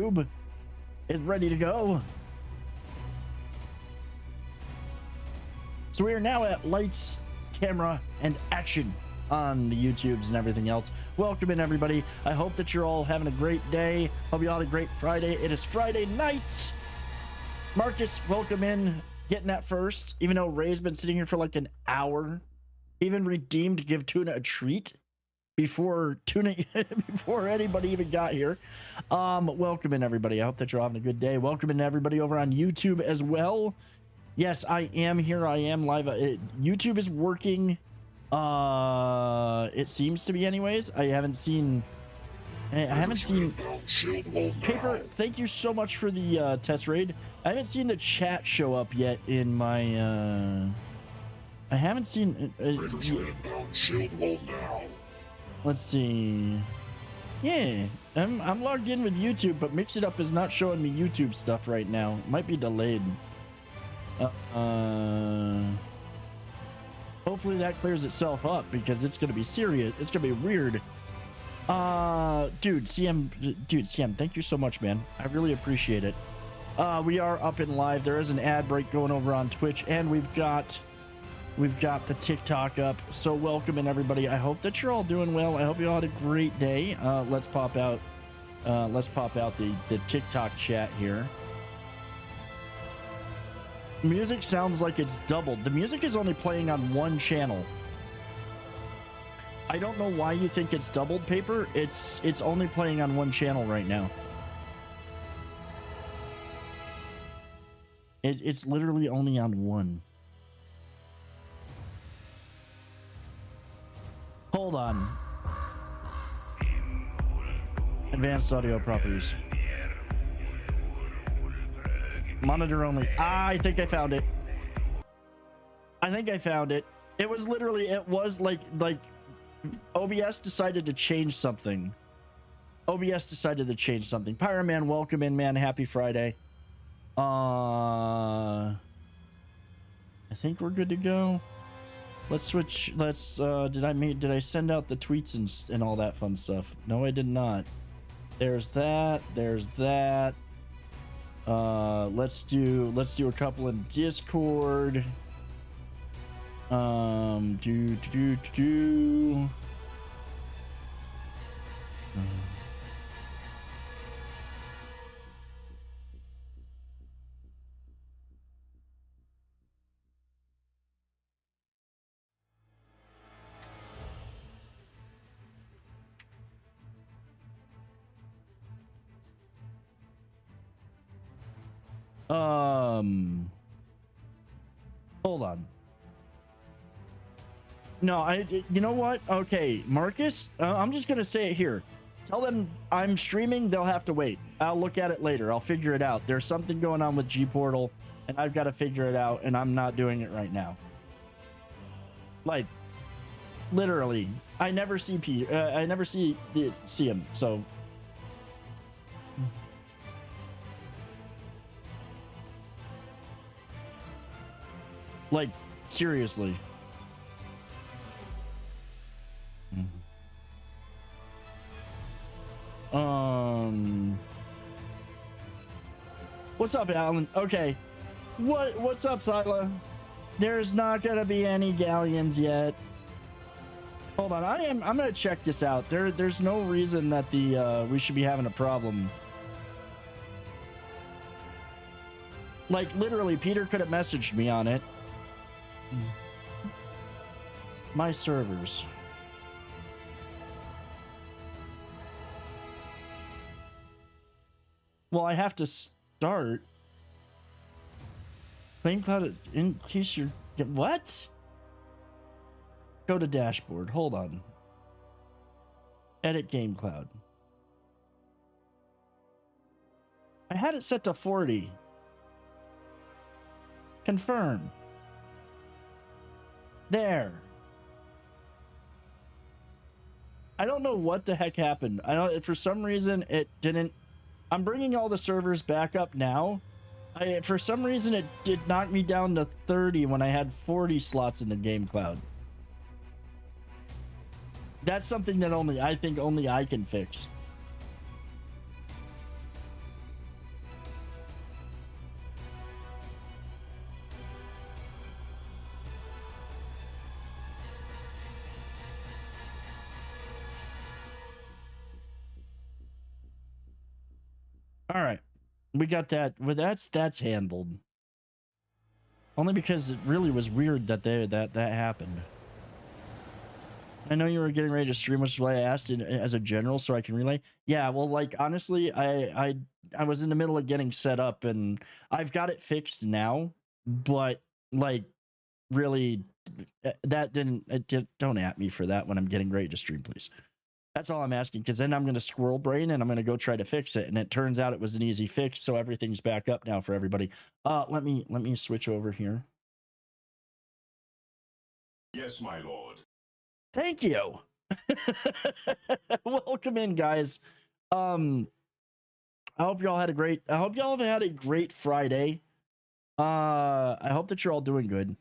YouTube is ready to go. So we are now at lights, camera, and action on the YouTubes and everything else. Welcome in, everybody. I hope that you're all having a great day. Hope you all had a great Friday. It is Friday night. Marcus, welcome in. Getting that first, even though Ray's been sitting here for like an hour. Even redeemed to give Tuna a treat before before anybody even got here. Welcome in, everybody. I hope that you're having a good day. Welcome in, everybody, over on YouTube as well. Yes, I am here. I am live. YouTube is working. It seems to be, anyways. I haven't seen Paper. Thank you so much for the test raid. I haven't seen the chat show up yet in my I haven't seen let's see. Yeah, I'm logged in with YouTube, but Mix It Up is not showing me YouTube stuff right now. It might be delayed. Hopefully that clears itself up, because it's gonna be serious. It's gonna be weird. Dude, CM, thank you so much, man. I really appreciate it. We are up and live. There is an ad break going over on Twitch, and we've got the TikTok up. So welcome in, everybody. I hope that you're all doing well. I hope you all had a great day. Let's pop out the TikTok chat here. Music sounds like it's doubled. The music is only playing on one channel. I don't know why you think it's doubled, Paper. It's only playing on one channel right now. It's literally only on one. Hold on. Advanced audio properties. Monitor only. I think I found it. It was literally, it was like OBS decided to change something. Pyroman, welcome in, man. Happy Friday. I think we're good to go. Let's switch. Let's did I send out the tweets and all that fun stuff? No, I did not. There's that. Let's do a couple in Discord. Hold on. No, you know what? Okay, Marcus, I'm just gonna say it here. Tell them I'm streaming. They'll have to wait. I'll look at it later. I'll figure it out. There's something going on with G Portal, and I've got to figure it out, and I'm not doing it right now. Like, literally, I never see I never see him. So. Like, seriously. What's up, Alan? Okay. What's up, Thyla? There's not gonna be any galleons yet. Hold on, I'm gonna check this out. There's no reason that we should be having a problem. Like, literally, Peter could have messaged me on it. My servers. Well, I have to start. Flame cloud in case you're... What? Go to dashboard. Hold on. Edit game cloud. I had it set to 40. Confirm. There. I don't know what the heck happened. I know for some reason it didn't. I'm bringing all the servers back up now. For some reason it did knock me down to 30 when I had 40 slots in the game cloud. That's something that I think only I can fix. All right, we got that. Well, that's handled. Only because it really was weird that that happened. I know you were getting ready to stream, which is why I asked it as a general so I can relay. Yeah, well, like honestly, I was in the middle of getting set up and I've got it fixed now, but like really that don't at me for that when I'm getting ready to stream, please. That's all I'm asking, because then I'm going to squirrel brain and I'm going to go try to fix it, and it turns out it was an easy fix, so everything's back up now for everybody. Let me switch over here. Yes, my lord. Thank you. Welcome in, guys. I hope y'all had a great Friday. I hope that you're all doing good.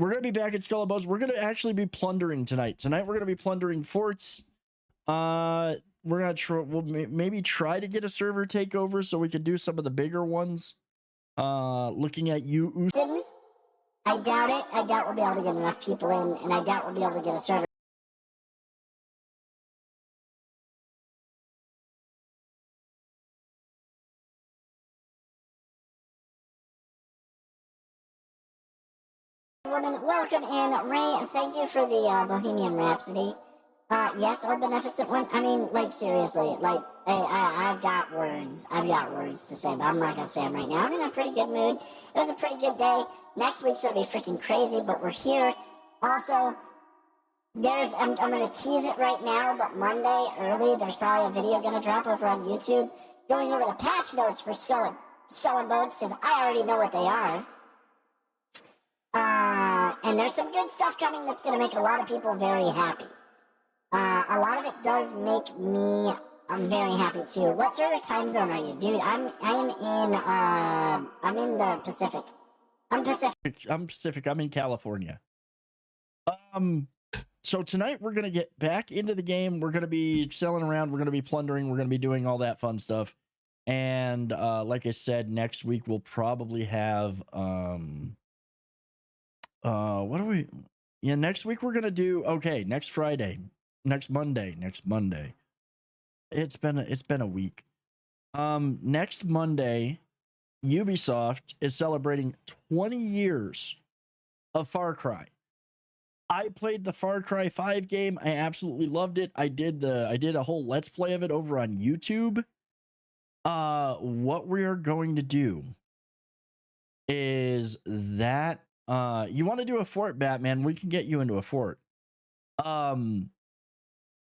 We're gonna be back at Skull and Bones. We're gonna actually be plundering tonight. Tonight we're gonna be plundering forts. We're gonna we'll maybe try to get a server takeover so we can do some of the bigger ones. Looking at you. I doubt it. I doubt we'll be able to get enough people in, and I doubt we'll be able to get a server. Welcome in, Ray, and thank you for the Bohemian Rhapsody. Yes, our beneficent one. I mean, like, seriously, like, I've got words. I've got words to say, but I'm not gonna say them right now. I'm in a pretty good mood. It was a pretty good day. Next week's gonna be freaking crazy, but we're here. Also, I'm gonna tease it right now, but Monday early, there's probably a video gonna drop over on YouTube going over the patch notes for Skull and Bones, because I already know what they are. And there's some good stuff coming that's going to make a lot of people very happy. A lot of it does make me very happy too. What server time zone are you, dude? I'm in the Pacific. I'm Pacific. I'm in California. So tonight we're gonna get back into the game. We're gonna be selling around. We're gonna be plundering. We're gonna be doing all that fun stuff. And like I said, next week we'll probably have what do we? Yeah, next week we're gonna do next Monday. It's been a week. Next Monday, Ubisoft is celebrating 20 years of Far Cry. I played the Far Cry 5 game. I absolutely loved it. I did a whole let's play of it over on YouTube. What we're going to do is that you want to do a fort, Batman, we can get you into a fort.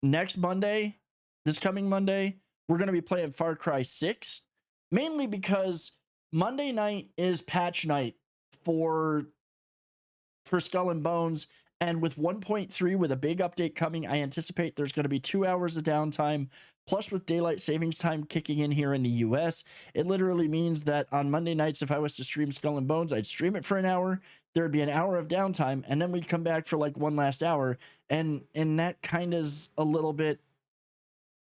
Next Monday, this coming Monday, we're going to be playing Far Cry 6, mainly because Monday night is patch night for Skull and Bones, and with 1.3 with a big update coming, I anticipate there's going to be 2 hours of downtime. Plus, with daylight savings time kicking in here in the US, it literally means that on Monday nights, if I was to stream Skull and Bones, I'd stream it for an hour. There'd be an hour of downtime, and then we'd come back for like one last hour. And that kind of is a little bit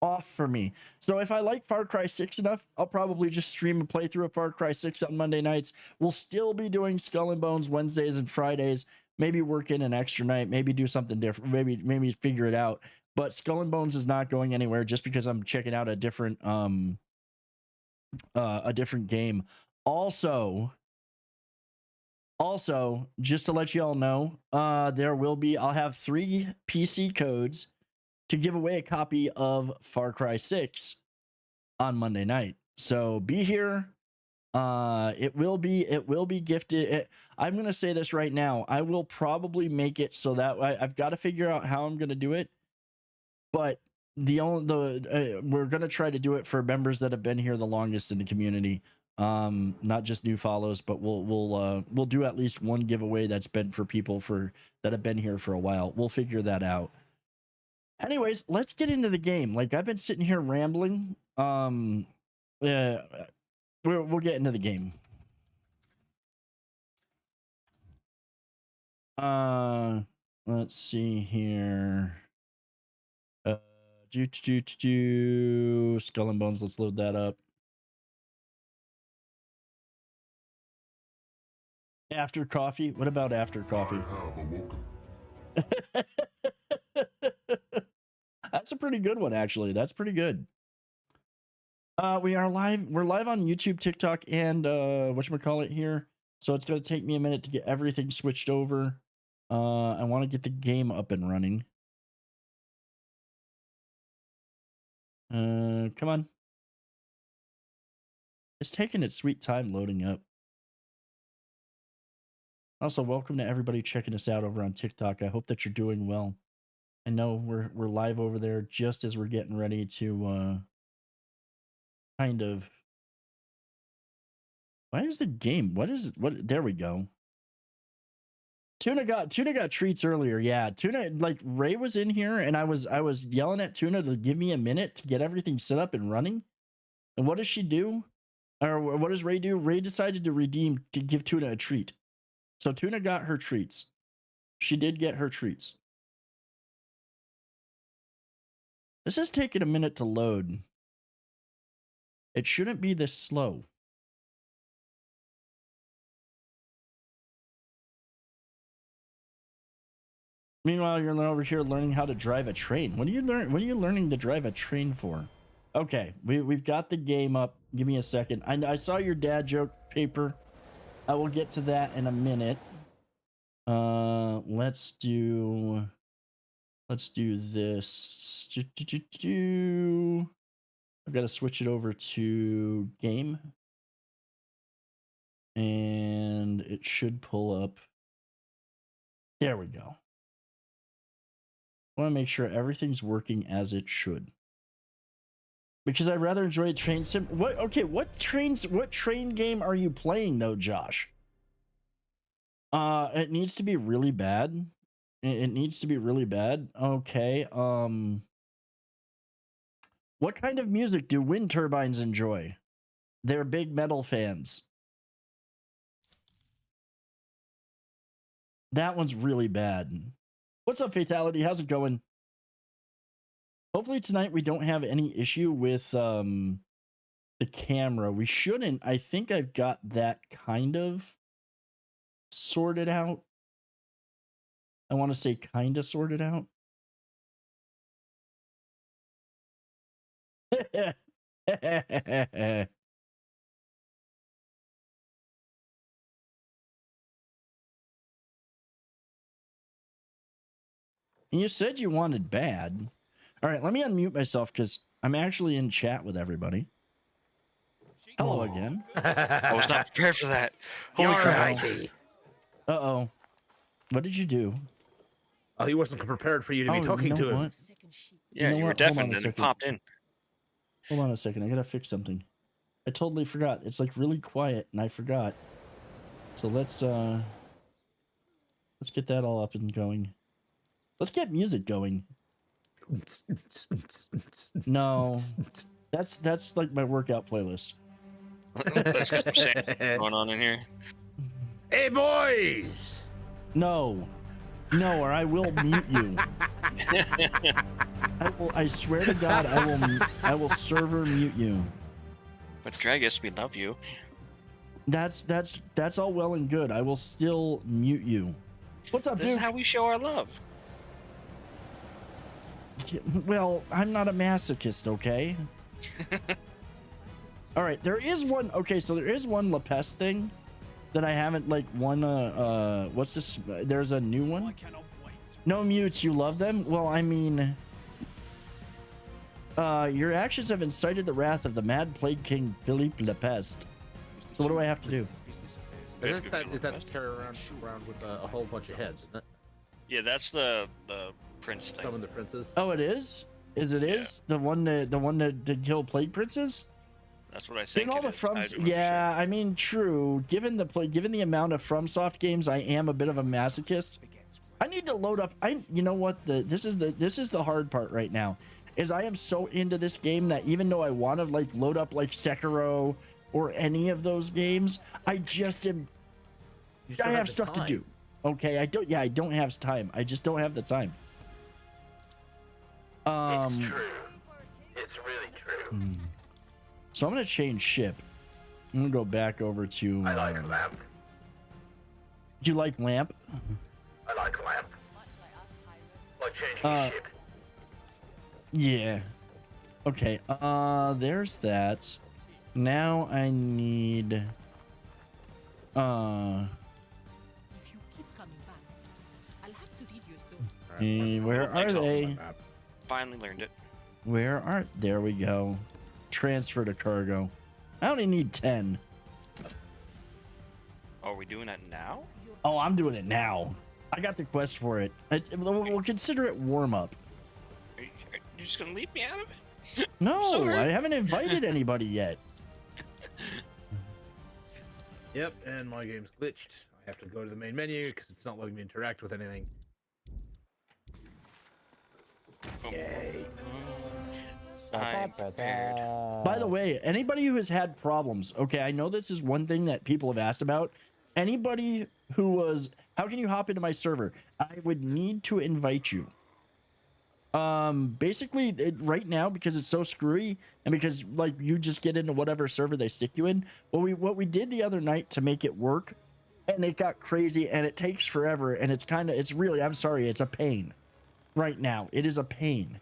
off for me. So if I like Far Cry 6 enough, I'll probably just stream a playthrough of Far Cry 6 on Monday nights. We'll still be doing Skull and Bones Wednesdays and Fridays. Maybe work in an extra night, maybe do something different, maybe figure it out. But Skull and Bones is not going anywhere just because I'm checking out a different game. Also, just to let you all know, I'll have 3 PC codes to give away a copy of Far Cry 6 on Monday night. So be here. It will be gifted. I'm going to say this right now. I will probably make it so that I've got to figure out how I'm going to do it. But we're going to try to do it for members that have been here the longest in the community. Not just new follows, but we'll do at least one giveaway that's been for people that have been here for a while. We'll figure that out. Anyways, let's get into the game. Like, I've been sitting here rambling. We'll get into the game. Let's see here. Skull and Bones. Let's load that up. After coffee? What about after coffee? That's a pretty good one, actually. That's pretty good. We are live. We're live on YouTube, TikTok, and whatchamacallit here. So it's gonna take me a minute to get everything switched over. I want to get the game up and running. Come on. It's taking its sweet time loading up. Also, welcome to everybody checking us out over on TikTok. I hope that you're doing well. I know we're live over there just as we're getting ready to kind of. Why is the game? What is what? There we go. Tuna got treats earlier. Yeah, Tuna, like Ray was in here and I was yelling at Tuna to give me a minute to get everything set up and running. And what does she do? Or what does Ray do? Ray decided to give Tuna a treat. So Tuna got her treats. She did get her treats. This is taking a minute to load. It shouldn't be this slow. Meanwhile, you're over here learning how to drive a train. What are you learning to drive a train for? Okay, we've got the game up. Give me a second. I saw your dad joke paper. I will get to that in a minute. Let's do this. I've got to switch it over to game. And it should pull up. There we go. I want to make sure everything's working as it should. Because I rather enjoy train sim. What train game are you playing though, Josh? It needs to be really bad. It needs to be really bad. Okay. What kind of music do wind turbines enjoy? They're big metal fans. That one's really bad. What's up, Fatality? How's it going? Hopefully tonight we don't have any issue with the camera. We shouldn't. I think I've got that kind of sorted out. I want to say kind of sorted out. You said you wanted bad. All right, let me unmute myself because I'm actually in chat with everybody. Hello again. I was not prepared for that. Holy crap. Uh-oh. What did you do? Oh, he wasn't prepared for you to be talking to him. Yeah, you were deafened and it popped in. Hold on a second. I gotta fix something. I totally forgot. It's like really quiet and I forgot. So let's get that all up and going. Let's get music going. No. That's like my workout playlist. Let's get some sand going on in here. Hey, boys! No, or I will mute you. I swear to God, I will server mute you. But Dragus, we love you. That's all well and good. I will still mute you. What's up, dude? This is how we show our love. Well, I'm not a masochist, okay? All right, there is one. Okay, so there is one LaPeste thing that I haven't like won. What's this? There's a new one. No mutes. You love them? Well, I mean, your actions have incited the wrath of the mad plague king Philippe LaPeste. So what do I have to do? Is that carry around with a whole bunch of heads, isn't it? Yeah, that's the prince thing. Summon the princes. Oh, it is. Is it is the one that did kill plague princes? That's what I think. All the Frums, yeah. I mean, true. Given the amount of FromSoft games, I am a bit of a masochist. I need to load up. You know what? This is the hard part right now. Is I am so into this game that even though I want to like load up like Sekiro or any of those games, I just am. I have stuff to do. Okay, I don't. Yeah, I don't have time. I just don't have the time. It's true. It's really true. So I'm gonna change ship. I'm gonna go back over to. I like lamp. Do you like lamp? I like lamp. Like changing ship. Yeah. Okay, there's that. Now I need If you keep coming back, I'll have to read your story. where are they? Finally learned it. Where are, there we go. Transfer to cargo. I only need 10. Oh, are we doing that now? Oh, I'm doing it now. I got the quest for it. We'll consider it warm up. Are you just gonna leave me out of it? No, Sorry. I haven't invited anybody yet. Yep, and my game's glitched. I have to go to the main menu because it's not letting me interact with anything. Yay. I'm prepared. By the way, anybody who has had problems, okay, I know this is one thing that people have asked about. Anybody who was, how can you hop into my server? I would need to invite you. Basically, right now, because it's so screwy, and because like you just get into whatever server they stick you in. What we did the other night to make it work, and it got crazy, and it takes forever, and it's really, I'm sorry, it's a pain. Right now, it is a pain.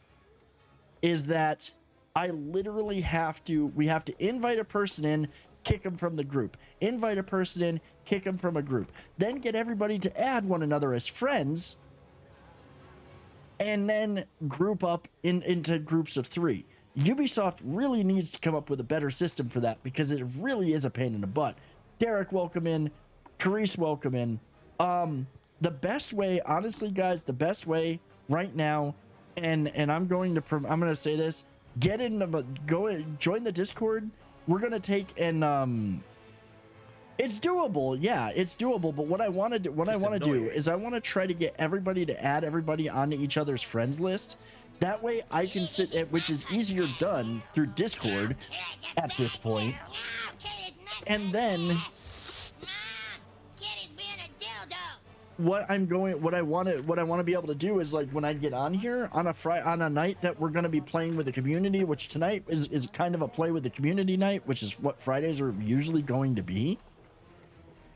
Is that I literally we have to invite a person in, kick them from the group, invite a person in, kick them from a group, then get everybody to add one another as friends, and then group up into groups of 3. Ubisoft really needs to come up with a better system for that because it really is a pain in the butt. Derek, welcome in. Carice, welcome in. The best way, honestly, guys, the best way right now, and I'm going to say this, join the Discord. We're gonna take and it's doable, yeah, it's doable. But what I want to do is I want to try to get everybody to add everybody onto each other's friends list. That way I can sit at, which is easier done through Discord at this point. And then what I want to be able to do is, like, when I get on here on a night that we're going to be playing with the community, which tonight is kind of a play with the community night, which is what Fridays are usually going to be,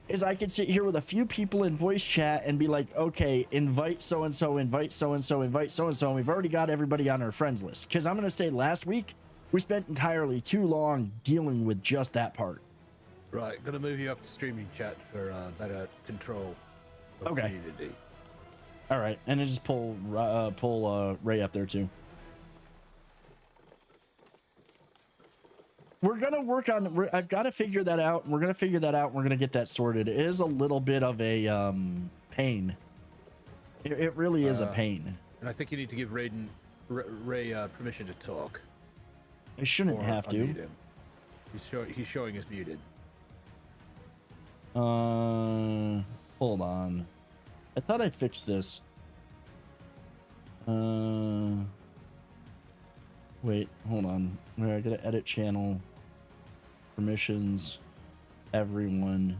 is I can sit here with a few people in voice chat and be like, okay, invite so-and-so, invite so-and-so, invite so-and-so, and we've already got everybody on our friends list. Because I'm going to say last week, we spent entirely too long dealing with just that part. Right, gonna move you up to streaming chat for better control of Okay. community. All right, and then just pull Ray up there too. We're gonna work on. I've got to figure that out. We're gonna figure that out. We're gonna get that sorted. It is a little bit of a pain. It really is a pain. And I think you need to give Ray permission to talk. I shouldn't Or have to. unmute him. He's showing us muted. Hold on. I thought I fixed this. Wait, hold on. I gotta edit channel. Permissions. Everyone.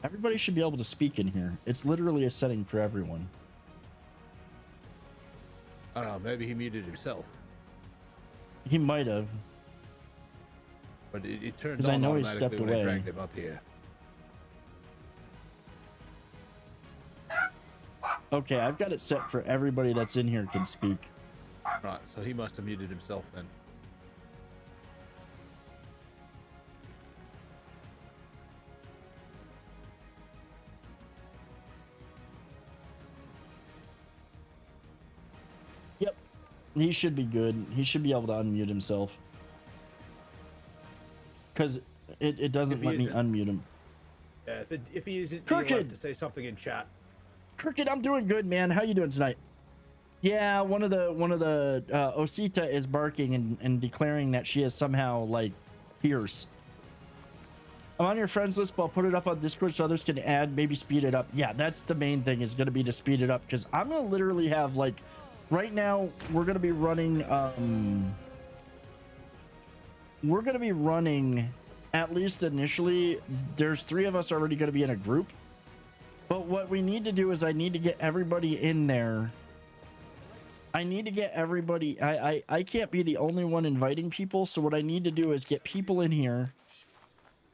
Everybody should be able to speak in here. It's literally a setting for everyone. I don't know, maybe he muted himself. He might have. But it turns 'Cause I on know he automatically stepped when I away. dragged him up here. Okay, I've got it set for everybody that's in here can speak. Right, so he must have muted himself then. Yep. He should be good. He should be able to unmute himself. Because it doesn't If he let me isn't- unmute him. Yeah, if he isn't, Crooked! you'll have to say something in chat. Crooked, I'm doing good, man. How you doing tonight? Yeah, one of the Osita is barking and declaring that she is somehow like fierce. I'm on your friends list, but I'll put it up on Discord so others can add, maybe speed it up. Yeah, that's the main thing, is going to be to speed it up, because I'm going to literally have, like, right now we're going to be running at least initially, there's 3 of us already going to be in a group. But what we need to do is I need to get everybody in there. I need to get everybody. I can't be the only one inviting people. So what I need to do is get people in here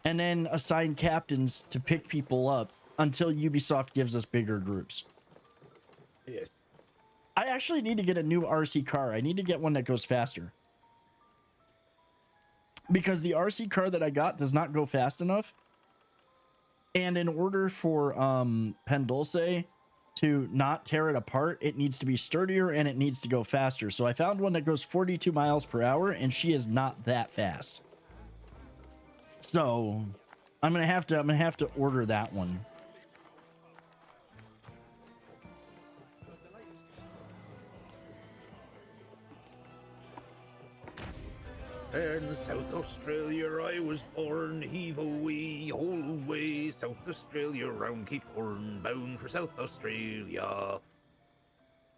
and then assign captains to pick people up until Ubisoft gives us bigger groups. Yes. I actually need to get a new RC car. I need to get one that goes faster. because the RC car that I got does not go fast enough. And in order for Pendulce to not tear it apart, it needs to be sturdier and it needs to go faster. So I found one that goes 42 miles per hour, and she is not that fast. So I'm gonna have to order that one. In South Australia I was born, heave away, whole way, South Australia round Cape Horn, bound for South Australia.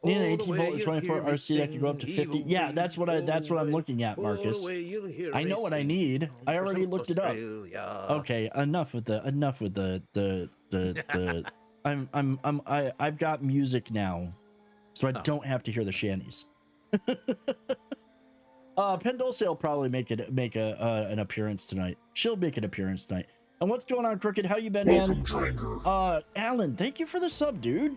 Need an 18 volt 24 RC that can go up to 50. Yeah, that's what I'm looking at, Marcus. I know what I need. I already looked it up. Okay, enough with the I've got music now, so I don't have to hear the shanties. Pendulce will probably make an appearance tonight. She'll make an appearance tonight. And what's going on, Crooked? How you been, man? Alan, thank you for the sub, dude.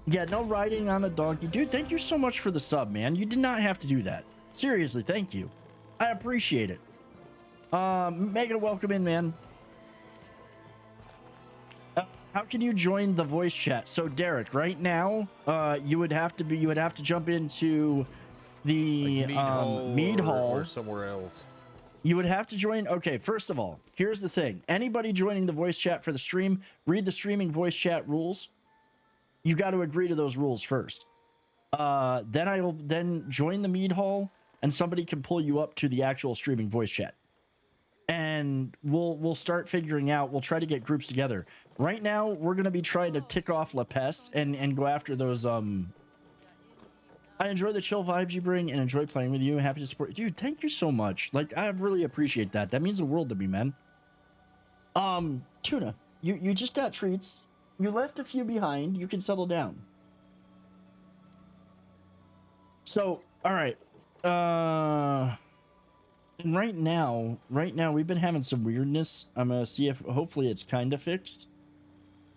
Yeah, no riding on a donkey. Dude, thank you so much for the sub, man. You did not have to do that. Seriously, thank you. I appreciate it. Megan, welcome in, man. How can you join the voice chat? So, Derek, right now, you would have to jump into the Mead Hall or somewhere else. You would have to join. Okay, first of all, here's the thing. Anybody joining the voice chat for the stream, read the streaming voice chat rules. You got to agree to those rules first. Then join the Mead Hall, and somebody can pull you up to the actual streaming voice chat. And we'll start figuring out. We'll try to get groups together. Right now, we're gonna be trying to tick off La Peste and go after those. I enjoy the chill vibes you bring and enjoy playing with you. Happy to support you, dude. Thank you so much. Like, I really appreciate that. That means the world to me, man. Tuna, you just got treats. You left a few behind. You can settle down. So, all right. And right now we've been having some weirdness. I'm gonna see if hopefully it's kind of fixed.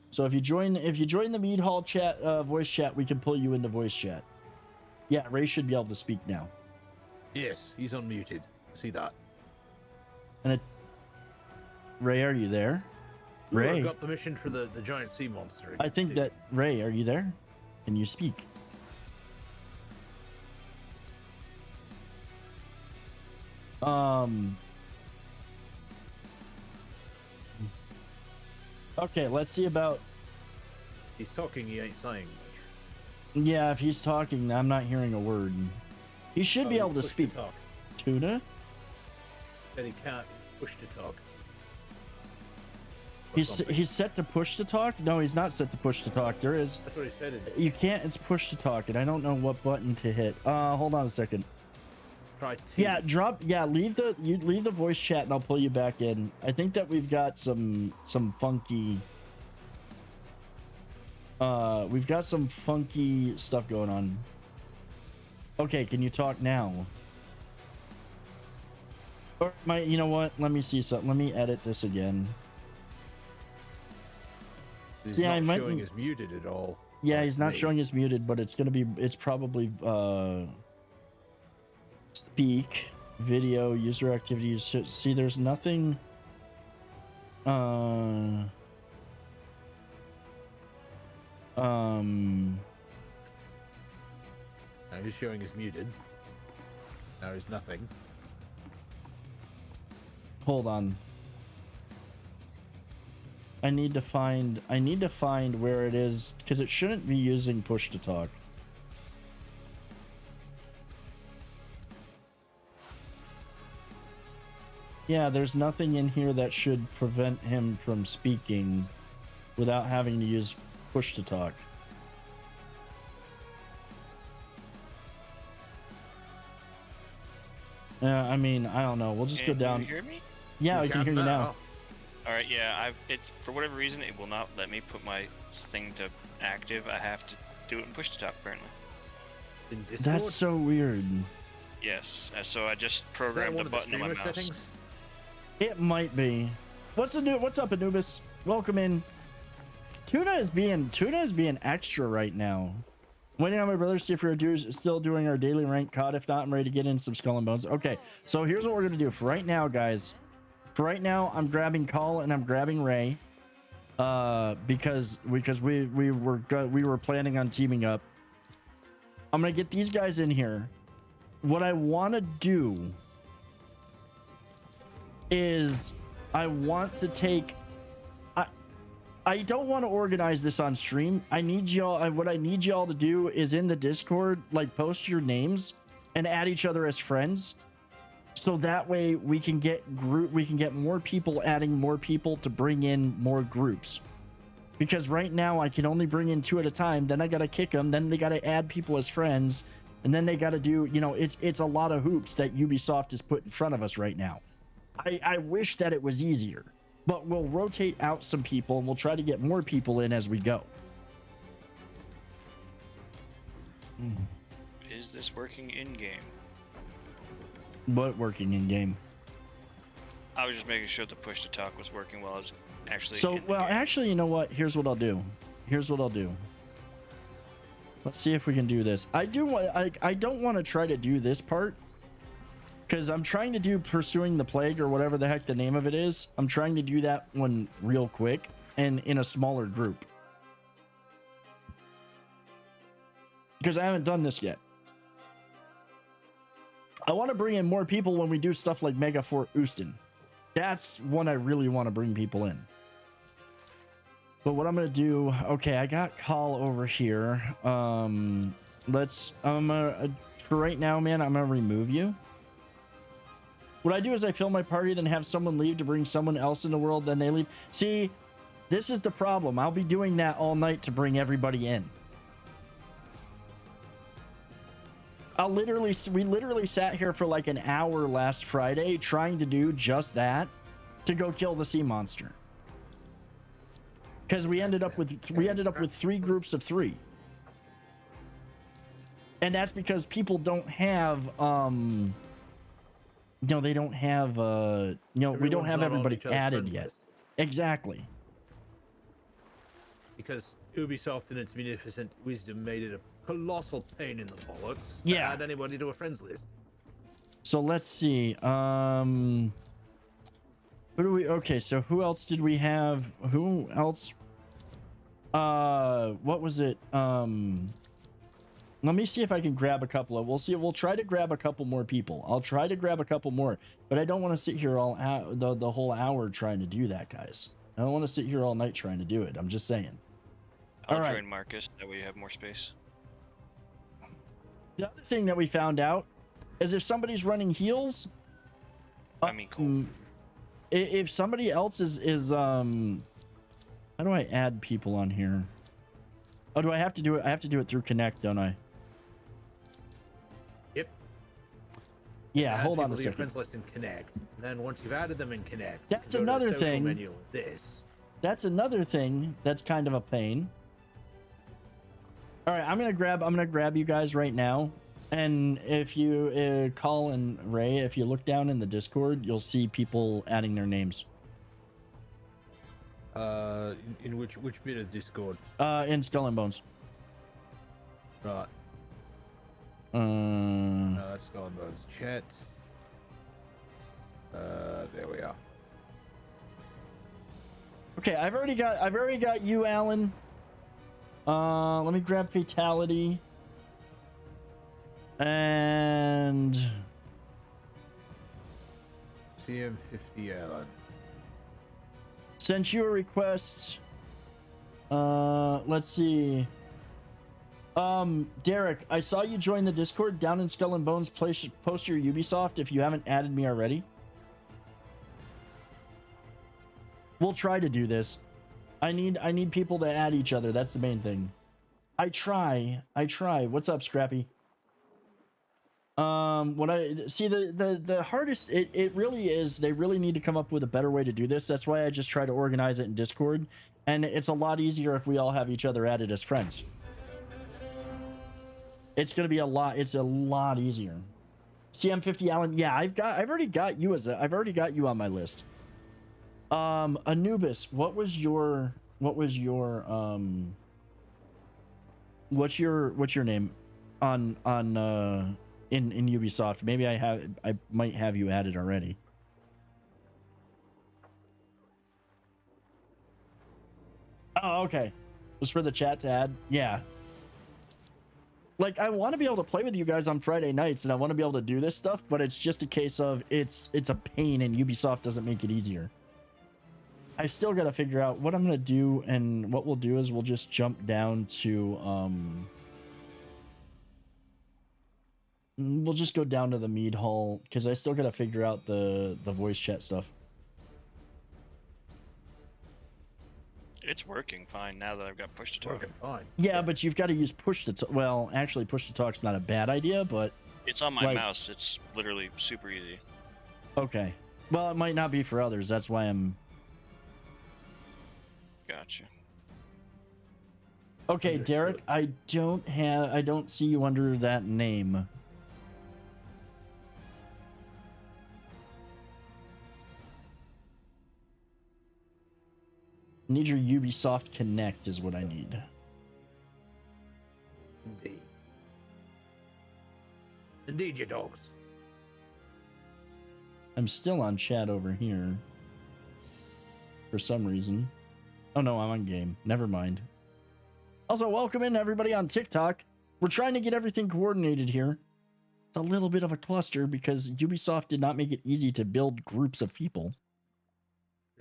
So if you join the Mead Hall chat, voice chat, we can pull you into voice chat. Yeah, Ray should be able to speak now. Yes, he's unmuted. See that? And Ray, are you there? Ray, I got the mission for the giant sea monster. I think that Ray, are you there? Can you speak? Okay, let's see about. He's talking, he ain't saying much. Yeah, if he's talking, I'm not hearing a word. He should be able to speak. Tuna? Said he can't push to talk. He's set to push to talk? No, he's not set to push to talk. There is. That's what he said. You can't. It's push to talk, and I don't know what button to hit. Hold on a second. Try T. Yeah, drop. Yeah, leave the voice chat, and I'll pull you back in. I think that we've got some funky. We've got some funky stuff going on. Okay, can you talk now? Or you know what? Let me see something. Let me edit this again. He's not showing as muted at all. Yeah, he's not showing as muted, but it's probably speak, video, user activities. See, there's nothing. Now he's showing as muted. Now there's nothing. Hold on. I need to find where it is, because it shouldn't be using push to talk. Yeah, there's nothing in here that should prevent him from speaking without having to use push to talk. I mean, I don't know. We'll just go down. Can you hear me? Yeah, I can hear you now. All right, yeah, for whatever reason it will not let me put my thing to active. I have to do it in push to talk apparently. That's so weird. Yes, so I just programmed a button on my mouse. Settings? It might be. What's up, Anubis? Welcome in. Tuna is being extra right now. Waiting on my brother to see if we're still doing our daily rank COD. If not, I'm ready to get in some Skull and Bones. Okay, so here's what we're gonna do for right now, guys. For right now, I'm grabbing Call and I'm grabbing Ray, because we were planning on teaming up. I'm gonna get these guys in here. What I want to do is I want to take. I don't want to organize this on stream. I need y'all. What I need y'all to do is in the Discord, like post your names and add each other as friends. So that way we can get more people, adding more people to bring in more groups. Because right now I can only bring in 2 at a time. Then I got to kick them. Then they got to add people as friends. And then they got to do, you know, it's a lot of hoops that Ubisoft has put in front of us right now. I wish that it was easier, but we'll rotate out some people and we'll try to get more people in as we go. Is this working in game? But working in game. I was just making sure the push to talk was working while I was actually. So, in the well, game. actually, you know what? Here's what I'll do. Let's see if we can do this. I don't want to try to do this part because I'm trying to do Pursuing the Plague or whatever the heck the name of it is. I'm trying to do that one real quick and in a smaller group because I haven't done this yet. I want to bring in more people when we do stuff like Mega Fort Houston. That's one I really want to bring people in. But what I'm going to do, okay, I got Call over here. For right now, man, I'm going to remove you. What I do is I fill my party, then have someone leave to bring someone else in the world, then they leave. See, this is the problem. I'll be doing that all night to bring everybody in. We literally sat here for like an hour last Friday trying to do just that to go kill the sea monster. Because we ended up with 3 groups of 3. And that's because people don't have they don't have we don't have everybody added yet. Exactly. Because Ubisoft in its munificent wisdom made it a colossal pain in the bollocks to Yeah. add anybody to a friends list. So let's see. Who do we? Okay, so who else did we have? Who else? What was it? Let me see if I can grab a couple of. We'll see. We'll try to grab a couple more people. I'll try to grab a couple more, but I don't want to sit here all the whole hour trying to do that, guys. I don't want to sit here all night trying to do it. I'm just saying. I'll all right. join Marcus. That way you have more space. The other thing that we found out is if somebody's running heals. I mean, cool. If somebody else is how do I add people on here? Oh, do I have to do it? I have to do it through Connect, don't I? Yep. Yeah, Add hold on people a to your second. friends list in Connect. Then once you've added them in Connect, you That's can go to the another social thing. Menu with this. That's another thing that's kind of a pain. All right, I'm gonna grab you guys right now, and if you Call and Ray, if you look down in the Discord, you'll see people adding their names. In which bit of Discord? In Skull and Bones. Right. That's Skull and Bones chat. There we are. Okay, I've already got you, Alan. Let me grab Fatality. And CM50 Alan. sent you a request. Let's see. Derek, I saw you join the Discord down in Skull and Bones. Post your Ubisoft if you haven't added me already. We'll try to do this. I need people to add each other. That's the main thing. I try. What's up, Scrappy? What I see the hardest it really is, they really need to come up with a better way to do this. That's why I just try to organize it in Discord, and it's a lot easier if we all have each other added as friends. It's a lot easier. CM50 Alan, yeah, I've already got you on my list. Anubis, what was your what's your name on in Ubisoft? Maybe I might have you added already. Oh, okay. Was for the chat to add? Yeah. Like, I want to be able to play with you guys on Friday nights, and I want to be able to do this stuff, but it's just a case of it's a pain, and Ubisoft doesn't make it easier. I still got to figure out what I'm going to do, and what we'll do is we'll just jump down to we'll just go down to the mead hall, because I still got to figure out the voice chat stuff. It's working fine now that I've got push to talk. Working fine. Yeah, but you've got to use push to talk. Well, actually, push to talk's not a bad idea, but It's on my like, mouse. It's literally super easy. okay. Well, it might not be for others. That's why I'm. Gotcha. Okay, Understood. Derek. I don't see you under that name. Need your Ubisoft Connect is what I need. Indeed. Indeed, you dogs. I'm still on chat over here. For some reason. Oh no, I'm on game. Never mind. Also, welcome in everybody on TikTok. We're trying to get everything coordinated here. It's a little bit of a cluster because Ubisoft did not make it easy to build groups of people.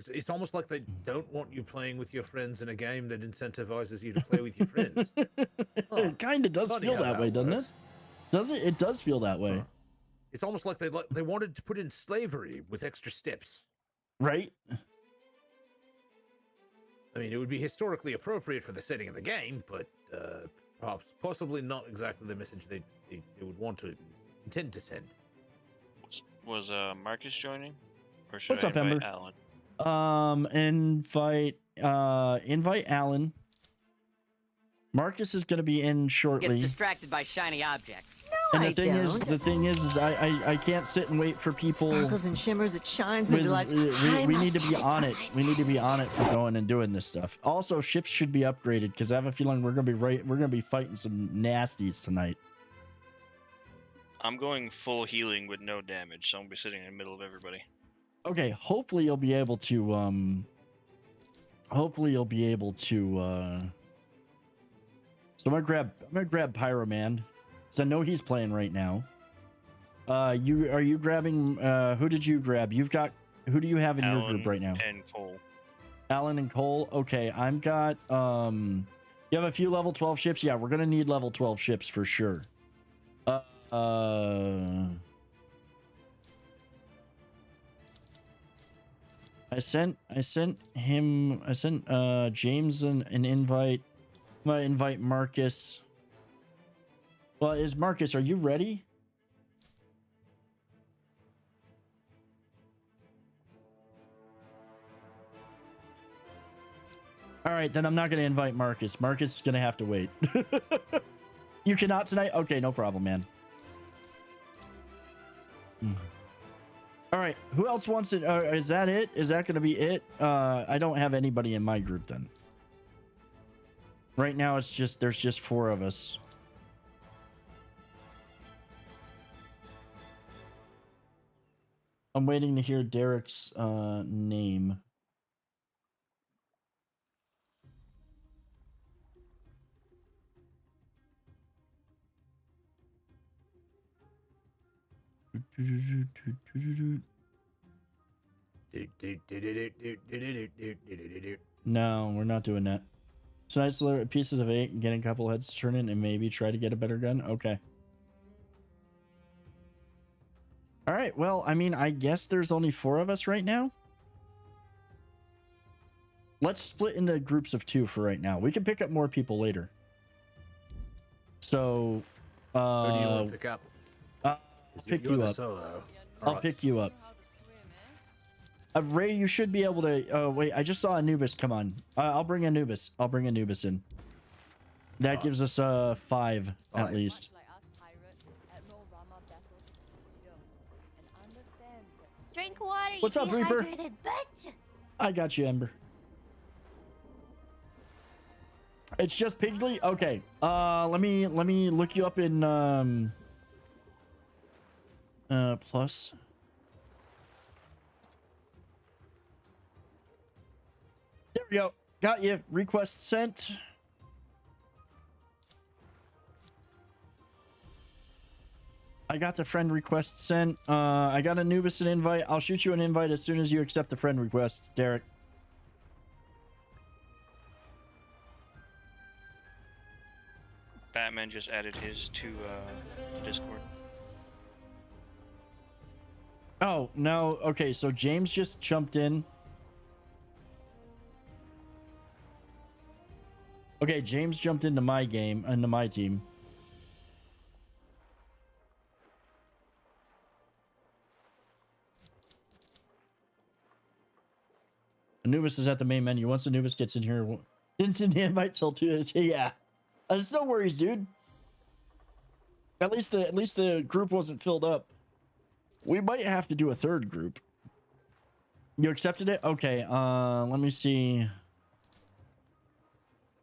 It's almost like they don't want you playing with your friends in a game that incentivizes you to play with your friends. It kind of does Funny feel how that way, doesn't it? works. Does it? It does feel that way. Huh. It's almost like they wanted to put in slavery with extra steps. Right? I mean, it would be historically appropriate for the setting of the game, but perhaps possibly not exactly the message they would want to intend to send. Was Marcus joining? Or should What's I up, invite Ember? Alan? Invite Alan. Marcus is going to be in shortly. Gets distracted by shiny objects. And I the thing don't. is I can't sit and wait for people. Sparkles and shimmers, it shines and delights. We need to be on it. We need to be on it for going and doing this stuff. Also, ships should be upgraded because I have a feeling we're gonna be fighting some nasties tonight. I'm going full healing with no damage, so I'm gonna be sitting in the middle of everybody. Okay, hopefully you'll be able to so I'm gonna grab Pyroman. So I know he's playing right now. Are you grabbing who did you grab? Who do you have in your group right now? And Cole. Alan and Cole. Okay, I've got you have a few level 12 ships. Yeah, we're gonna need level 12 ships for sure. I sent James an invite. I'm gonna invite Marcus. Well, are you ready? All right, then I'm not going to invite Marcus. Marcus is going to have to wait. You cannot tonight? Okay, no problem, man. All right, who else wants it? Is that it? Is that going to be it? I don't have anybody in my group then. Right now, there's just 4 of us. I'm waiting to hear Derek's name. No, we're not doing that. Tonight's pieces of 8 and getting a couple heads to turn in and maybe try to get a better gun. Okay. All right. Well, I mean, I guess there's only 4 of us right now. Let's split into groups of 2 for right now. We can pick up more people later. So, Who do you want to pick up? pick You're you the up. Solo. I'll pick you up. Ray, you should be able to. Oh wait, I just saw Anubis come on. I'll bring Anubis. I'll bring Anubis in. That gives us 5 at least. Drink water. What's up, Reaper? Bitch. I got you, Ember. It's just Pigsley. Okay. Let me look you up in plus. There we go. Got you. Request sent. I got the friend request sent. I got Anubis an invite. I'll shoot you an invite as soon as you accept the friend request, Derek. Batman just added his to Discord. Oh, no. Okay, so James just jumped in. Okay, James jumped into my game, into my team. Anubis is at the main menu. Once Anubis gets in here, didn't send the invite till 2. Yeah. There's no worries, dude. At least the group wasn't filled up. We might have to do a third group. You accepted it? Okay, let me see.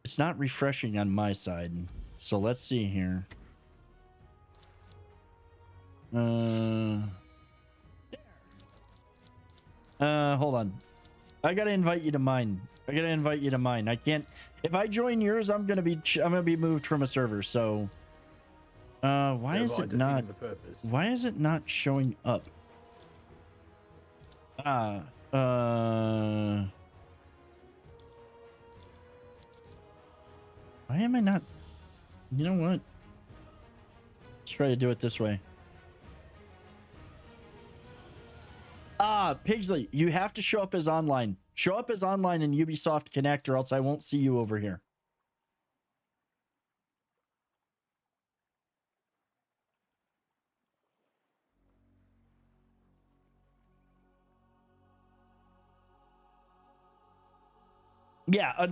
It's not refreshing on my side. So let's see here. Hold on. I gotta invite you to mine. I can't. If I join yours, I'm gonna be moved from a server. So, why is it not? Why is it not showing up? Why am I not? You know what? Let's try to do it this way. Pigsley, you have to show up as online. Show up as online in Ubisoft Connect, or else I won't see you over here. Yeah,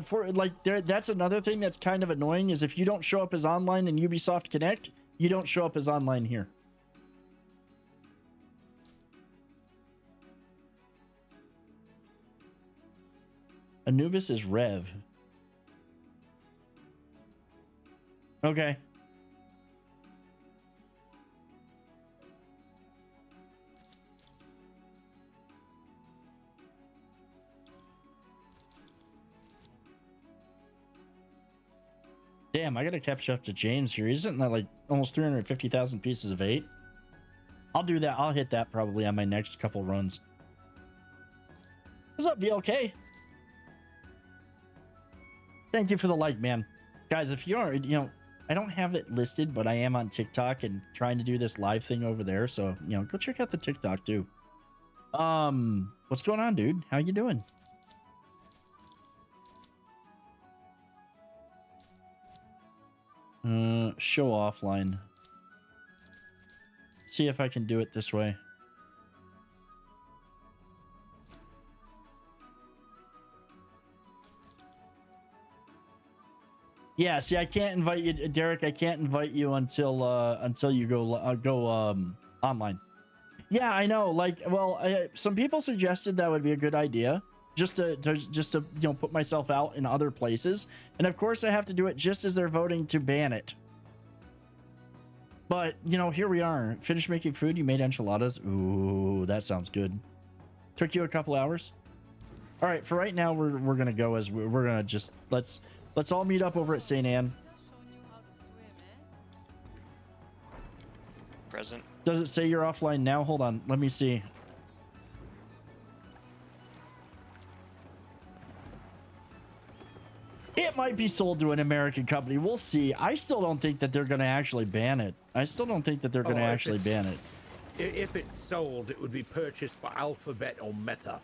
that's another thing that's kind of annoying is if you don't show up as online in Ubisoft Connect, you don't show up as online here. Anubis is Rev. Okay. Damn, I gotta catch up to James here. He's sitting at like almost 350,000 pieces of 8. I'll do that. I'll hit that probably on my next couple runs. What's up, BLK? Thank you for the like, man. Guys, if you are, I don't have it listed, but I am on TikTok and trying to do this live thing over there. So, go check out the TikTok too. What's going on, dude? How you doing? Show offline. See if I can do it this way. Yeah, see, I can't invite you, Derek. I can't invite you until you go online. Yeah, I know. Like, well, some people suggested that would be a good idea, just to put myself out in other places, and of course I have to do it just as they're voting to ban it. But here we are. Finished making food. You made enchiladas. Ooh, that sounds good. Took you a couple hours. All right, for right now, we're gonna go as we're gonna just let's all meet up over at St. Anne. Present. Does it say you're offline now? Hold on, let me see. It might be sold to an American company. We'll see. I still don't think that they're going to actually ban it. If it's sold, it would be purchased by Alphabet or Meta.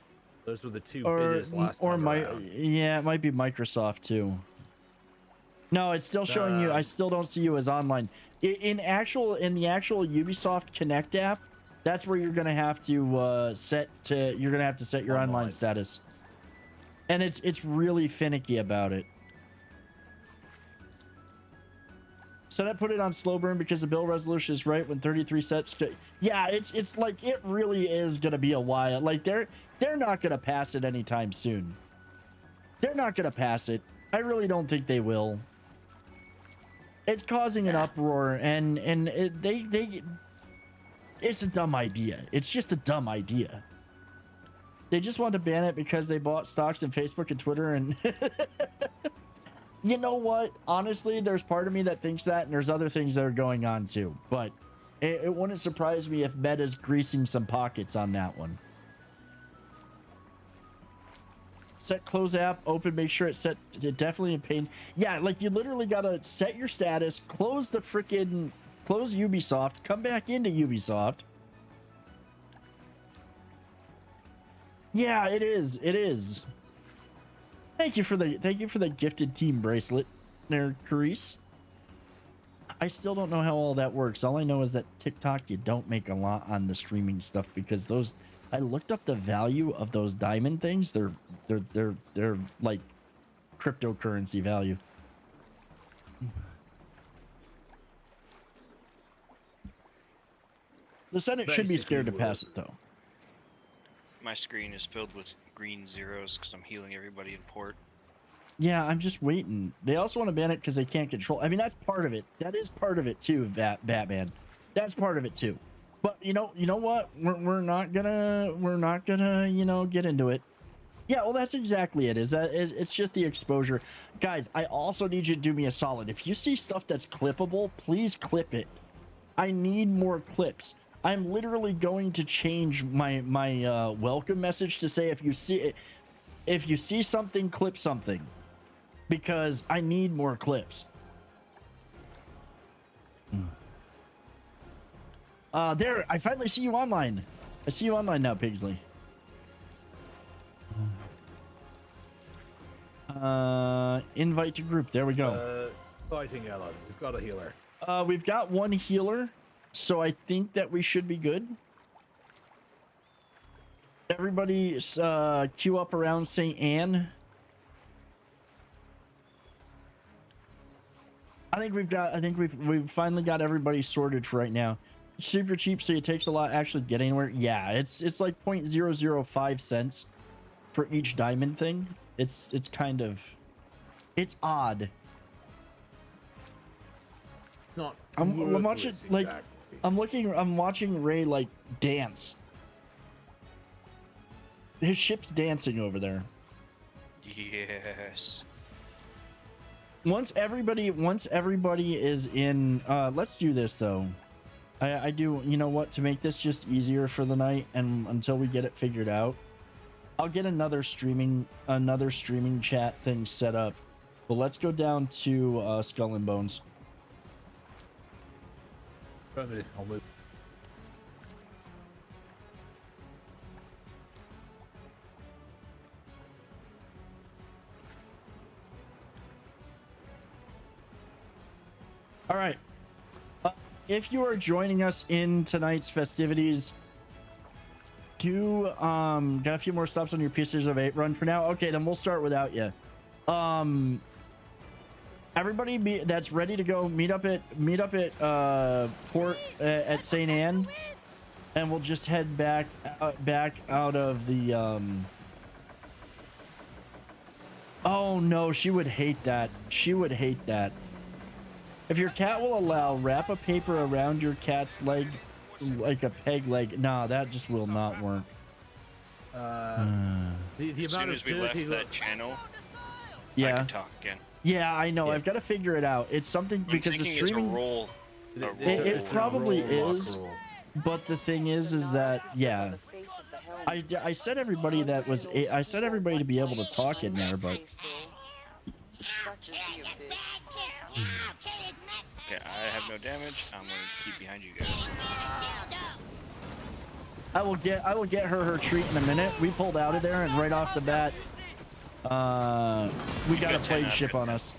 Those were the two bidders last time around. Yeah, it might be Microsoft too. No, it's still showing you. I still don't see you as online. In the actual Ubisoft Connect app, that's where you're gonna have to set your online status, and it's really finicky about it. So I put it on slow burn because the bill resolution is right when 33 sets. Yeah, it's like it really is gonna be a while. Like they're not gonna pass it anytime soon. They're not gonna pass it. I really don't think they will. It's causing an uproar, and it's a dumb idea. It's just a dumb idea. They just want to ban it because they bought stocks in Facebook and Twitter, and you know what? Honestly, there's part of me that thinks that, and there's other things that are going on too. But it wouldn't surprise me if Meta's greasing some pockets on that one. Set close app, open, make sure it's set. Definitely in pain. Yeah, like you literally gotta set your status, close the freaking, close Ubisoft, come back into Ubisoft. Yeah, it is. It is. Thank you for the gifted team bracelet there, Carice. I still don't know how all that works. All I know is that TikTok, you don't make a lot on the streaming stuff, because those, I looked up the value of those diamond things. They're like cryptocurrency value. The Senate should be scared to pass it though. My screen is filled with green zeros because I'm healing everybody in port. Yeah, I'm just waiting. They also want to ban it because they can't control. I mean, that's part of it. That is part of it too, Batman. That's part of it too. But you know what? We're not gonna you know, get into it. Yeah, well, that's exactly it. It's just the exposure, guys. I also need you to do me a solid. If you see stuff that's clippable, please clip it. I need more clips. I'm literally going to change my welcome message to say, if you see something, clip something, because I need more clips. There, I finally see you online. I see you online now, Pigsley. Invite to group. There we go. Fighting Ellen. We've got a healer. We've got one healer, so I think that we should be good. Everybody queue up around St. Anne. I think we've finally got everybody sorted for right now. Super cheap, so it takes a lot to actually get anywhere. Yeah, it's like 0.005 cents for each diamond thing. It's kind of, it's odd. Not. I'm watching, like, exactly. I'm watching Ray like dance. His ship's dancing over there. Yes. Once everybody is in, let's do this though. I do, you know what, to make this just easier for the night and until we get it figured out, I'll get another streaming chat thing set up. But let's go down to Skull and Bones. I'll move. All right. If you are joining us in tonight's festivities, got a few more stops on your Pieces of 8 run for now. Okay, then we'll start without you. Everybody that's ready to go, meet up at port at St. Anne, and we'll just head back out of the Oh no, she would hate that. She would hate that. If your cat will allow, wrap a paper around your cat's leg like a peg leg. Nah, that just will not work. The As soon as we left that channel, yeah, I can talk again. Yeah, I know. Yeah. I've got to figure it out. It's something because the streaming. It probably is, but the thing is that yeah, I said everybody that was I said everybody to be able to talk in there, but. Okay, I have no damage. I'm gonna keep behind you guys. I will get her treat in a minute. We pulled out of there, and right off the bat, we got a plague ship on us.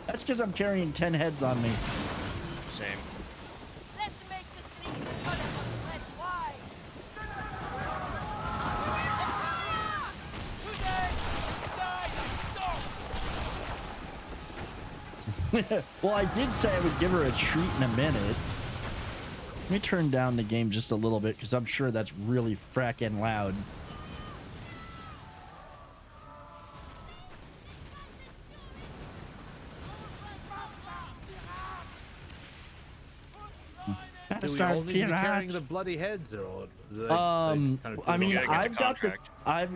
That's because I'm carrying 10 heads on me. Same. Let's make the sea colorful. Let's fly. Well, I did say I would give her a treat in a minute. Let me turn down the game just a little bit because I'm sure that's really fracking loud. Do we all need to be carrying the bloody heads, or I mean, I've got the,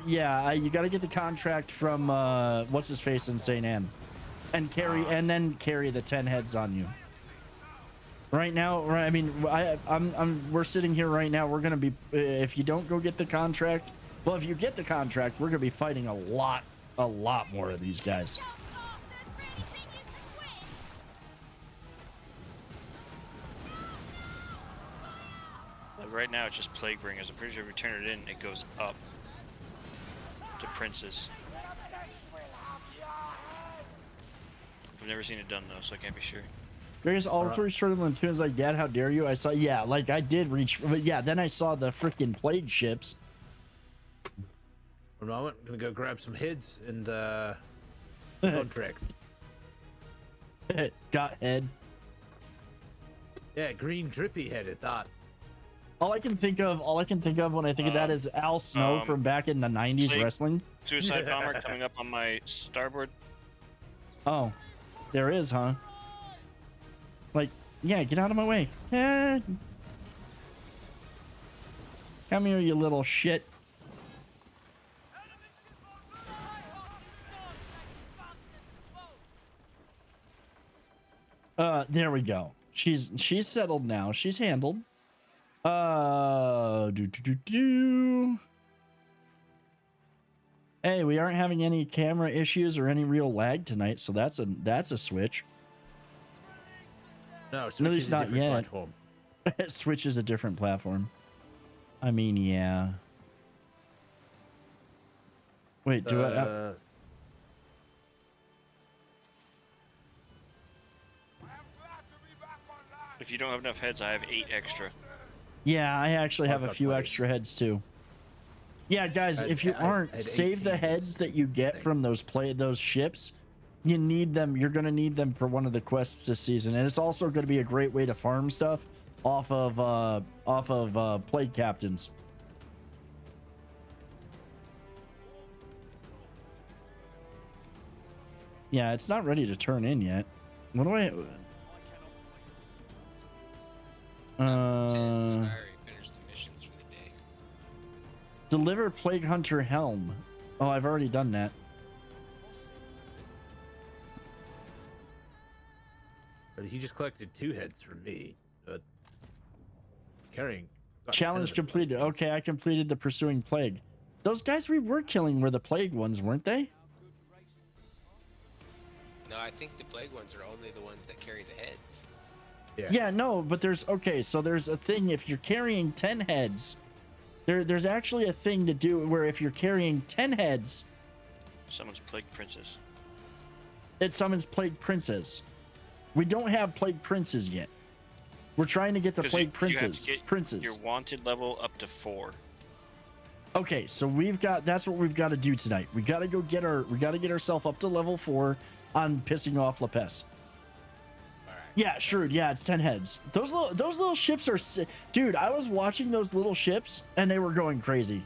you got to get the contract from what's his face in St. Anne, and then carry the 10 heads on you. Right now, I mean, we're sitting here right now. We're gonna be, if you don't go get the contract, well, if you get the contract, we're gonna be fighting a lot more of these guys. Right now it's just plague bringers. I'm pretty sure if we turn it in, it goes up to princes. I've never seen it done though, so I can't be sure. There's all three sort of tunes like, Dad, how dare you? I saw, yeah, like I did reach, but yeah, then I saw the freaking plague ships. For a moment, I'm gonna go grab some heads and contract. Got head. Yeah, green drippy head at that. All I can think of when I think of that is Al Snow from back in the 90s wrestling. Suicide bomber coming up on my starboard. Oh, there is, huh? Like, yeah, get out of my way. Come here, you little shit. There we go. She's settled now. She's handled. Hey, we aren't having any camera issues or any real lag tonight, so that's a switch. No, at least not yet. Switch is a different platform. I mean, yeah. Wait, do I? If you don't have enough heads, I have 8 extra. Yeah, I actually have a few extra heads too. Yeah, guys, if you aren't, save the heads that you get from those ships. You need them. You're going to need them for one of the quests this season, and it's also going to be a great way to farm stuff off of plague captains. Yeah, it's not ready to turn in yet. What do I? Deliver Plague Hunter Helm. Oh, I've already done that. But he just collected 2 heads from me. But carrying. Challenge completed. Okay, I completed the pursuing plague. Those guys we were killing were the plague ones, weren't they? No, I think the plague ones are only the ones that carry the heads. Yeah, no, but there's so there's a thing if you're carrying 10 heads. There's actually a thing to do where if you're carrying 10 heads, Summons plague princess. It summons plague princes. We don't have plague princes yet. We're trying to get the plague princes. Your wanted level up to 4. Okay, so that's what we've got to do tonight. We got to go get ourselves up to level 4 on pissing off La Peste. Yeah, sure. Yeah, it's 10 heads. Those little ships are dude, I was watching those little ships and they were going crazy.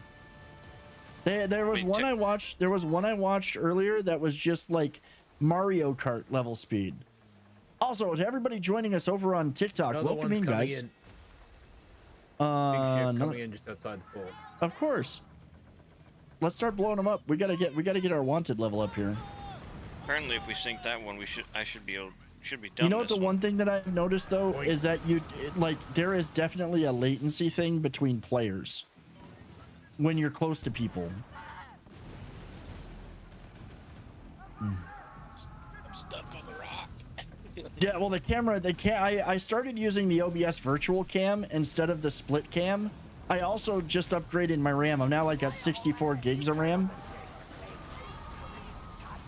There was one I watched earlier that was just like Mario Kart level speed. Also, to everybody joining us over on TikTok, welcome in, guys. Coming in just outside the pool. Of course. Let's start blowing them up. We gotta get our wanted level up here. Apparently, if we sink that one, I should be done. You know what the one thing that I've noticed though is that there is definitely a latency thing between players when you're close to people. I'm stuck on the rock. Yeah, well, I started using the OBS virtual cam instead of the split cam. I also just upgraded my RAM. I'm now like at 64 gigs of RAM.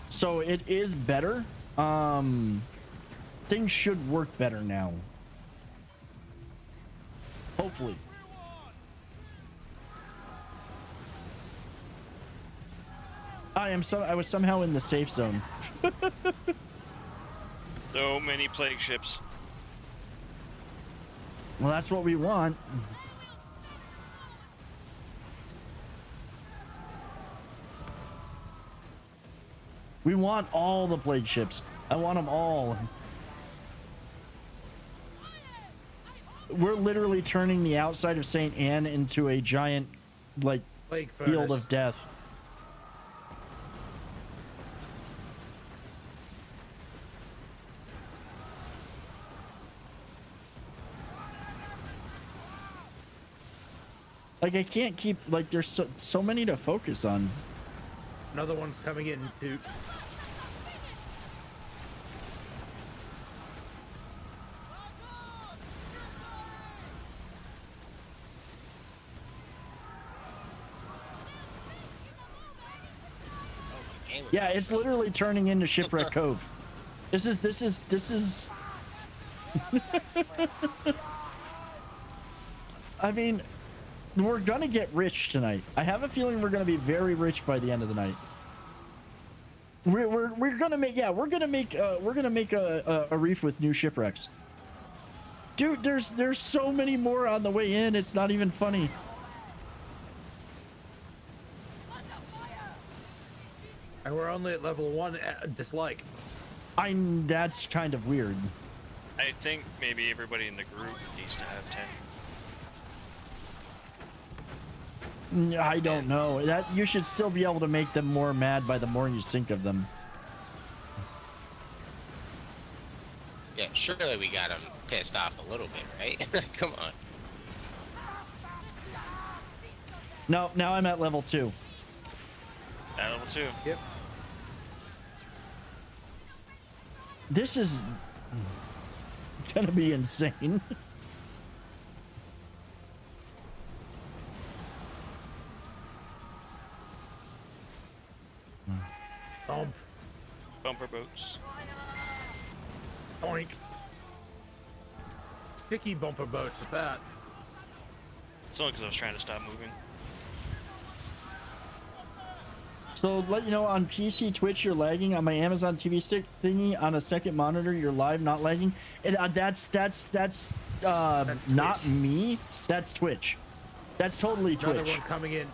So it is better. Things should work better now. Hopefully. I was somehow in the safe zone. So many plague ships. Well, that's what we want. We want all the plague ships. I want them all. we're literally turning the outside of St. Anne into a giant, like, Lake field furnace. of death. Like, I can't keep, like, there's so many to focus on. Another one's coming in too. Yeah, it's literally turning into Shipwreck Cove. This is I mean, we're gonna get rich tonight. I have a feeling we're gonna be very rich by the end of the night. We're gonna make, yeah, we're gonna make a reef with new shipwrecks. Dude, there's so many more on the way in, it's not even funny. And we're only at level 1 dislike. That's kind of weird. I think maybe everybody in the group needs to have 10. I don't know. That you should still be able to make them more mad by the more you sink of them. Yeah, surely we got them pissed off a little bit, right? Come on. No, now I'm at level 2. At level 2. Yep. This is gonna be insane. Bump. Bumper boats. Oink. Sticky bumper boats is bad. It's only because I was trying to stop moving. So let you know, on PC Twitch you're lagging. On my Amazon TV stick thingy on a second monitor you're live, not lagging. And that's not me. That's Twitch. That's totally Twitch. Another one coming in.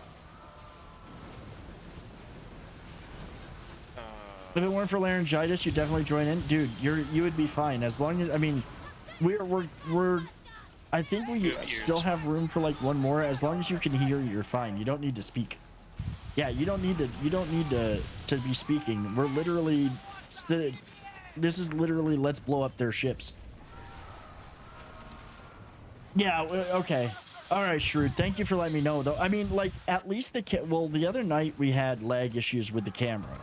If it weren't for laryngitis, you'd definitely join in, dude. You would be fine as long as, I mean, we're. I think we still have room for like one more. As long as you can hear, you're fine. You don't need to speak. Yeah, you don't need to be speaking. We're literally. This is literally let's blow up their ships. Yeah. Okay. All right, Shrewd. Thank you for letting me know, though. I mean, like, at least the other night we had lag issues with the camera.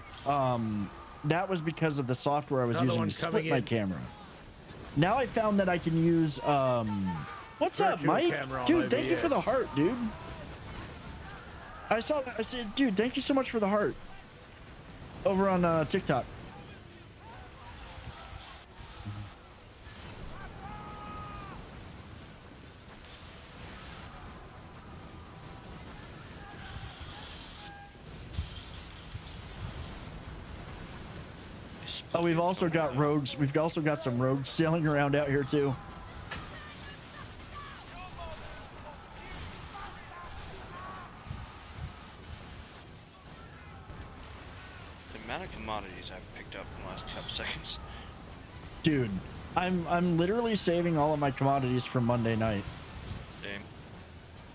That was because of the software I was using to split my camera. Now I found that I can use what's up, Mike? Dude, thank you for the heart, dude. I saw that. I said, dude, thank you so much for the heart over on TikTok. Oh, we've also got rogues. We've also got some rogues sailing around out here too. The amount of commodities I've picked up in the last couple seconds. Dude, I'm literally saving all of my commodities for Monday night. Damn.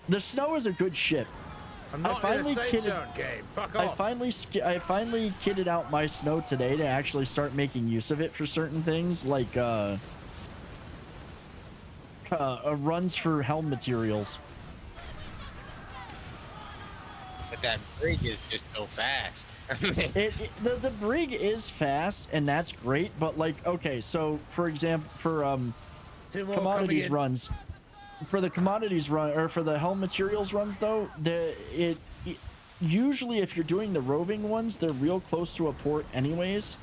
The snow is a good ship. I'm not in a safe zone game. Fuck off. I finally kitted out my snow today to actually start making use of it for certain things, like runs for helm materials. But that brig is just so fast. The brig is fast, and that's great. But like, okay, so for example, for commodities runs. For the commodities run, or for the helm materials runs, though, usually if you're doing the roving ones, they're real close to a port anyways,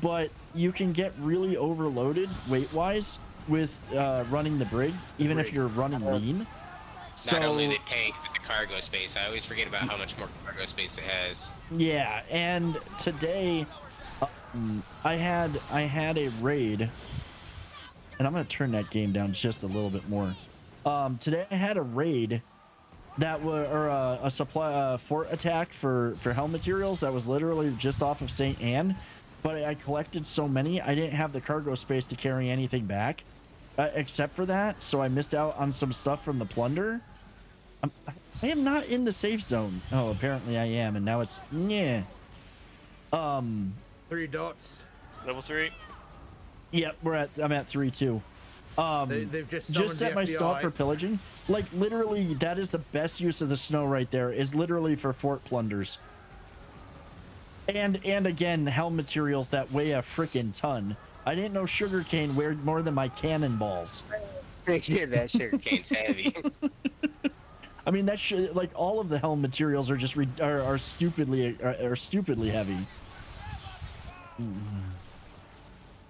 but you can get really overloaded weight-wise with running the brig, even if you're running lean. Not only they pay for the cargo space, I always forget about how much more cargo space it has. Yeah, and today I had a raid. And I'm going to turn that game down just a little bit more. Today I had a raid that was, or a supply fort attack for helm materials that was literally just off of St. Anne. But I collected so many, I didn't have the cargo space to carry anything back. except for that, so I missed out on some stuff from the plunder. I am not in the safe zone. Oh, apparently I am, and now it's yeah. 3 dots. Level 3. Yep, I'm at 3 too. They've just set my snow up for pillaging. Like literally, that is the best use of the snow right there. Is literally for fort plunders. And again, helm materials that weigh a freaking ton. I didn't know sugarcane weighed more than my cannonballs. Yeah, that sugarcane's heavy. I mean, that should like all of the helm materials are just are stupidly heavy.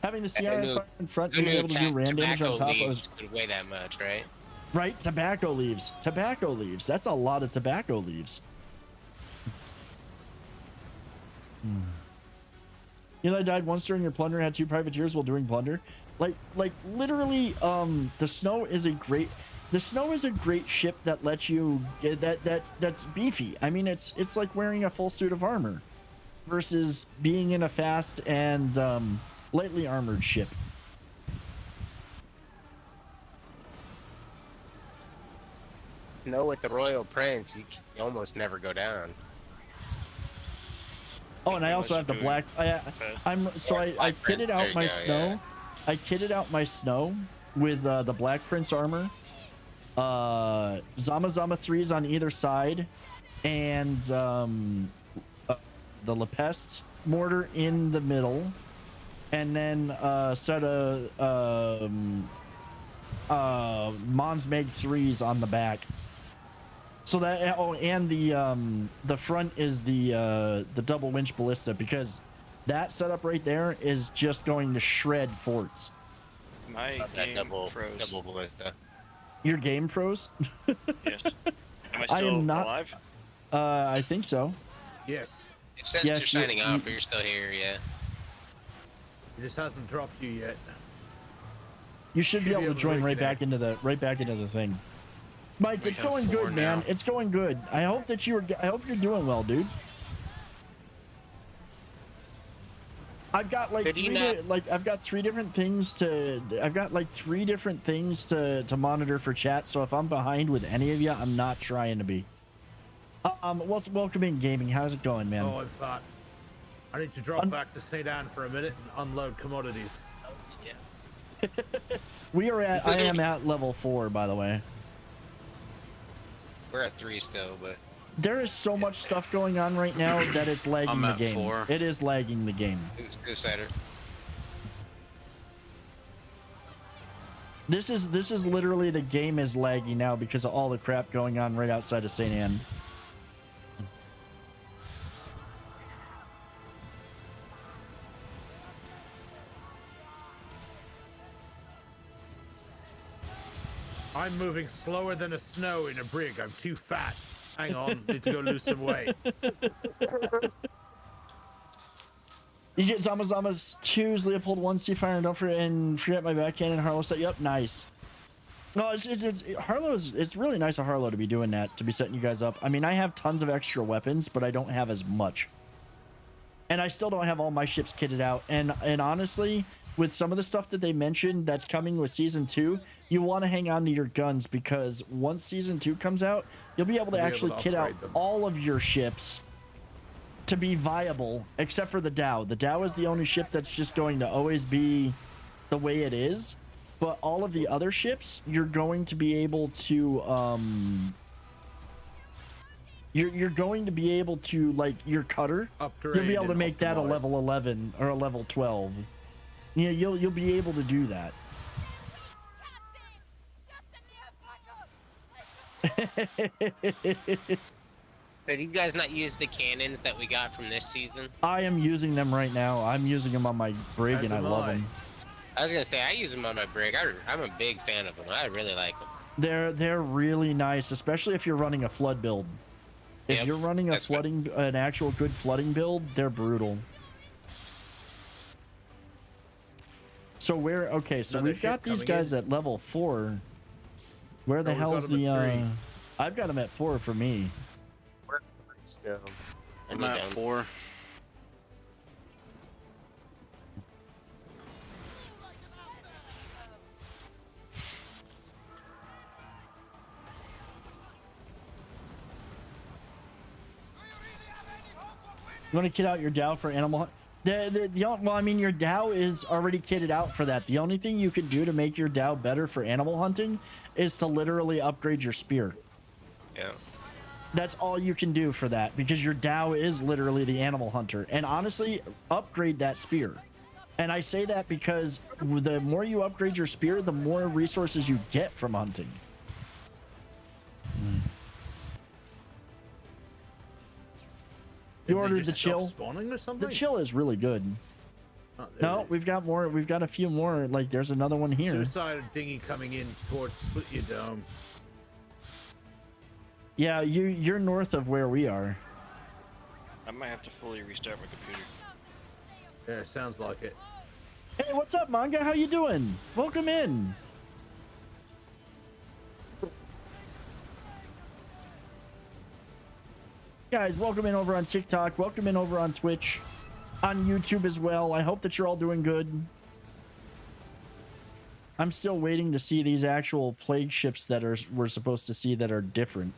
Having the CI fire in front, being able to do ram damage on top of could weigh that much, right? Right, tobacco leaves. Tobacco leaves. That's a lot of tobacco leaves. Eli died once during your plunder and had 2 privateers while doing plunder. Like literally, the snow is a great ship that lets you that's beefy. I mean, it's like wearing a full suit of armor versus being in a fast and lightly armored ship. No, with the Royal Prince, you almost never go down. Oh, and I also have the black. I kitted out my snow. Yeah. I kitted out my snow with the Black Prince armor, Zama 3s on either side, and the Lepest mortar in the middle, and then a set of Mons Meg 3s on the back. So that and the front is the double winch ballista, because that setup right there is just going to shred forts. My game froze. Double ballista. Your game froze? Yes. Am I still alive? I think so. Yes. It says you're signing off, but you're still here, yeah. It just hasn't dropped you yet. You should be able to join right back into the thing. Mike, it's going good, man. It's going good. I hope you're doing well, dude. I've got like three different things to monitor for chat. So if I'm behind with any of you, I'm not trying to be. Welcome in gaming. How's it going, man? Oh, I'm fat. I need to drop back to St. Anne for a minute and unload commodities. Yeah. I am at level 4, by the way. We're at 3 still, but there is so much stuff going on right now that it's lagging the game. 4. It is lagging the game. Crusader. This is literally the game is laggy now because of all the crap going on right outside of St. Anne. I'm moving slower than a snow in a brig. I'm too fat. Hang on, need to go lose some weight. You get Zama's 2s, Leopold 1, Seafire, and forget my backcannon Harlow set. Yep, nice. No, it's really nice of Harlow to be doing that, to be setting you guys up. I mean, I have tons of extra weapons, but I don't have as much. And I still don't have all my ships kitted out. And honestly, with some of the stuff that they mentioned that's coming with Season 2, you want to hang on to your guns, because once Season 2 comes out, you'll be able to actually kit out all of your ships to be viable, except for the Dow. The Dow is the only ship that's just going to always be the way it is. But all of the other ships, you're going to be able to... You're going to be able to, like, your cutter, you'll be able to make that a level 11 or a level 12. Yeah, you'll be able to do that. Did you guys not use the cannons that we got from this season? I am using them right now. I'm using them on my brig, and I love them. I was gonna say, I use them on my brig. I'm a big fan of them. I really like them. They're really nice, especially if you're running a flood build. If you're running an actual good flooding build, they're brutal. So we've got these guys at level 4. Where the hell's the I've got them at 4 for me. We're 3 still. I'm at 4. You want to kit out your Dow for animal hunt? Well, I mean, your Dow is already kitted out for that. The only thing you can do to make your Dow better for animal hunting is to literally upgrade your spear. Yeah. That's all you can do for that, because your Dow is literally the animal hunter. And honestly, upgrade that spear. And I say that because the more you upgrade your spear, the more resources you get from hunting. You ordered the chill. Spawning or something? The chill is really good. Oh, No, we've got more. We've got a few more. Like, there's another one here. Suicide dinghy coming in towards Split Your Dome. Yeah, you're north of where we are. I might have to fully restart my computer. Yeah, sounds like it. Hey, what's up, Manga? How you doing? Welcome in. Guys, welcome in over on TikTok. Welcome in over on Twitch, on YouTube as well. I hope that you're all doing good. I'm still waiting to see these actual plague ships that we're supposed to see that are different.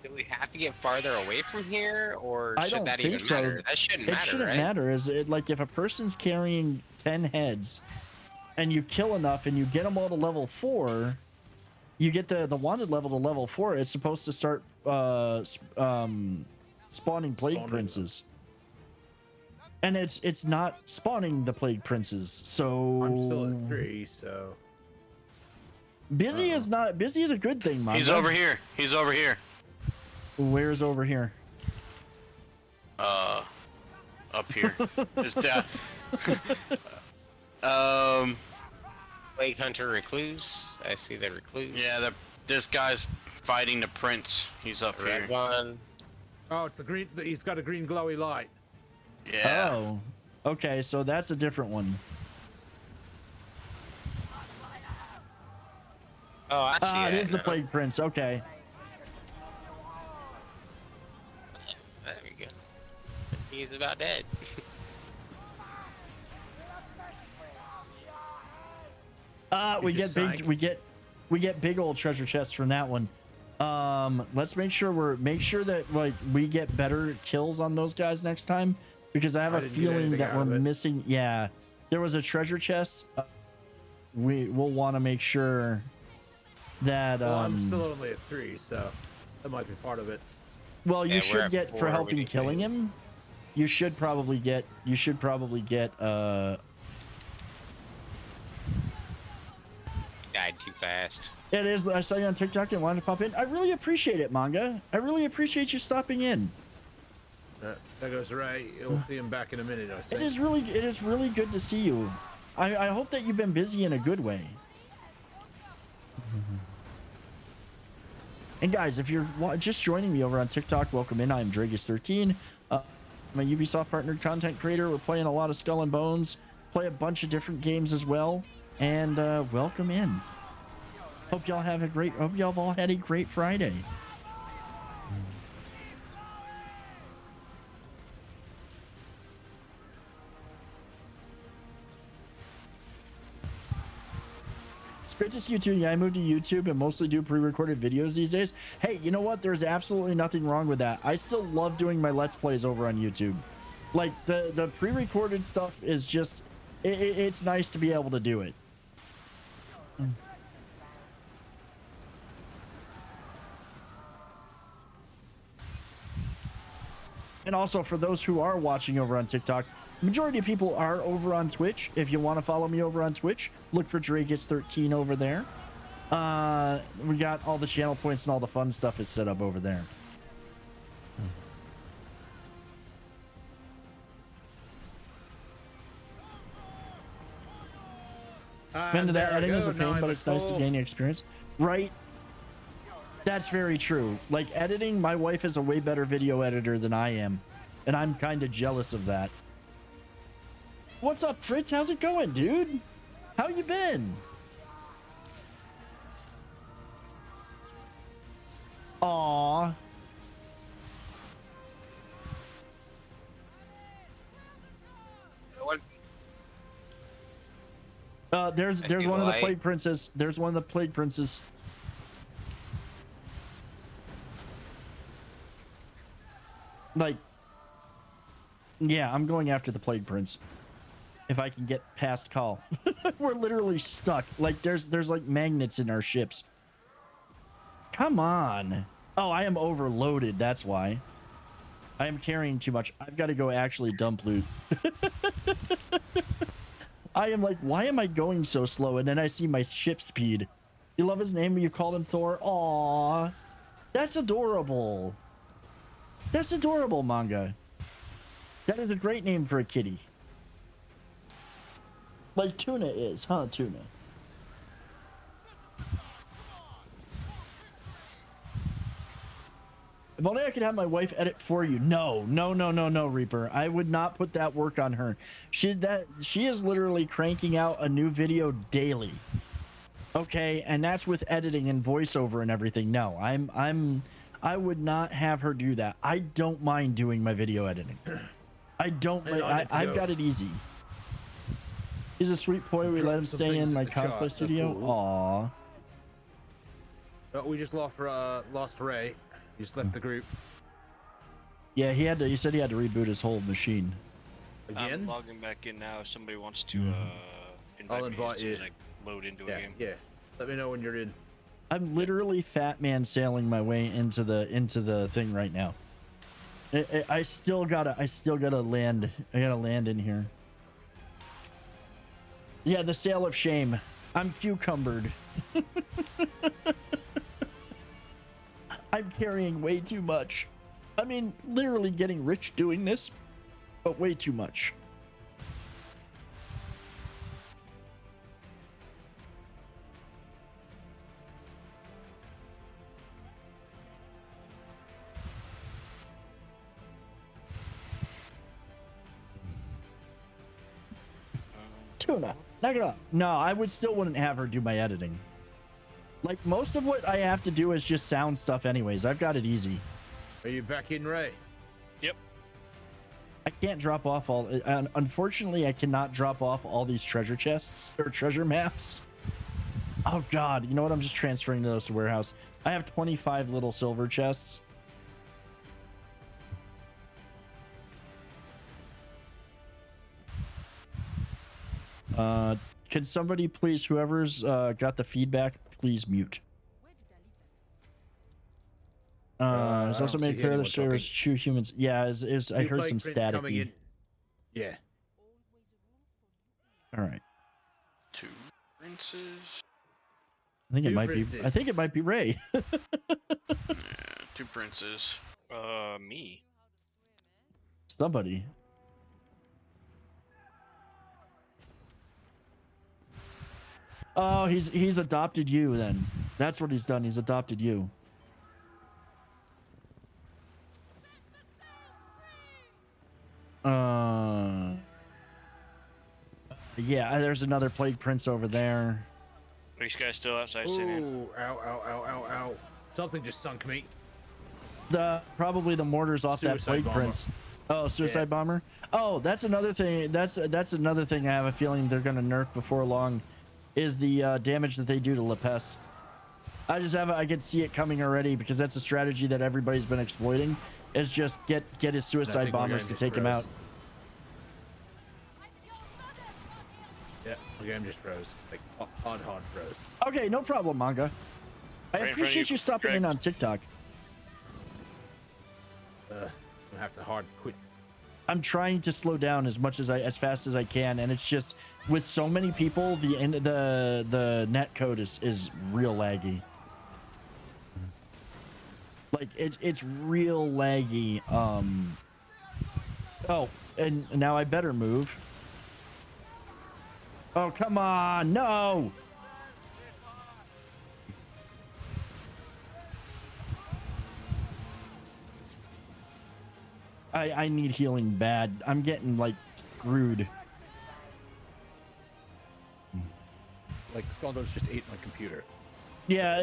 Do we have to get farther away from here, or I should don't that think even so. matter? That shouldn't matter, It shouldn't right? matter. Is it like if a person's carrying 10 heads and you kill enough and you get them all to level 4, you get the wanted level to level 4. It's supposed to start spawning plague princes. And it's not spawning the plague princes. So I'm still at 3, so busy is not busy is a good thing, man. He's over here. He's over here. Where's over here? Up here. It's down. Plague Hunter Recluse. I see the Recluse. Yeah, this guy's fighting the prince. He's up here. Red one. Oh, it's the green. He's got a green glowy light. Yeah. Oh, okay, so that's a different one. Oh, I see Ah, it. it is the now. plague prince. Okay. There we go. He's about dead. We He get just big. sank. We get big old treasure chests from that one. Let's make sure that like we get better kills on those guys next time, because I have I a didn't get feeling anything that out we're of it. missing. Yeah, there was a treasure chest. We'll want to make sure that. Well, I'm still only at 3, so that might be part of it. Well, you Yeah, we're should at get 4, for we helping need to killing get- him. You should probably get. Died too fast. It is. I saw you on TikTok and wanted to pop in. I really appreciate it, Manga. I really appreciate you stopping in. That goes right. You'll see him back in a minute, I think. It is really good to see you. I hope that you've been busy in a good way. And guys, if you're just joining me over on TikTok, welcome in. I'm Dragus13. I'm a Ubisoft partnered content creator. We're playing a lot of Skull and Bones, play a bunch of different games as well, and welcome in. Hope y'all all had a great Friday. It's great to see you too. Yeah, I moved to YouTube and mostly do pre-recorded videos these days. Hey, you know what? There's absolutely nothing wrong with that. I still love doing my Let's Plays over on YouTube. Like, the pre-recorded stuff is just... It's nice to be able to do it. And also, for those who are watching over on TikTok, majority of people are over on Twitch. If you want to follow me over on Twitch, look for Dragus13 over there. We got all the channel points and all the fun stuff is set up over there. Into that editing is a pain, but it's nice to gain experience. Right? That's very true. Like, editing, my wife is a way better video editor than I am. And I'm kind of jealous of that. What's up, Fritz? How's it going, dude? How you been? Aww. There's one of the plague princes. There's one of the plague princes. Like, yeah, I'm going after the Plague Prince. If I can get past call. We're literally stuck. Like, there's like magnets in our ships. Come on. Oh, I am overloaded. That's why. I am carrying too much. I've got to go actually dump loot. I am like, why am I going so slow? And then I see my ship speed. You love his name when you call him Thor? Aww. That's adorable. That's adorable, manga. That is a great name for a kitty. Like Tuna is, huh, Tuna? If only I could have my wife edit for you. No, Reaper. I would not put that work on her. She is literally cranking out a new video daily. Okay, and that's with editing and voiceover and everything. No, I would not have her do that. I don't mind doing my video editing. I don't. I've got it easy. He's a sweet boy. We let him stay in my cosplay studio. Aww. We just lost Ray. He just left the group. Yeah, he had to. He said he had to reboot his whole machine. Again? I'm logging back in now. If somebody wants to invite me you. As I load into a game. Yeah. Let me know when you're in. I'm literally fat man sailing my way into the thing right now. I still gotta land. I gotta land in here. Yeah, the sail of shame. I'm cucumbered. I'm carrying way too much. I mean, literally getting rich doing this, but way too much. Tuna, knock it off. No, I wouldn't have her do my editing. Like, most of what I have to do is just sound stuff anyways. I've got it easy. Are you back in, Ray? Yep. I can't drop off all... unfortunately, I cannot drop off all these treasure chests or treasure maps. Oh, God. You know what? I'm just transferring those to warehouse. I have 25 little silver chests. Can somebody please, whoever's got the feedback, please mute. There's also made clear that there is true humans. Yeah, I heard some static. Yeah. All right. 2 princes. I think it might be Ray. Yeah, 2 princes. Me. Somebody. Oh, he's adopted you then. That's what he's done. He's adopted you. Yeah, there's another plague prince over there. Are you guys still outside sitting? Ooh, ow. Something just sunk me. Probably the mortars off that plague bomber. prince. Oh, suicide bomber. Oh, that's another thing. That's another thing I have a feeling they're gonna nerf before long, is the damage that they do to La Peste. I can see it coming already, because that's a strategy that everybody's been exploiting, is just get his suicide bombers to take him out. Yeah, the game just froze. Like hard froze. Okay, no problem, manga. I appreciate you stopping in on TikTok. I have to hard quit. I'm trying to slow down as fast as I can, and it's just with so many people, the net code is real laggy. Like it's real laggy. Oh, and now I better move. Oh, come on, no. I need healing bad. I'm getting like screwed. Like Skondo's just ate my computer. Yeah,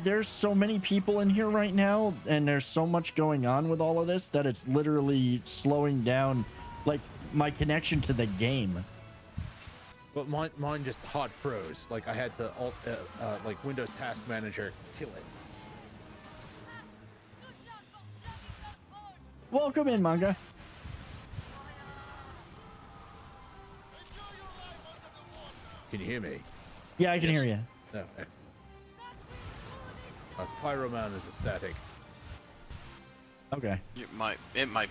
there's so many people in here right now, and there's so much going on with all of this that it's literally slowing down, like, my connection to the game. But mine just hard froze. Like I had to like Windows Task Manager kill it. Welcome in, Manga. Can you hear me? Yeah, I can hear you. No, excellent. That's Pyroman is the static. Okay. It might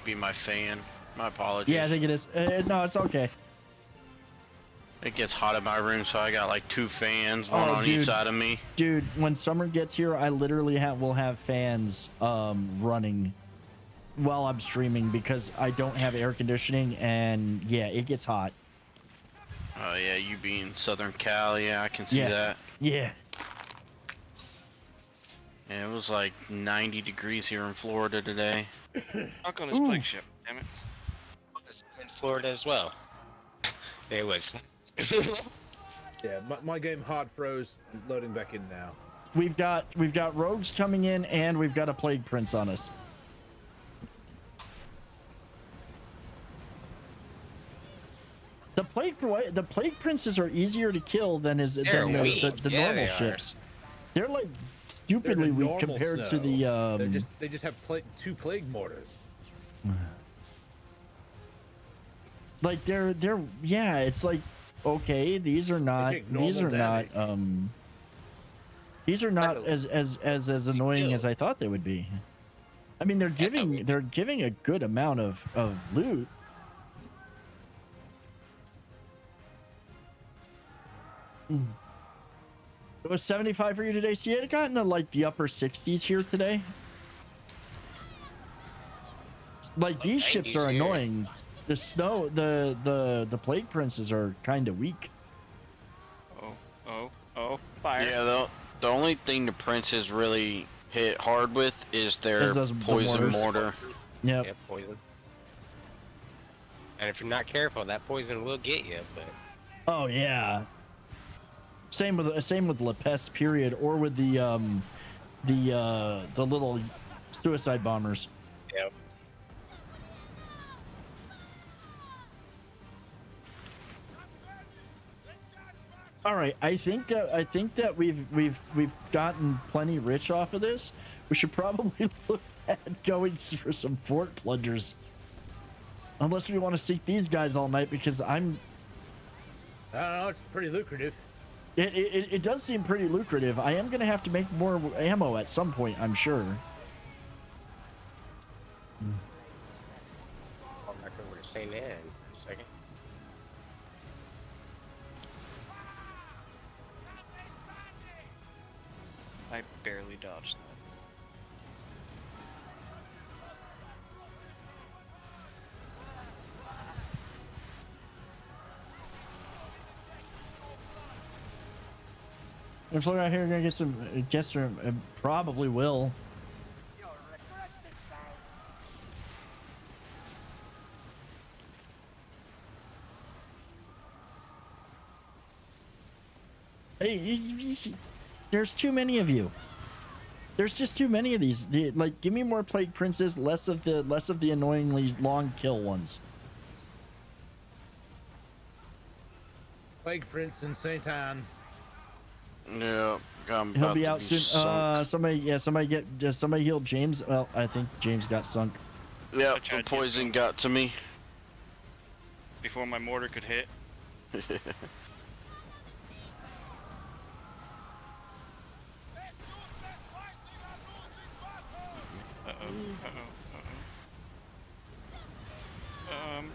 be my fan. My apologies. Yeah, I think it is. No, it's okay. It gets hot in my room, so I got like 2 fans, one on dude. each side of me. Dude, when summer gets here, I literally will have fans running while I'm streaming because I don't have air conditioning, and yeah, it gets hot. Oh yeah, you being Southern Cal, yeah, I can see that. Yeah. Yeah, it was like 90 degrees here in Florida today. Knock on this plague ship, damn it. It's in Florida as well. It was. Yeah, my game hard froze. Loading back in now. We've got rogues coming in, and we've got a plague prince on us. The plague princes are easier to kill than the normal ships. They're like stupidly weak compared to the. They just have 2 plague mortars. Like they're yeah, it's like okay, these are not as annoying as I thought they would be. I mean, they're giving a good amount of loot. It was 75 for you today. See, it got into like the upper 60s here today. Like these ships are annoying. The snow, the plague princes are kind of weak. Oh, fire. Yeah, the only thing the princes really hit hard with is their poison mortar. Yep. Yeah, poison. And if you're not careful, that poison will get you. But oh yeah. Same with La Peste period, or with the little suicide bombers. Yep. All right, I think that we've gotten plenty rich off of this. We should probably look at going for some fort plunders, unless we want to seek these guys all night. Because I don't know, it's pretty lucrative. It does seem pretty lucrative. I am gonna have to make more ammo at some point, I'm sure. I'll back over to St. Anne in a second. I barely dodged that. If we're out here, gonna get some. Guess probably will. Hey, there's too many of you. There's just too many of these. Like, give me more plague princes, less of the annoyingly long kill ones. Plague prince in St. Anne. Yeah, he'll be out soon. Somebody healed James. Well, I think James got sunk. Yeah, the poison got to me before my mortar could hit.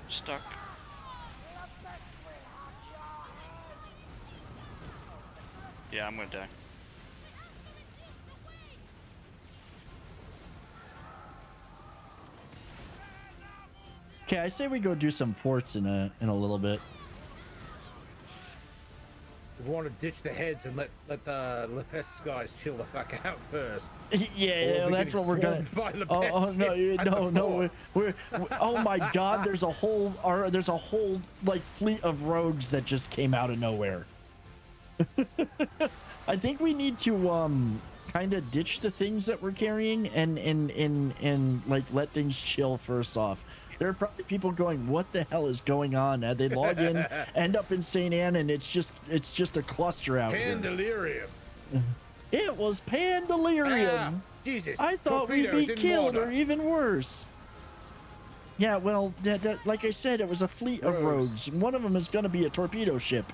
Stuck. Yeah, I'm gonna die. Okay, I say we go do some forts in a little bit. We want to ditch the heads and let the Pest guys chill the fuck out first. Yeah, that's what we're gonna. Oh no! We're oh my God! There's a whole like fleet of rogues that just came out of nowhere. I think we need to kind of ditch the things that we're carrying and like let things chill first off. There are probably people going, what the hell is going on? They log in, end up in St. Anne, and it's just a cluster out here. Pandelirium. It was Pandelirium. Jesus. I thought we'd be killed or even worse. Yeah, well, like I said, it was a fleet of rogues. One of them is going to be a torpedo ship.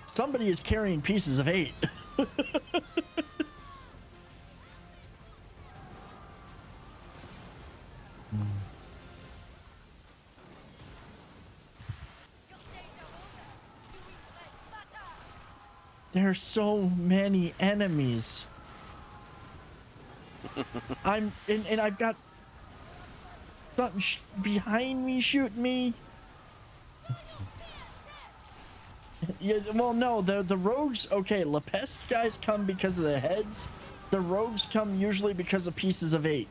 Somebody is carrying pieces of 8. There are so many enemies. And I've got something behind me shooting me. Yeah, well, no, the rogues. Okay, La Peste guys come because of the heads. The rogues come usually because of pieces of 8.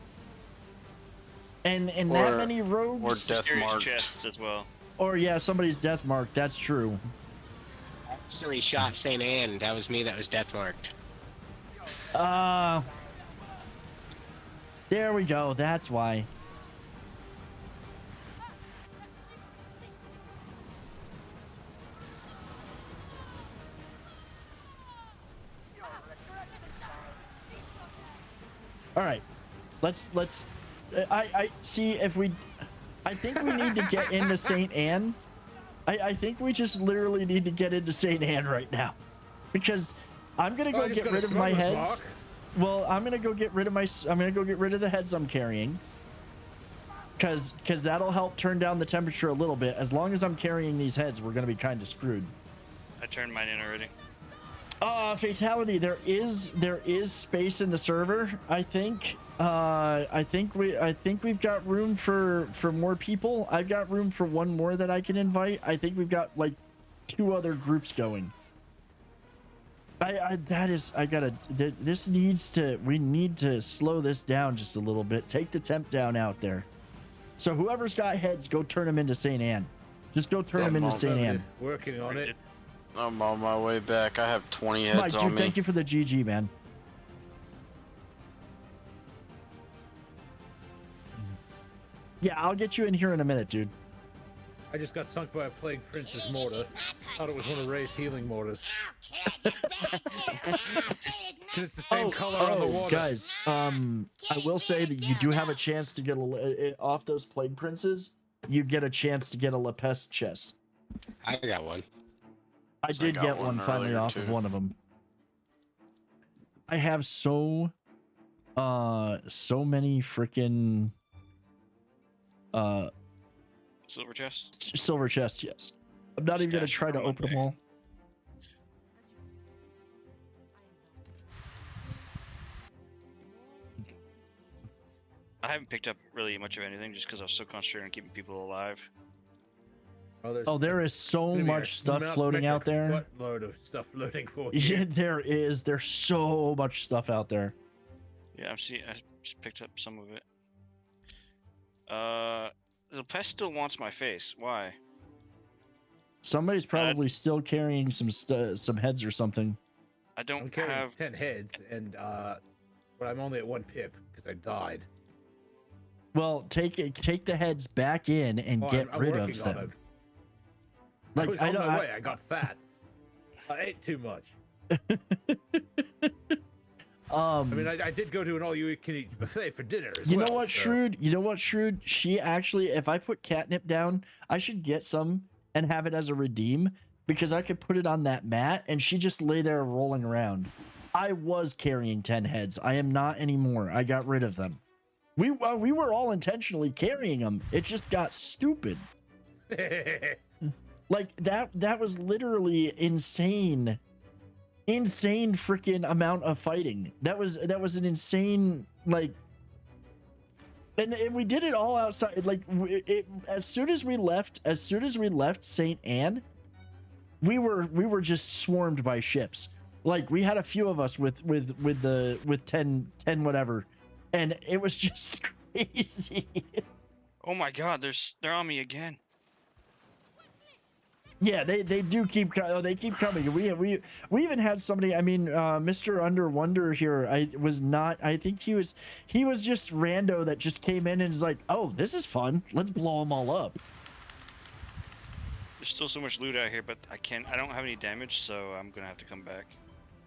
And that many rogues. Or death marked chests as well. Or yeah, somebody's death marked. That's true. Silly shot St. Anne. That was me. That was death marked. There we go. That's why. All right, let's. I see if we. I think we need to get into St. Anne. I think we just literally need to get into St. Anne right now, because I'm gonna go get rid of my heads. Well, I'm gonna go get rid of the heads I'm carrying, because that'll help turn down the temperature a little bit. As long as I'm carrying these heads, we're gonna be kind of screwed. I turned mine in already. Fatality. There is space in the server. I think. I think we've got room for more people. I've got room for one more that I can invite. I think we've got like 2 other groups going. We need to slow this down just a little bit. Take the temp down out there. So whoever's got heads, go turn them into St. Anne. Just go turn them into St. Anne. Working on it. I'm on my way back. I have 20 heads Mike, dude, on me. thank you for the GG, man. Yeah, I'll get you in here in a minute, dude. I just got sunk by a plague prince's mortar. Thought it was one of Ray's healing mortars. Because it's the same color on the water. Guys, I will say that you do have a chance to get off those plague princes. You get a chance to get a La Peste chest. I got one. I did get one finally off of one of them. I have so many freaking silver chest. Silver chest, yes. I'm not even gonna try to open them all. I haven't picked up really much of anything just because I was so concentrated on keeping people alive. Oh, there is so much stuff floating out there. Load of stuff floating for you. Yeah, there is. There's so much stuff out there. Yeah, I just picked up some of it. The pest still wants my face. Why? Somebody's probably still carrying some heads or something. I don't I'm carrying have 10 heads, but I'm only at 1 pip because I died. Well, take the heads back in and get rid of them. Like I don't. I got fat. I ate too much. I mean, I did go to an all-you-can-eat buffet for dinner. You know what, Shrewd? You know what, Shrewd? She actually, if I put catnip down, I should get some and have it as a redeem, because I could put it on that mat and she just lay there rolling around. I was carrying 10 heads. I am not anymore. I got rid of them. We were all intentionally carrying them. It just got stupid. Like that was literally insane freaking amount of fighting. That was an insane, like, and we did it all outside. Like as soon as we left St. Anne, we were just swarmed by ships. Like we had a few of us with 10 whatever, and it was just crazy. Oh my God, they're on me again. Yeah, they do keep coming. We even had somebody. I mean, Mr. Under Wonder here. I think he was just rando that just came in and is like, oh, this is fun. Let's blow them all up. There's still so much loot out here, but I don't have any damage, so I'm gonna have to come back.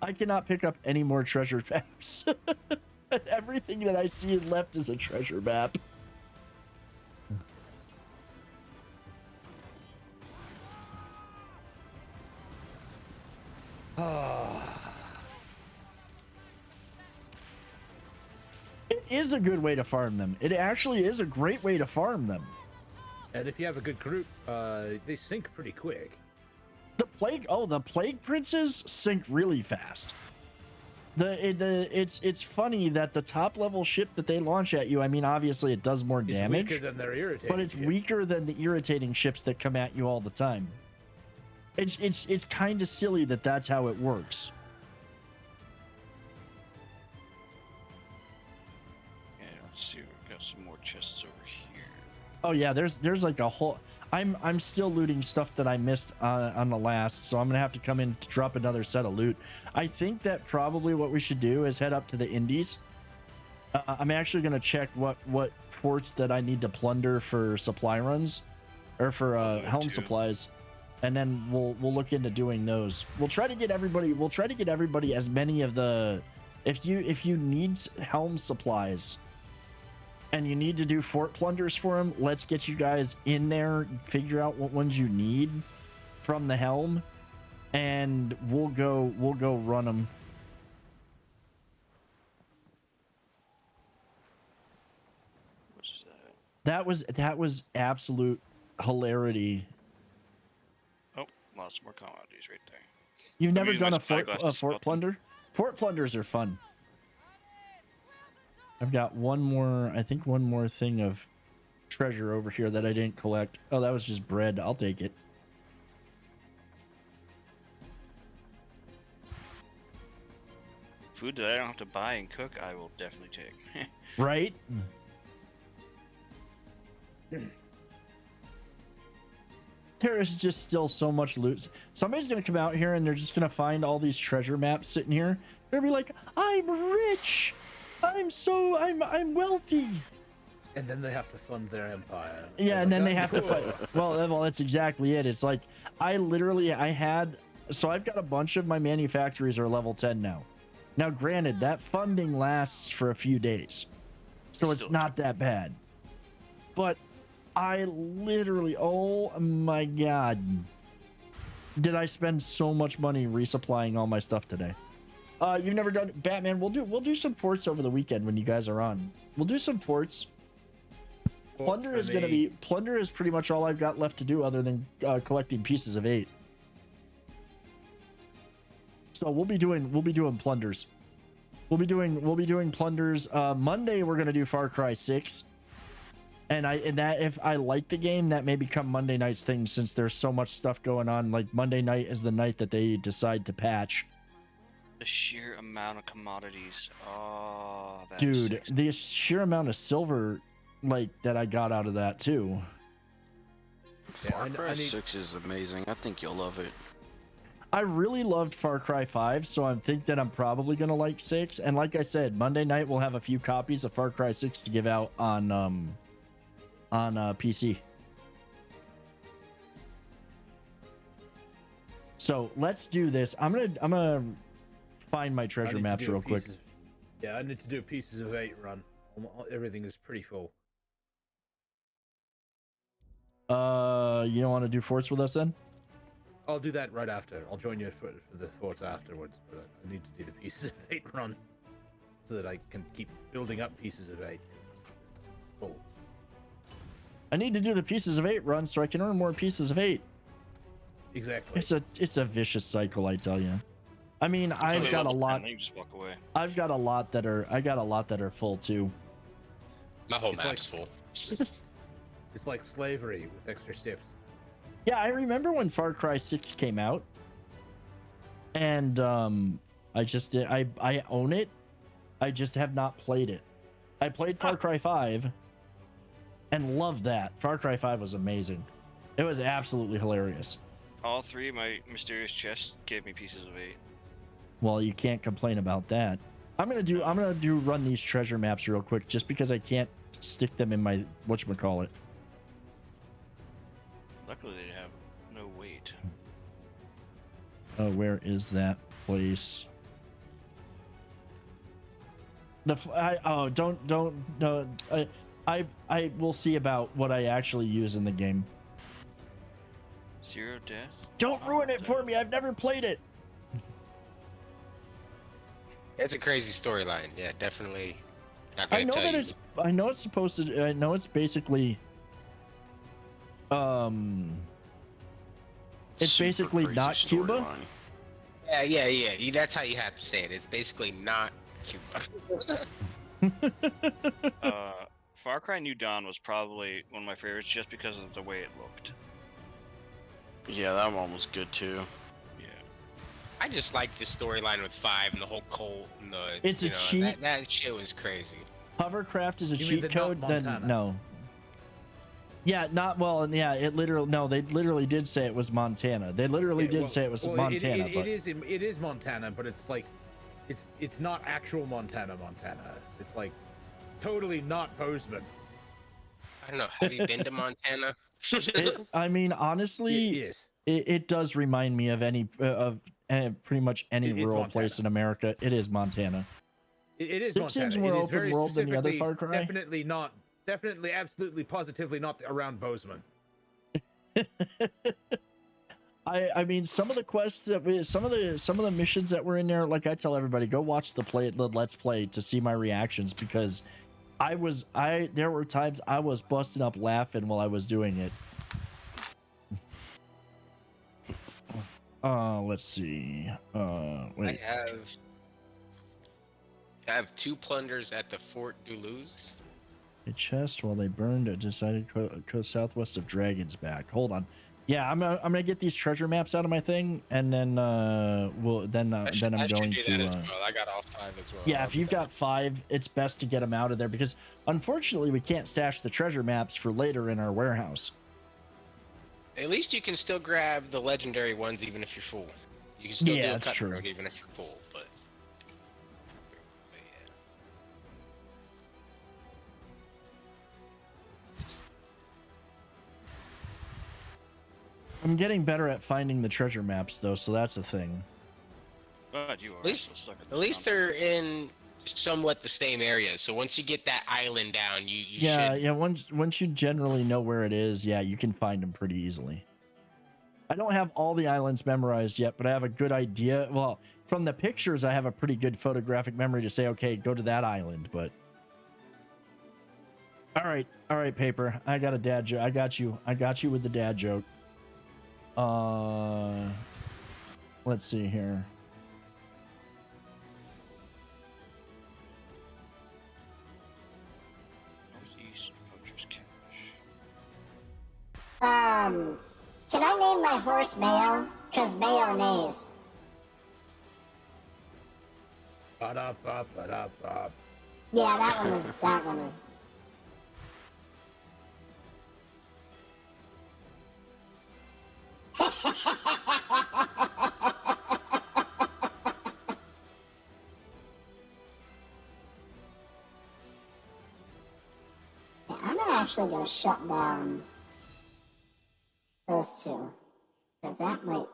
I cannot pick up any more treasure maps. Everything that I see left is a treasure map. It is a good way to farm them. It actually is a great way to farm them. And if you have a good group, they sink pretty quick. The plague princes sink really fast. It's funny that the top level ship that they launch at you, I mean, obviously it does more damage, weaker than their irritating but it's weaker than the irritating ships that come at you all the time. It's kind of silly that that's how it works. Yeah, let's see. We've got some more chests over here. Oh yeah, there's like a whole. I'm still looting stuff that I missed on the last, so I'm gonna have to come in to drop another set of loot. I think that probably what we should do is head up to the Indies. I'm actually gonna check what forts that I need to plunder for supply runs, or for helm supplies, and then we'll look into doing those. We'll try to get everybody. We'll try to get everybody as many of the. If you need helm supplies, and you need to do fort plunders for them, let's get you guys in there, figure out what ones you need from the helm, and we'll go run them. What's that? That was absolute hilarity. Oh, lots more commodities right there. You've never done a fort plunder? Fort plunders are fun. I've got one more thing of treasure over here that I didn't collect. Oh, that was just bread. I'll take it. Food that I don't have to buy and cook, I will definitely take. Right? There is just still so much loot. Somebody's gonna come out here and they're just gonna find all these treasure maps sitting here. They're gonna be like, I'm rich! I'm wealthy. And then they have to fund their empire. Yeah, and then they have to fight. Well, that's exactly it. It's like I've got a bunch of my manufactories are level 10 now. Now, granted, that funding lasts for a few days, so it's not that bad. But I literally, oh my god, did I spend so much money resupplying all my stuff today? You've never done Batman. We'll do some forts over the weekend when you guys are on. We'll do some forts. Plunder is pretty much all I've got left to do other than collecting pieces of 8. So we'll be doing plunders. We'll be doing plunders. Monday we're gonna do Far Cry 6. And if I like the game, that may become Monday night's thing, since there's so much stuff going on. Like Monday night is the night that they decide to patch. The sheer amount of commodities. Oh, that's dude, the sheer amount of silver like that I got out of that too. Far Cry 6 is amazing. I think you'll love it. I really loved Far Cry 5, so I think that I'm probably gonna like 6. And like I said, Monday night we'll have a few copies of Far Cry 6 to give out on PC. So let's do this. I'm gonna find my treasure maps real quick. Yeah, I need to do a pieces of 8 run. Everything is pretty full. You don't want to do forts with us then? I'll do that right after. I'll join you for the forts afterwards, but I need to do the pieces of 8 run so that I can keep building up pieces of 8. Full. I need to do the pieces of 8 run so I can earn more pieces of 8. Exactly. It's a vicious cycle, I tell you. I mean, I've got a lot. I've got a lot that are full too. My whole map's full. It's like slavery with extra steps. Yeah, I remember when Far Cry 6 came out, and I own it. I just have not played it. I played Far Cry 5 and loved that. Far Cry 5 was amazing. It was absolutely hilarious. All 3 of my mysterious chests gave me pieces of 8. Well, you can't complain about that. I'm gonna run these treasure maps real quick just because I can't stick them in my whatchamacallit. Luckily they have no weight. Oh, where is that place? I will see about what I actually use in the game. Zero death. Don't ruin it for me. I've never played it. It's a crazy storyline. Yeah, definitely. I know that it's. I know it's supposed to. I know it's basically. It's basically not Cuba. Yeah. That's how you have to say it. It's basically not Cuba. Far Cry New Dawn was probably one of my favorites just because of the way it looked. Yeah, that one was good too. Yeah. I just like the storyline with 5 and the whole cult and the. It's a cheat. That shit was crazy. Hovercraft is a cheat code. Then no. Yeah, not well, and yeah, it literally no. They literally did say it was Montana. They literally did say it was Montana. It is Montana, but it's like, it's not actual Montana. It's like totally not Bozeman. I don't know. Have you been to Montana? I mean, honestly, it does remind me of pretty much any rural place in America. It is Montana. It is Montana. It seems more open world than the other Far Cry. Definitely, absolutely, positively not around Bozeman. I mean, some of the quests some of the missions that were in there, like I tell everybody, go watch the Let's Play to see my reactions, because there were times I was busting up laughing while I was doing it. Let's see. Wait. I have 2 plunders at the Fort Duluth. A chest while they burned a decided coast southwest of Dragon's Back. Hold on. Yeah, I'm gonna get these treasure maps out of my thing, and then I'm going to. I got all 5 as well. Yeah, if you've got 5, it's best to get them out of there, because unfortunately we can't stash the treasure maps for later in our warehouse. At least you can still grab the legendary ones even if you're full. You can still do a cutthroat even if you're full, but yeah. I'm getting better at finding the treasure maps though, so that's a thing. But you are at least they're in somewhat the same area. So once you get that island down, you should... once you generally know where it is, yeah, you can find them pretty easily. I don't have all the islands memorized yet, but I have a good idea. Well, from the pictures, I have a pretty good photographic memory to say, okay, go to that island. But all right, Paper, I got a dad joke. I got you with the dad joke. Let's see here. Can I name my horse Mayo? Because Mayo neighs. Yeah, that one is. I'm not actually going to shut down those 2, because that might...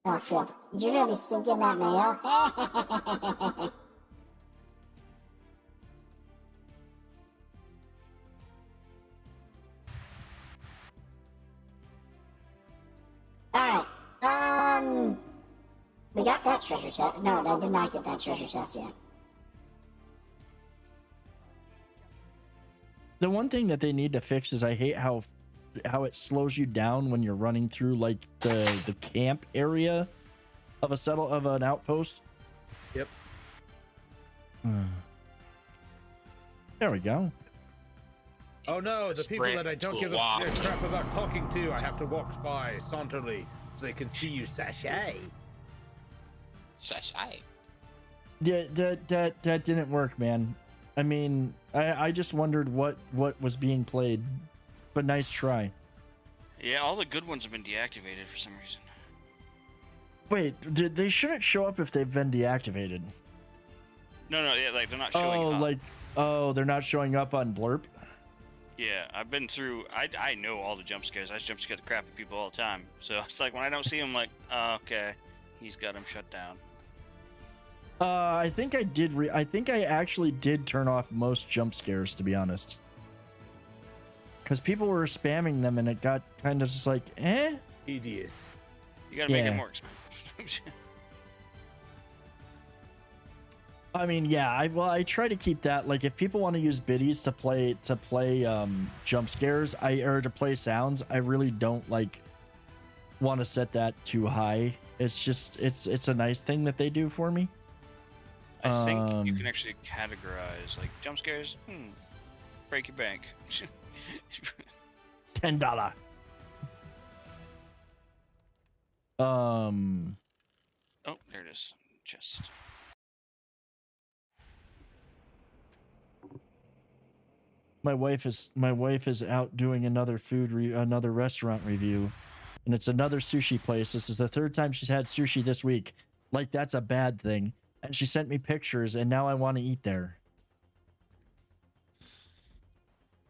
Oh, flip. You're going to be sinking that mayo? Alright, we got that treasure chest. No, I did not get that treasure chest yet. The one thing that they need to fix is I hate how it slows you down when you're running through like the camp area of an outpost. Yep. There we go. Oh no, the people that I don't give a crap about talking to, I have to walk by saunterly so they can see you sashay. Sashay. Yeah, that didn't work, man. I mean, I just wondered what was being played, but nice try. Yeah, all the good ones have been deactivated for some reason. Wait, they shouldn't show up if they've been deactivated. No, yeah, like they're not showing up. They're not showing up on Blurp. Yeah, I've been through. I know all the jump scares. I jump scare the crap out of people all the time. So it's like when I don't see him, like, oh, okay, he's got him shut down. I think I did. I think I actually did turn off most jump scares, to be honest, because people were spamming them, and it got kind of just like, eh. Tedious. You gotta make it more expensive. I mean, yeah. I try to keep that. Like, if people want to use biddies to play jump scares, or to play sounds, I really don't want to set that too high. It's just it's a nice thing that they do for me. I think you can actually categorize like jump scares. Break your bank. $10. Oh, there it is. Chest. My wife is out doing another another restaurant review, and it's another sushi place. This is the third time she's had sushi this week. Like, that's a bad thing. And she sent me pictures, and now I want to eat there.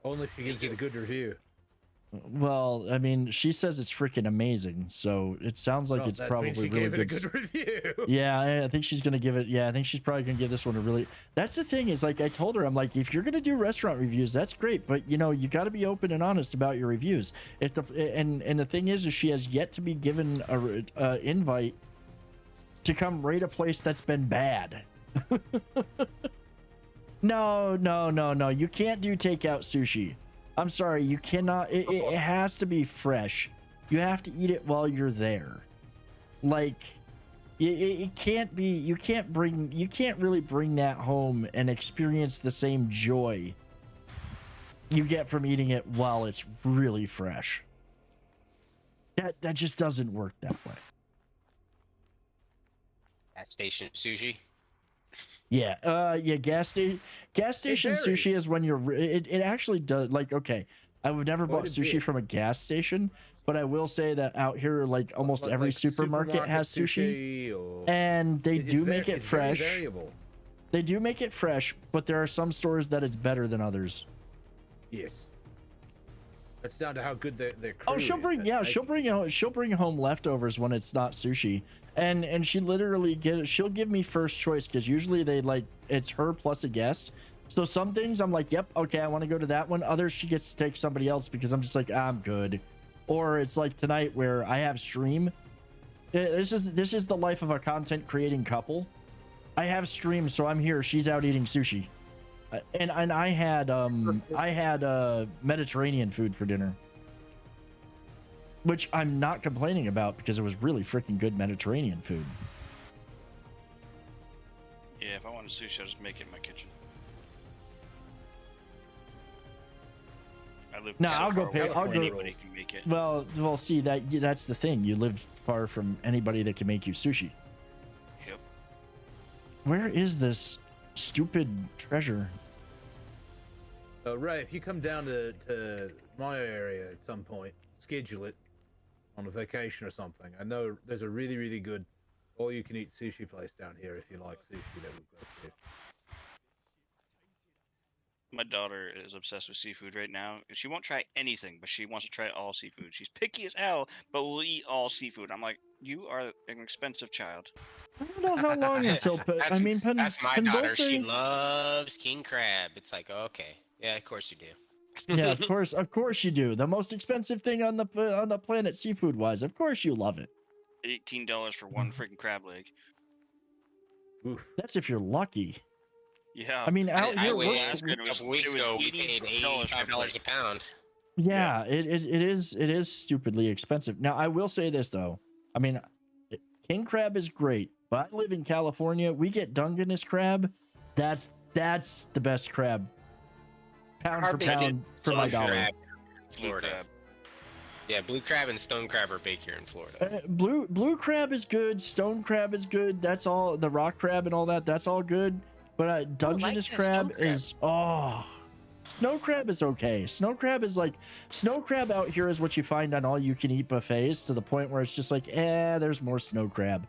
Only if she gives it a good review. Well, I mean, she says it's freaking amazing, so it sounds like it's probably really good. It a good review. Yeah, I think she's gonna give it. Yeah, I think she's probably gonna give this one a really. That's the thing is, like, I told her, I'm like, if you're gonna do restaurant reviews, that's great, but you know, you got to be open and honest about your reviews. If the and the thing is she has yet to be given a invite to come rate a place that's been bad. No, you can't do takeout sushi. I'm sorry, you cannot. It has to be fresh. You have to eat it while you're there. Like, it can't be. You can't really bring that home and experience the same joy you get from eating it while it's really fresh. That just doesn't work that way. Gas station sushi. Yeah, gas station sushi is when you're. It actually does. Like, okay, I've never bought sushi from a gas station, but I will say that out here, like, almost every supermarket has sushi, and they do make it fresh. They do make it fresh, but there are some stores that it's better than others. Yes. That's down to how good their crew Oh, she'll bring home leftovers when it's not sushi, and she literally she'll give me first choice, because usually it's her plus a guest. So some things I'm like, yep, okay, I want to go to that one. Others she gets to take somebody else, because I'm just like, I'm good. Or it's like tonight where I have stream. This is the life of a content creating couple. I have stream, so I'm here. She's out eating sushi. And I had Mediterranean food for dinner, which I'm not complaining about, because it was really freaking good Mediterranean food. Yeah, if I wanted sushi, I'll just make it in my kitchen. I live. No, I'll go pay. I'll go. Anybody can make it. Well, see that's the thing. You live far from anybody that can make you sushi. Yep. Where is this stupid treasure? Ray, if you come down to my area at some point, schedule it on a vacation or something. I know there's a really, really good all-you-can-eat sushi place down here if you like sushi that we've got here. My daughter is obsessed with seafood right now. She won't try anything, but she wants to try all seafood. She's picky as hell, but will eat all seafood. I'm like, you are an expensive child. I don't know how long until. That's my daughter. She loves king crab. It's like, okay, yeah, of course you do. Yeah, of course you do. The most expensive thing on the planet, seafood wise. Of course you love it. $18 for one freaking crab leg. Oof. That's if you're lucky. Yeah. I mean, out here, a couple weeks ago, we paid $85 a pound. Yeah, it is stupidly expensive. Now, I will say this though. I mean, king crab is great, but I live in California. We get Dungeness crab. That's the best crab, pound for pound, for my dollar. Florida. Yeah, blue crab and stone crab are big here in Florida. Blue crab is good. Stone crab is good. That's all. The rock crab and all that. That's all good. But Dungeness crab is snow crab is okay. Snow crab out here is what you find on all you can eat buffets, to the point where it's just like, there's more snow crab.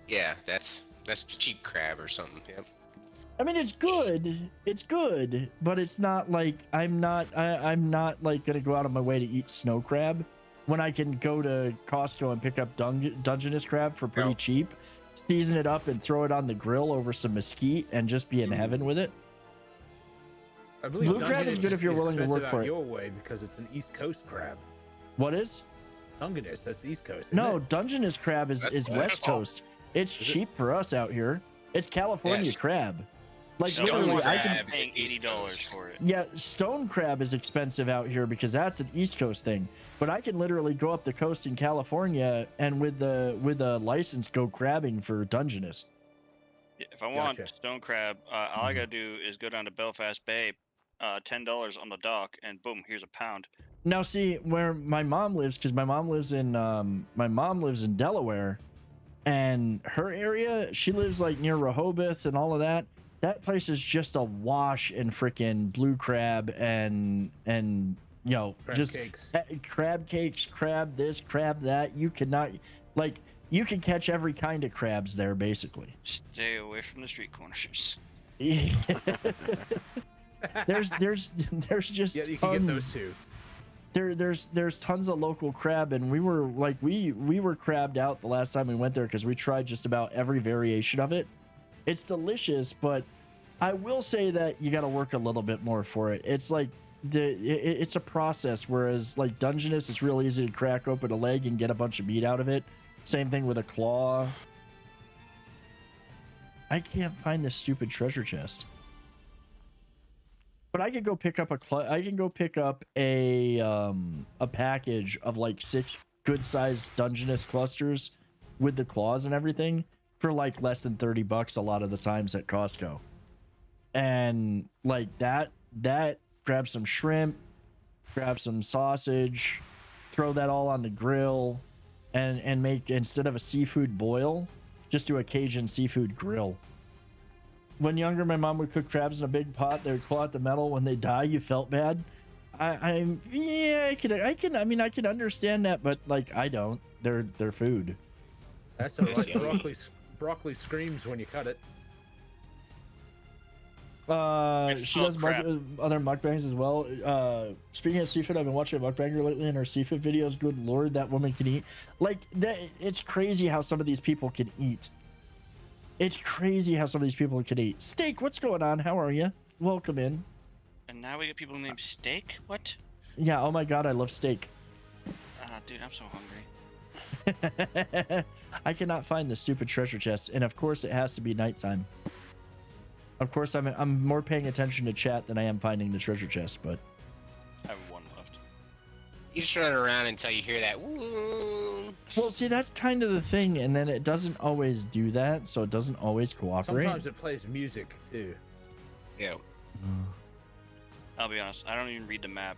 Yeah, that's cheap crab or something. Yep. I mean, it's good, but it's not like I'm not like gonna go out of my way to eat snow crab when I can go to Costco and pick up Dungeness crab for pretty cheap. season it up and throw it on the grill over some mesquite and just be in heaven with it. I believe blue crab is good if you're willing to work for it. Your way because it's an East Coast crab. What is? Dungeness, that's East Coast. No, it? Dungeness crab is West Coast. It's cheap for us out here. It's California crab. Like literally, I can paying $80 for it. Yeah, stone crab is expensive out here because that's an East Coast thing. But I can literally go up the coast in California and with the license go crabbing for Dungeness. Yeah, if I want stone crab, all I gotta do is go down to Belfast Bay, $10 on the dock, and boom, here's a pound. Now see where my mom lives, because my mom lives in Delaware, and her area, she lives like near Rehoboth and all of that. That place is just a wash in freaking blue crab and you know crab just cakes. Crab cakes, crab this, crab that. You cannot like you can catch every kind of crabs there basically. Stay away from the street corners. there's just yeah, you tons. can get those too. There's tons of local crab, and we were like we were crabbed out the last time we went there because we tried just about every variation of it. It's delicious, but I will say that you got to work a little bit more for it. It's like it's a process, whereas like Dungeness, it's real easy to crack open a leg and get a bunch of meat out of it. Same thing with a claw. I can't find this stupid treasure chest. But I could go pick up a package of like 6 good-sized Dungeness clusters with the claws and everything for like less than $30 a lot of the times at Costco. And like that grab some shrimp, grab some sausage, throw that all on the grill and make, instead of a seafood boil, just do a Cajun seafood grill. When younger, my mom would cook crabs in a big pot. They would claw at the metal. When they die, you felt bad. I can understand that, but like I don't. They're food. That's all right. Broccoli screams when you cut it. She does other mukbangs as well. Speaking of seafood, I've been watching a mukbanger lately, and her seafood videos. Good lord, that woman can eat. Like that, it's crazy how some of these people can eat. It's crazy how some of these people can eat. Steak, what's going on? How are you? Welcome in. And now we get people named Steak? What? Yeah, oh my god, I love steak. Dude, I'm so hungry. I cannot find the stupid treasure chest, and of course it has to be nighttime. Of course, I'm more paying attention to chat than I am finding the treasure chest, but... I have 1 left. You just run around until you hear that woo. Well, see, that's kind of the thing, and then it doesn't always do that, so it doesn't always cooperate. Sometimes it plays music, too. Yeah. I'll be honest, I don't even read the map.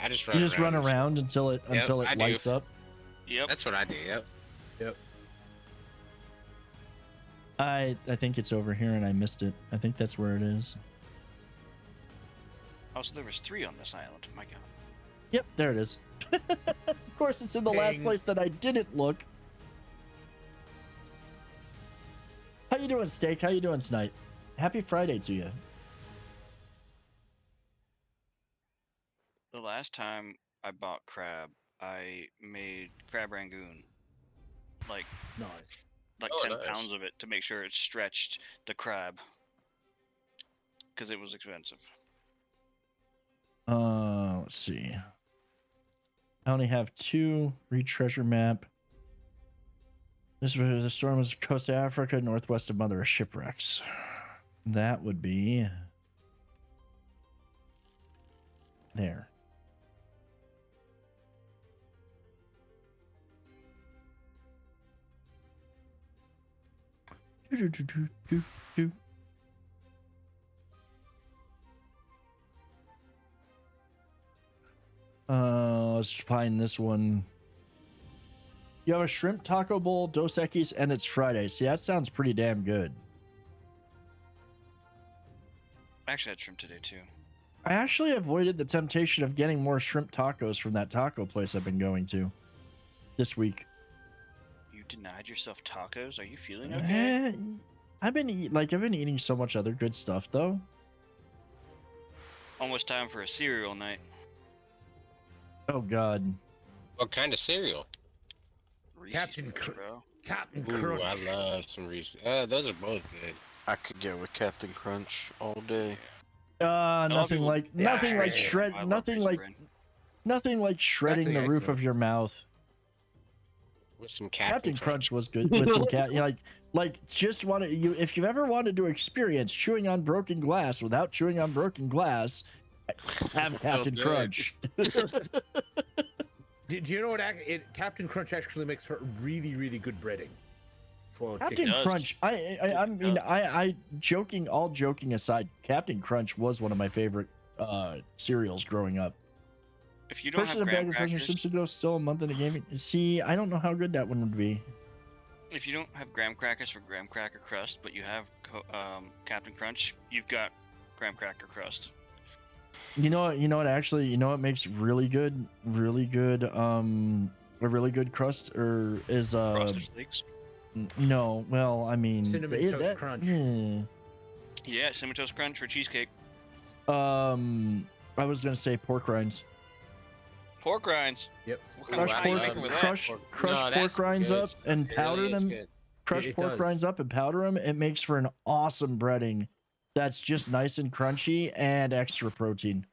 I just run You just run around until it lights up? Yep. That's what I do, yep. I think it's over here and I missed it. I think that's where it is. Oh, so there was 3 on this island. My god. Yep, there it is. Of course, it's in the last place that I didn't look. How you doing, Steak? How you doing tonight? Happy Friday to you. The last time I bought crab, I made crab rangoon. Like, nice. Like 10 pounds of it to make sure it stretched the crab. Because it was expensive. Let's see. I only have 2. Read treasure map. This was the storm was coast of Africa, northwest of Mother of Shipwrecks. That would be there. Let's find this one. You have a shrimp taco bowl, Dos Equis, and it's Friday. See, that sounds pretty damn good. I actually had shrimp today too. I actually avoided the temptation of getting more shrimp tacos from that taco place I've been going to this week. You denied yourself tacos? Are you feeling okay? I've been eating so much other good stuff though. Almost time for a cereal night. Oh god. What kind of cereal? Reese's, bro. Captain Ooh, Crunch. I love some Reese. Those are both good. I could go with Captain Crunch all day. Nothing like shredding the roof of your mouth. With some Captain Crunch was good with some just wanted you if you've ever wanted to experience chewing on broken glass without chewing on broken glass, have Captain Crunch. Do you know what? Captain Crunch actually makes for really, really good breading. For Captain Crunch, I joking, all joking aside, Captain Crunch was one of my favorite cereals growing up. If you don't have graham crackers, still a month in the game. See, I don't know how good that one would be. If you don't have graham crackers for graham cracker crust, but you have Captain Crunch, you've got graham cracker crust. You know what makes really good a really good crust is Frosted Flakes. No, well, I mean Cinnamon Toast Crunch. Yeah, Cinnamon Toast Crunch for cheesecake. I was gonna say pork rinds. Pork rinds. Yep. Crush pork rinds up and powder them. Crush pork rinds up and powder them. It makes for an awesome breading. That's just nice and crunchy and extra protein.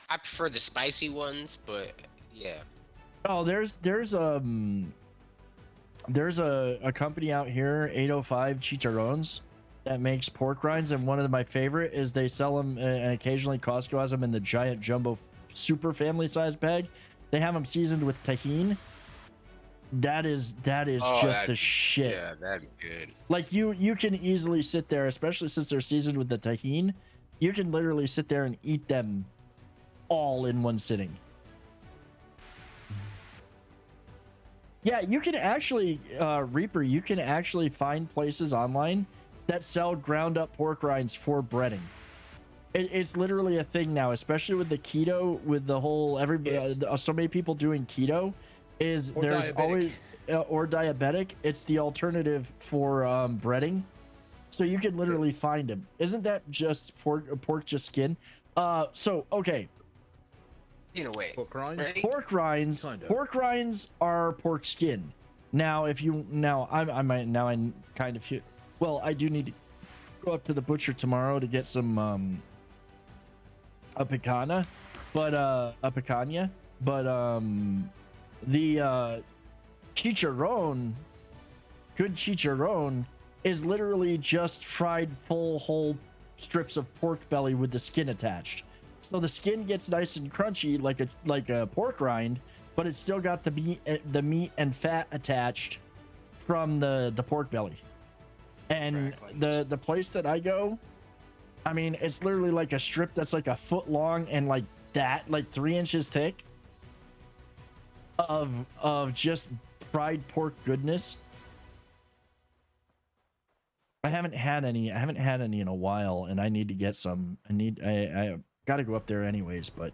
I prefer the spicy ones, but yeah. Oh, there's a company out here, 805 Chicharrones, that makes pork rinds, and one of my favorite is they sell them, and occasionally Costco has them in the giant jumbo super family size bag. They have them seasoned with tahini. That is just the shit. Yeah, that'd be good. Like you can easily sit there, especially since they're seasoned with the tahini. You can literally sit there and eat them all in one sitting. Yeah, you can actually, Reaper, you can actually find places online that sell ground up pork rinds for breading. It's literally a thing now, especially with the keto, with the whole so many people doing keto. There's diabetic. Always or diabetic. It's the alternative for breading, so you can literally find them. Isn't that just pork just skin? Okay. In a way, pork rinds. Right? Pork rinds are pork skin. Now, I kind of feel. Well, I do need to go up to the butcher tomorrow to get some a picanha, but the chicharron, good chicharron, is literally just fried full whole strips of pork belly with the skin attached. So the skin gets nice and crunchy like a pork rind, but it's still got the meat and fat attached from the pork belly. And the place that I go, I mean, it's literally like a strip that's like a foot long and like 3 inches thick of just fried pork goodness. I haven't had any in a while, and I need to get some. I got to go up there anyways, but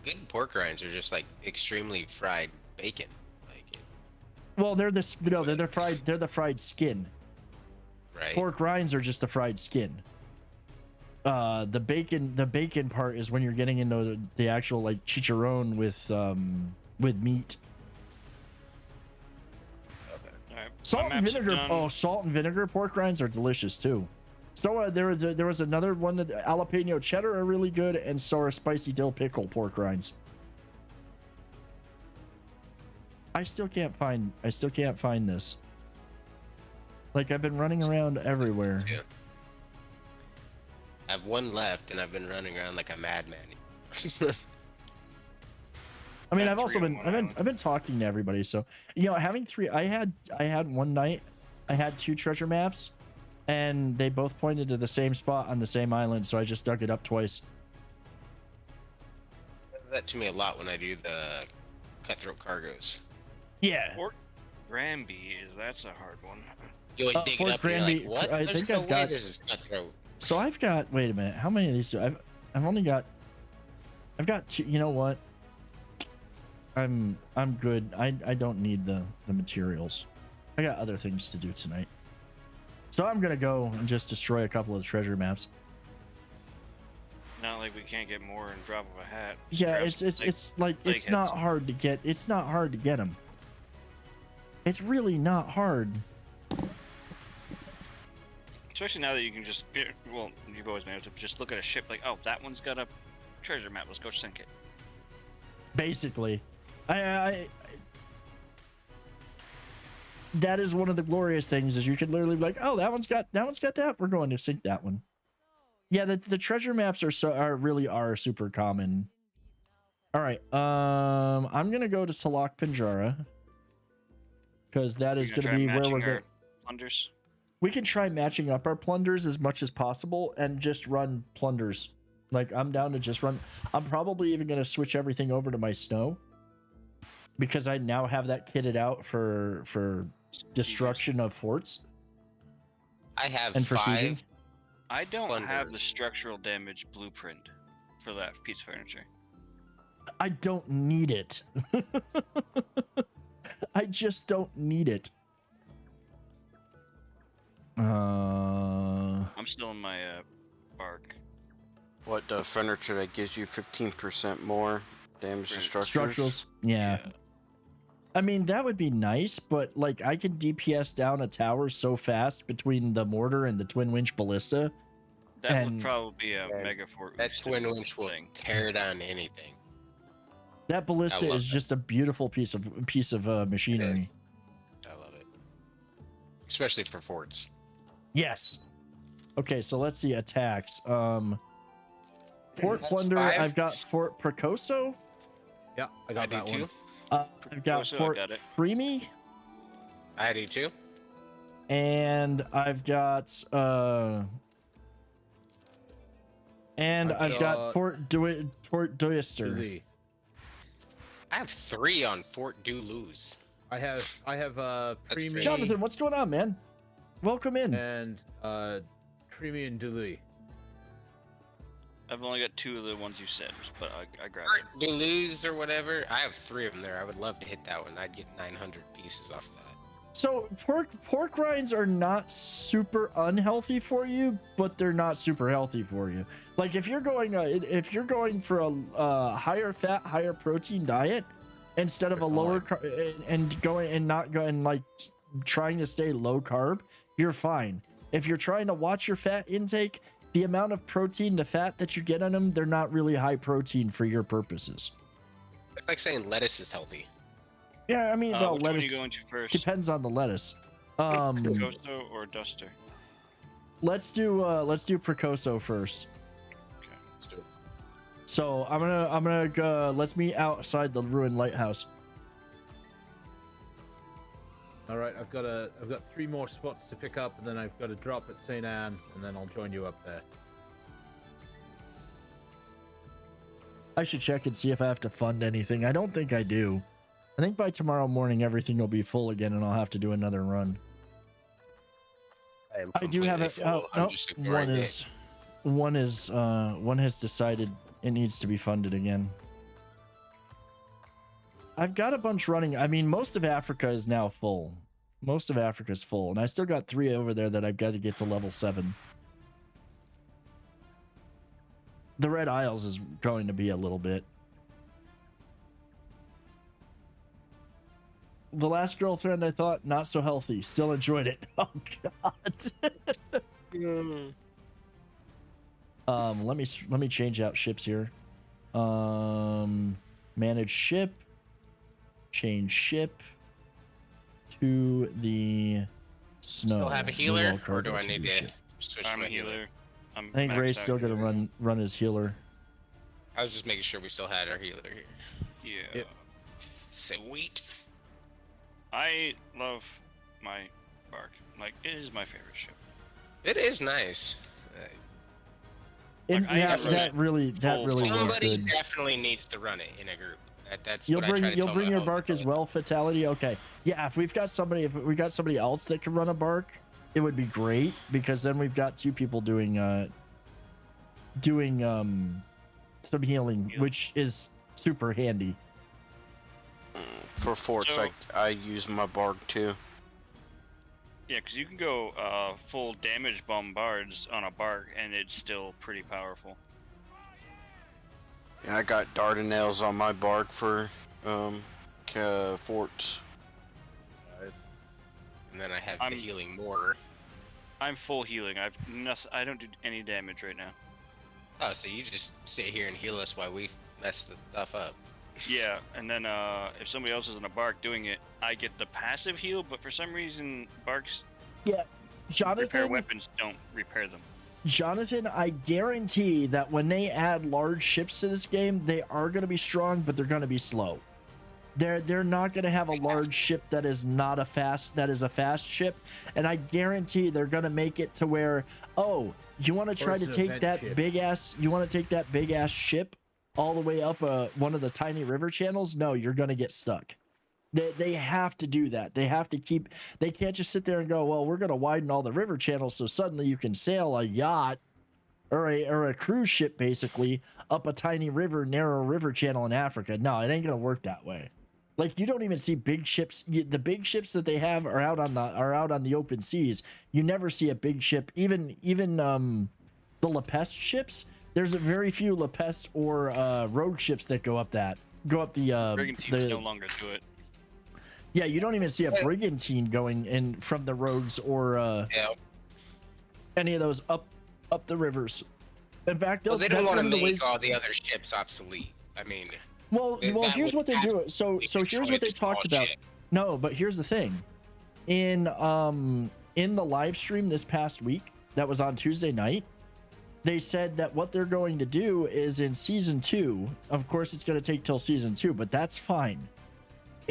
good pork rinds are just like extremely fried bacon. Well, they're the fried skin. Right. Pork rinds are just the fried skin. The bacon part is when you're getting into the actual like chicharron with meat. Okay. All right. Salt and vinegar pork rinds are delicious too. So there was another one that jalapeno cheddar are really good, and so are spicy dill pickle pork rinds. I still can't find this. Like, I've been running around everywhere. Yeah. I have one left, and I've been running around like a madman. I mean, I've been talking to everybody. So, having three, I had one night, I had 2 treasure maps, and they both pointed to the same spot on the same island. So I just dug it up twice. That to me a lot when I do the cutthroat cargoes. Yeah. Fort Granby that's a hard one. You dig Fort it up Granby, and you're like, what? I There's think no I've way got. this is cutthroat. So I've got. Wait a minute. How many of these do I've only got? I've got 2. You know what? I'm good. I don't need the materials. I got other things to do tonight. So I'm gonna go and just destroy a couple of treasure maps. Not like we can't get more in drop of a hat. Yeah, it's like it's not hard to get. It's not hard to get them. It's really not hard. Especially now that you can just, well, you've always been able to just look at a ship like, oh, that one's got a treasure map. Let's go sink it. Basically, that is one of the glorious things is you can literally be like, oh, that one's got that. We're going to sink that one. Yeah, the treasure maps are really super common. All right, I'm gonna go to Talak Pinjara because that is gonna be where we're going. Plunders. We can try matching up our plunders as much as possible and just run plunders. Like, I'm down to just run. I'm probably even going to switch everything over to my snow because I now have that kitted out for destruction of forts. I have and for 5. sieging. I don't plunders. have the structural damage blueprint for that piece of furniture. I don't need it. I just don't need it. I'm still in my bark. What furniture that gives you 15% more damage to structures? Structurals, yeah. I mean, that would be nice, but like I can DPS down a tower so fast between the mortar and the twin winch ballista. That would probably be a mega fort. That twin winch will tear down anything. That ballista is just a beautiful piece of machinery. I love it, especially for forts. Yes. Okay, so let's see attacks. Fort Plunder. 5. I've got Fort Precoso. Yeah, I got that one. I've got Fort Freemy. I do too. And I've got I've got Fort Doyster. I have 3 on Fort Duluth. I have Premium. Jonathan, what's going on, man? Welcome in. And Premium Duluth. I've only got 2 of the ones you said, but I grabbed Fort it. Duluth or whatever. I have 3 of them there. I would love to hit that one. I'd get 900 pieces off of that. So pork rinds are not super unhealthy for you, but they're not super healthy for you. Like if you're going for a higher fat, higher protein diet instead of a lower like trying to stay low carb, you're fine. If you're trying to watch your fat intake, the amount of protein to fat that you get on them, they're not really high protein for your purposes. It's like saying lettuce is healthy. Yeah, I mean, no, which lettuce one are you going to first? Depends on the lettuce. Precoso or Duster? Let's do Precoso first. Okay, let's do it. So I'm gonna go. Let's meet outside the ruined lighthouse. All right, I've got 3 more spots to pick up, and then I've got to drop at St. Anne, and then I'll join you up there. I should check and see if I have to fund anything. I don't think I do. I think by tomorrow morning everything will be full again, and I'll have to do another run. I do have it. Oh, no, one has decided it needs to be funded again. I've got a bunch running. I mean, most of Africa is now full. Most of Africa is full, and I still got 3 over there that I've got to get to level 7. The Red Isles is going to be a little bit. The last girlfriend I thought not so healthy. Still enjoyed it. Oh god. Let me change out ships here. Manage ship. Change ship to the snow. Still have a healer, or do I need to switch I'm my a healer. I think Ray's still gonna run his healer. I was just making sure we still had our healer here. Yeah. Yep. Sweet. I love my bark. Like, it is my favorite ship. It is nice. That really was Somebody good. definitely needs to run it in a group. That's You'll what I try to bring tell your my bark as well, Fatality. Okay, yeah. If we got somebody else that can run a bark, it would be great because then we've got 2 people doing some healing, which is super handy. For forts, So- I use my bark too. Yeah, because you can go full damage bombards on a bark, and it's still pretty powerful. And I got Dardanelles on my bark for forts. and then I have I'm- the healing mortar. I'm full healing. I don't do any damage right now. Oh, so you just sit here and heal us while we mess the stuff up. Yeah, and then if somebody else is in a bark doing it, I get the passive heal, but for some reason barks Yeah, repair Jonathan. weapons don't repair them. Jonathan, I guarantee that when they add large ships to this game, they are going to be strong, but they're going to be slow. They're not going to have a large ship that is not a fast ship, and I guarantee they're going to make it to where, oh, you want to try to take that big ass ship all the way up one of the tiny river channels? No, you're going to get stuck. They have to do that. They can't just sit there and go, well, we're going to widen all the river channels so suddenly you can sail a yacht or a cruise ship basically up a tiny narrow river channel in Africa. No, it ain't going to work that way. Like, you don't even see big ships. The big ships that they have are out on the open seas. You never see a big ship, even the La Peste ships. There's a very few La Peste or rogue ships that go up the Brigantines no longer do it. Yeah, you don't even see a brigantine going in from the rogues or any of those up the rivers. In fact, they don't want to make all the other ships obsolete. I mean, well, here's what they do. So here's what they talked about. No, but here's the thing. In the live stream this past week that was on Tuesday night, they said that what they're going to do is in season 2, of course it's going to take till season 2, but that's fine.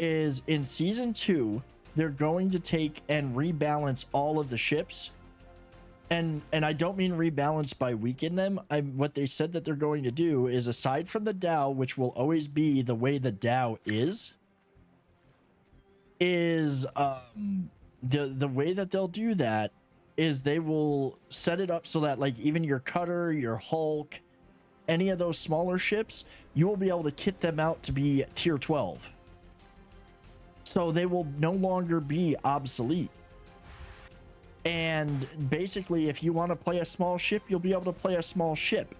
Is in season 2, they're going to take and rebalance all of the ships. And I don't mean rebalance by weaken them. What they said that they're going to do is, aside from the Dow, which will always be the way the Dow is the way that they'll do that is they will set it up so that, like, even your cutter, your Hulk, any of those smaller ships, you will be able to kit them out to be tier 12. So they will no longer be obsolete. And basically, if you want to play a small ship, you'll be able to play a small ship.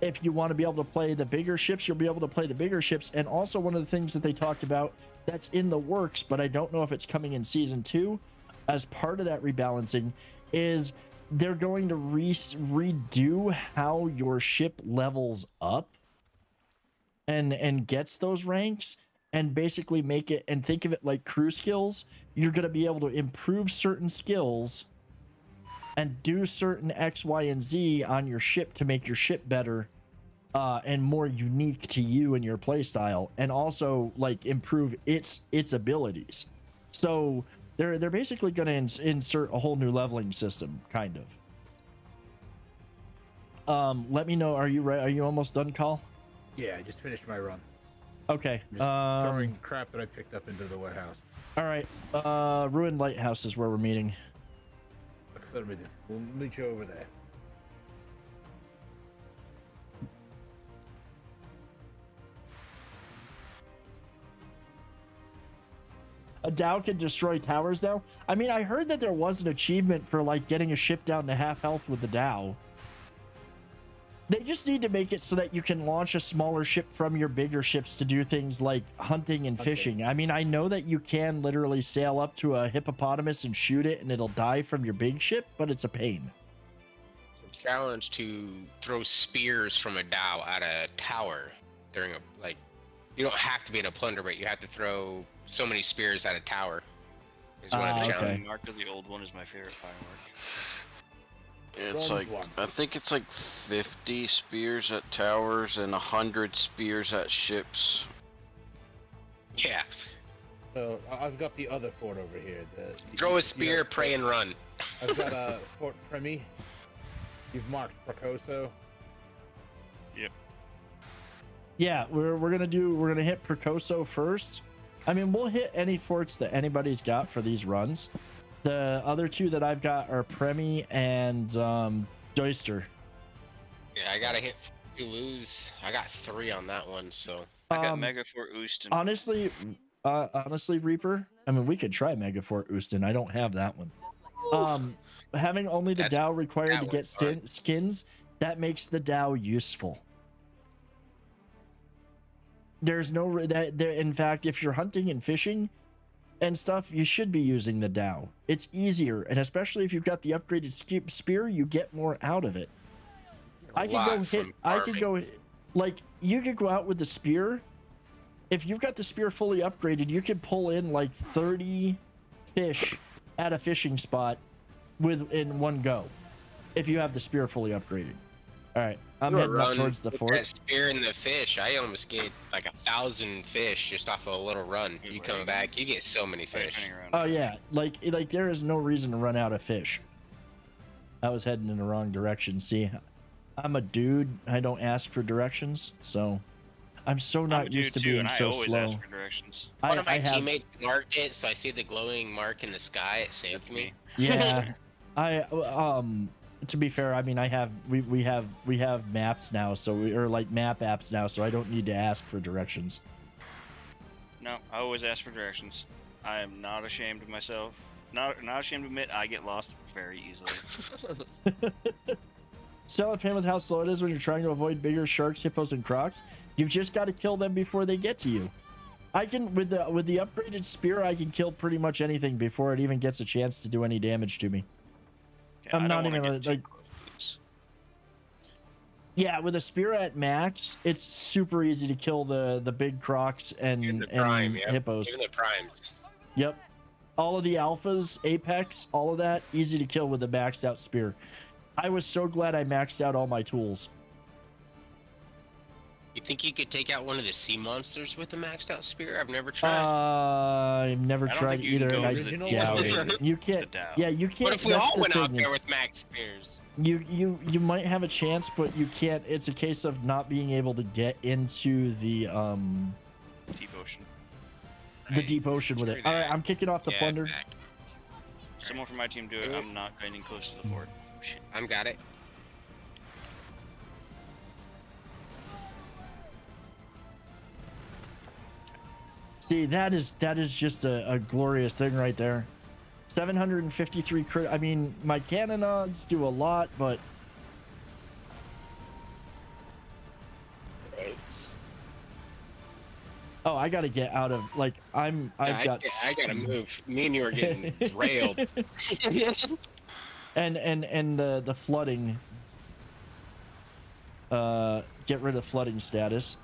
If you want to be able to play the bigger ships, you'll be able to play the bigger ships. And also, one of the things that they talked about that's in the works, but I don't know if it's coming in season 2, as part of that rebalancing, is they're going to redo how your ship levels up and gets those ranks, and basically make it, and think of it like crew skills. You're going to be able to improve certain skills and do certain X, Y, and Z on your ship to make your ship better and more unique to you and your playstyle, and also like improve its abilities. So they're basically going to insert a whole new leveling system, kind of. Let me know. Are you ready? Are you almost done, Call? Yeah, I just finished my run. Okay. Just throwing crap that I picked up into the warehouse. All right. Ruined Lighthouse is where we're meeting. We'll meet you over there. A Dow can destroy towers now? I mean, I heard that there was an achievement for, like, getting a ship down to half health with the Dow. They just need to make it so that you can launch a smaller ship from your bigger ships to do things like hunting and fishing. I mean, I know that you can literally sail up to a hippopotamus and shoot it and it'll die from your big ship, but it's a pain. Challenge to throw spears from a Dow at a tower during you don't have to be in a plunder, but you have to throw so many spears at a tower. Is one of the challenges. Mark of the old one is my favorite firework. It's like, I think it's like 50 spears at towers and 100 spears at ships. Yeah. So I've got the other fort over here. Throw a spear, pray and run. I've got a Fort Premi. You've marked Pracoso. Yep. Yeah, we're gonna hit Pracoso first. I mean, we'll hit any forts that anybody's got for these runs. The other two that I've got are Premi and Doister. Yeah, I gotta hit Toulouse. I got 3 on that one, so. I got Mega Fort Euston. Honestly, Reaper, I mean, we could try Mega Fort Euston. I don't have that one. Having only the Dow required to get skins, that makes the Dow useful. There's no in fact, if you're hunting and fishing, and stuff, you should be using the Dow. It's easier, and especially if you've got the upgraded spear, you get more out of it. I could go like, you could go out with the spear. If you've got the spear fully upgraded, you could pull in like 30 fish at a fishing spot in one go. If you have the spear fully upgraded. All right, I'm heading up towards the fort. That spear and the fish, I almost get like 1,000 fish just off of a little run. You come back, you get so many fish. Oh yeah, like there is no reason to run out of fish. I was heading in the wrong direction. See, I'm a dude. I don't ask for directions, so I'm so not used to being so slow. One of my teammates marked it, so I see the glowing mark in the sky. It saved me. Yeah, to be fair, I mean, we have maps now, so or like map apps now, so I don't need to ask for directions. No, I always ask for directions. I am not ashamed of myself. Not ashamed to admit I get lost very easily. Sell a pain with how slow it is when you're trying to avoid bigger sharks, hippos, and crocs. You've just got to kill them before they get to you. I can with the upgraded spear, I can kill pretty much anything before it even gets a chance to do any damage to me. Yeah, I'm not even like. Yeah, with a spear at max, it's super easy to kill the big crocs and hippos. Even the primes. Yep, all of the alphas, apex, all of that easy to kill with a maxed out spear. I was so glad I maxed out all my tools. You think you could take out one of the sea monsters with a maxed out spear? I've never tried. I've never tried either, and I doubt it. You can't. Yeah, you can't. What if we all went out there with max spears? You might have a chance, but you can't. It's a case of not being able to get into the deep ocean. The deep ocean with it. All right, I'm kicking off the plunder. Someone from my team do it. I'm not getting close to the fort. Shit. I'm got it. See, that is just a glorious thing right there. 753 crit. I mean, my cannonades do a lot, but oh, I gotta get out of like I gotta move. Me and you are getting railed. and the flooding. Get rid of flooding status.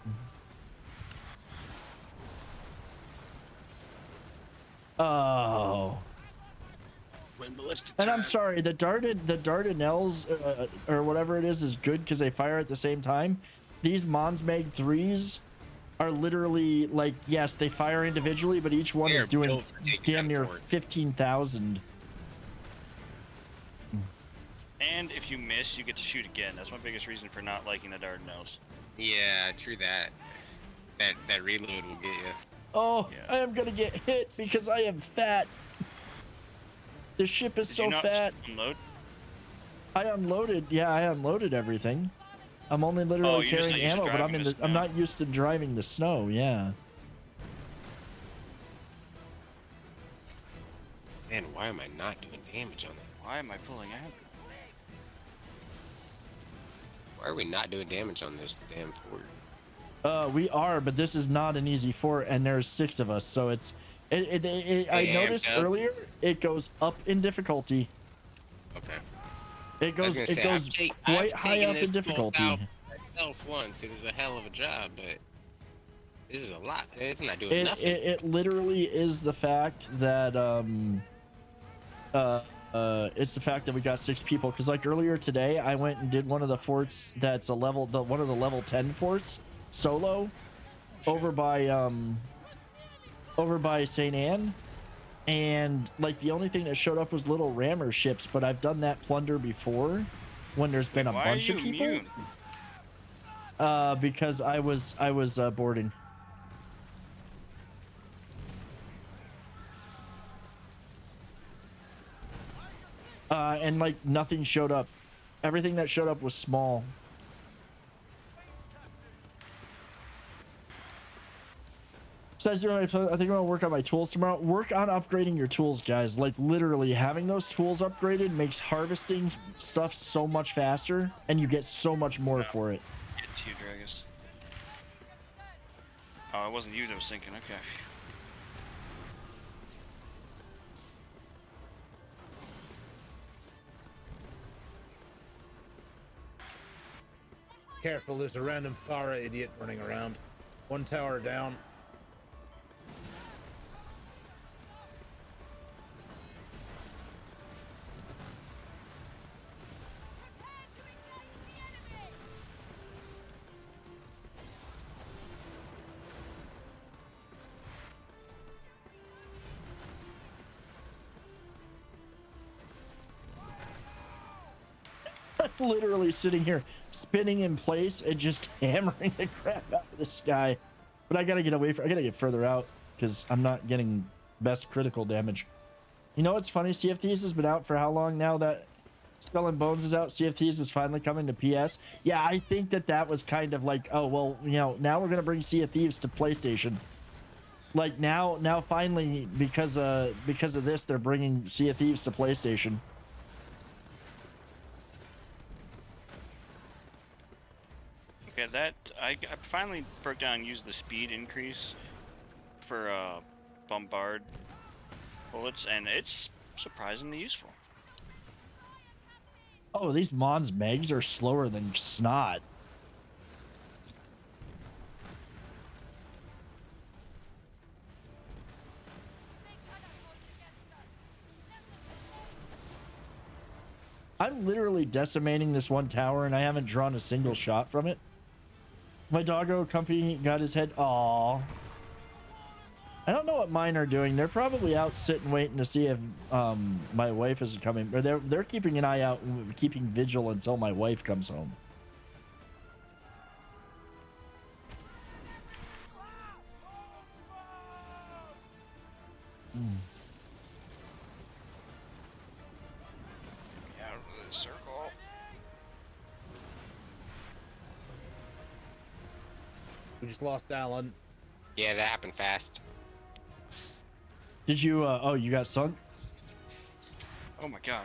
Oh. And I'm sorry, the Dardanelles or whatever it is good because they fire at the same time. These Mons Mag 3s are literally like, yes, they fire individually, but each one is doing damn near 15,000. And if you miss, you get to shoot again. That's my biggest reason for not liking the Dardanelles. Yeah, true that. That reload will get you. Oh, yeah. I am gonna get hit because I am fat. The ship is so fat. Unload? I unloaded. Yeah, I unloaded everything. I'm only literally carrying ammo, but I'm not used to driving the snow. Yeah. Man, why am I not doing damage on that? Why am I pulling out? Why are we not doing damage on this damn fort? We are, but this is not an easy fort, and there's 6 of us, so it's. I noticed earlier it goes up in difficulty. Okay. It goes quite high up in difficulty. Myself once, it was a hell of a job, but this is a lot. It's not doing nothing. It literally is the fact that it's the fact that we got 6 people. Because like earlier today, I went and did one of the forts that's one of the level 10 forts solo, over by St. Anne, and like the only thing that showed up was little rammer ships. But I've done that plunder before when there's been a bunch of people. Because I was boarding. And like nothing showed up. Everything that showed up was small. So I think I'm gonna work on my tools tomorrow. Work on upgrading your tools, guys. Like literally having those tools upgraded makes harvesting stuff so much faster, and you get so much more for it. Get to you, Dragus. Oh, it wasn't you that was sinking. Okay. careful, there's a random fire idiot running around. One tower down. Literally sitting here spinning in place and just hammering the crap out of this guy, but I gotta get away from, I gotta get further out because I'm not getting best critical damage. You know what's funny? Sea of Thieves has been out for how long now that Skull and Bones is out? Sea of Thieves is finally coming to PS. Yeah, I think that was kind of like, oh well, you know, now we're gonna bring Sea of Thieves to PlayStation. Like now finally, because of this, they're bringing Sea of Thieves to PlayStation. Yeah, that I finally broke down and used the speed increase for bombard bullets, and it's surprisingly useful. Oh, these Mons Megs are slower than snot. I'm literally decimating this one tower, and I haven't drawn a single shot from it. My doggo company got his head. Aww. I don't know what mine are doing. They're probably out sitting waiting to see if my wife is coming. Or they're keeping an eye out and keeping vigil until my wife comes home. Out of the circle. We just lost Alan. Yeah, that happened fast. Did you, oh, you got sunk? Oh my god.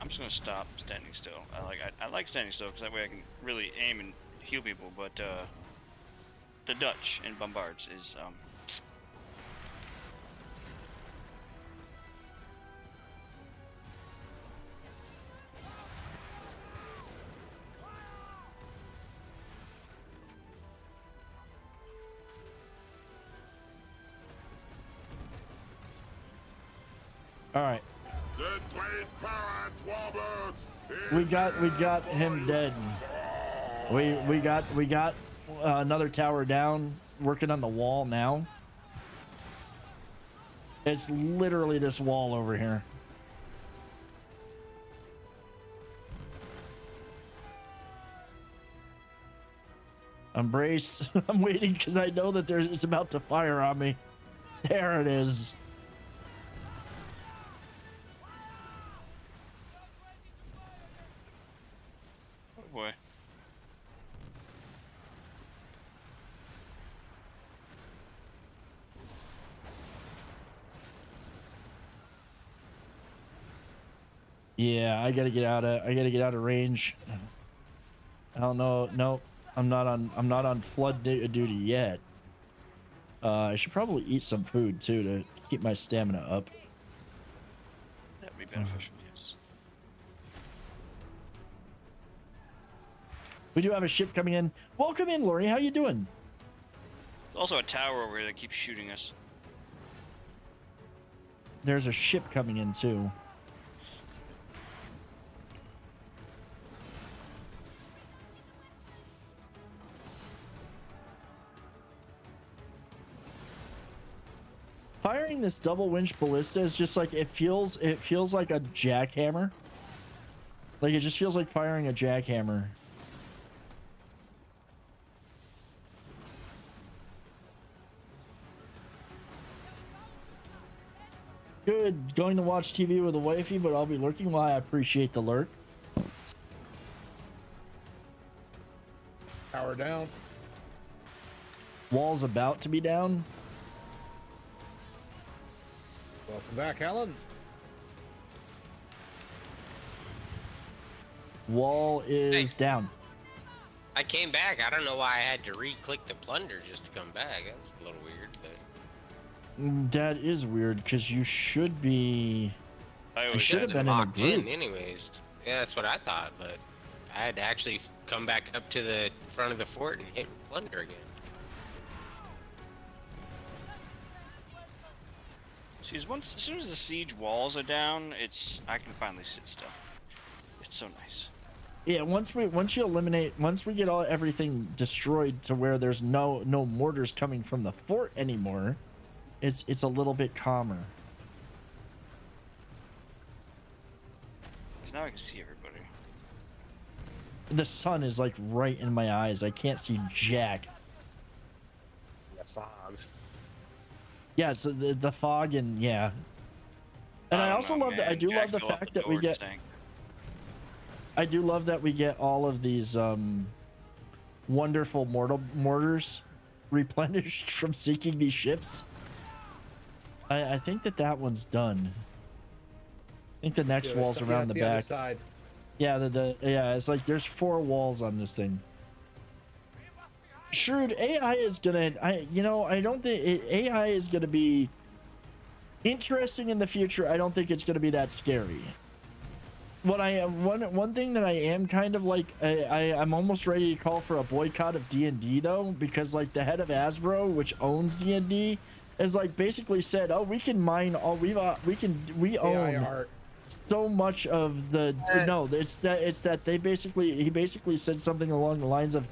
I'm just gonna stop standing still. I like standing still because that way I can really aim and heal people. But the Dutch in bombards is All right. We got him dead. We got another tower down, working on the wall now. It's literally this wall over here. I'm braced. I'm waiting because I know that it's about to fire on me. There it is. oh boy. Yeah, I gotta get out of range. I don't know. Nope. I'm not on flood duty yet. I should probably eat some food too to keep my stamina up. That would be beneficial, yes. We do have a ship coming in. Welcome in, Lori. How you doing? There's also a tower over here that keeps shooting us. There's a ship coming in too. Firing this double winch ballista is just like it feels like a jackhammer. Like it just feels like firing a jackhammer. Good. Going to watch TV with a wifey, but I'll be lurking. Well, I appreciate the lurk. Power down. Wall's about to be down. Welcome back, Alan. Wall is down. I came back. I don't know why I had to re-click the plunder just to come back. That was a little weird, but That is weird because you should be. I always should had have them been in a locked in, group. anyways. Yeah, that's what I thought, but I had to actually come back up to the front of the fort and hit Plunder again. See, as soon as the siege walls are down, I can finally sit still. It's so nice. Yeah, once we get everything destroyed to where there's no mortars coming from the fort anymore, it's a little bit calmer. Because now I can see everybody. The sun is like right in my eyes. I can't see jack. The fog. Yeah, it's the fog and yeah. And I also love that. I do love the fact that we get. I do love that we get all of these wonderful mortars replenished from seeking these ships. I think that one's done. I think the next wall's around the back. Side. Yeah, yeah, it's like there's 4 walls on this thing. Shrewd, AI is gonna, I don't think AI is gonna be interesting in the future. I don't think it's gonna be that scary. One thing that I am kind of like, I'm almost ready to call for a boycott of D&D though, because like the head of Hasbro, which owns D&D, is like basically said, oh, we can mine all we own so much of the no, it's that he basically said something along the lines of,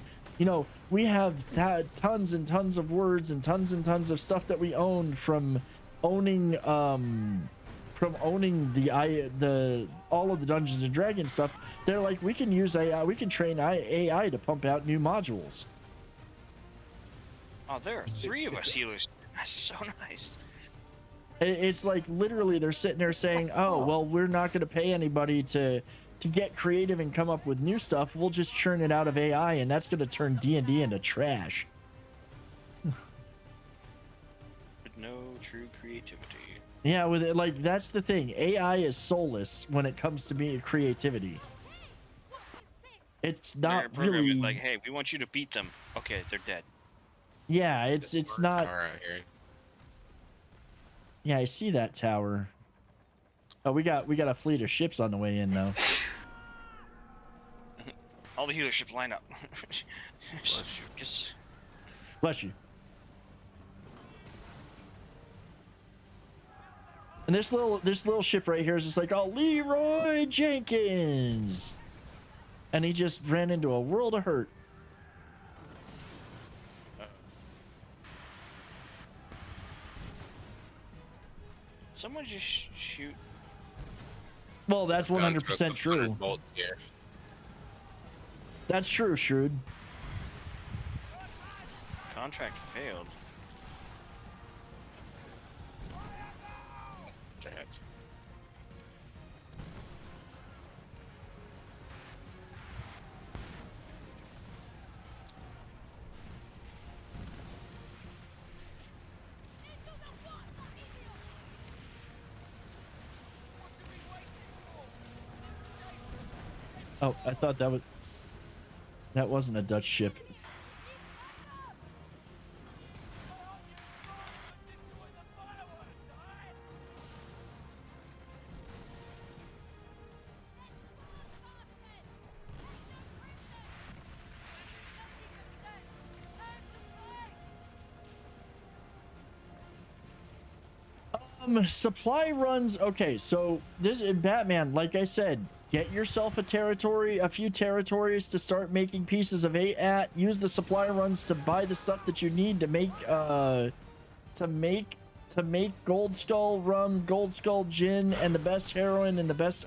we have had tons and tons of words and tons of stuff that we own from owning the all of the Dungeons and Dragons stuff. They're like, we can use AI, we can train AI to pump out new modules. Oh, there are 3 of us healers. That's so nice. It's like literally they're sitting there saying, oh, well, we're not going to pay anybody to get creative and come up with new stuff. We'll just churn it out of AI, and that's going to turn D&D into trash. With no true creativity. Yeah, with it, like, that's the thing. AI is soulless when it comes to being creativity. It's not really like, hey, we want you to beat them. Okay, they're dead. Yeah, it's not. Yeah, I see that tower. Oh, we got a fleet of ships on the way in though. All the healer ships line up. Bless you. And this little ship right here is just like, oh, Leroy Jenkins, and he just ran into a world of hurt. Someone just shoot. Well, that's 100% true. That's true, Shrewd. Contract failed. Jax. Oh, I thought that wasn't a Dutch ship. Supply runs. Okay, so this in Batman, like I said, get yourself a few territories to start making pieces of 8 at. Use the supply runs to buy the stuff that you need to make Gold Skull rum, Gold Skull gin, and the best heroin and the best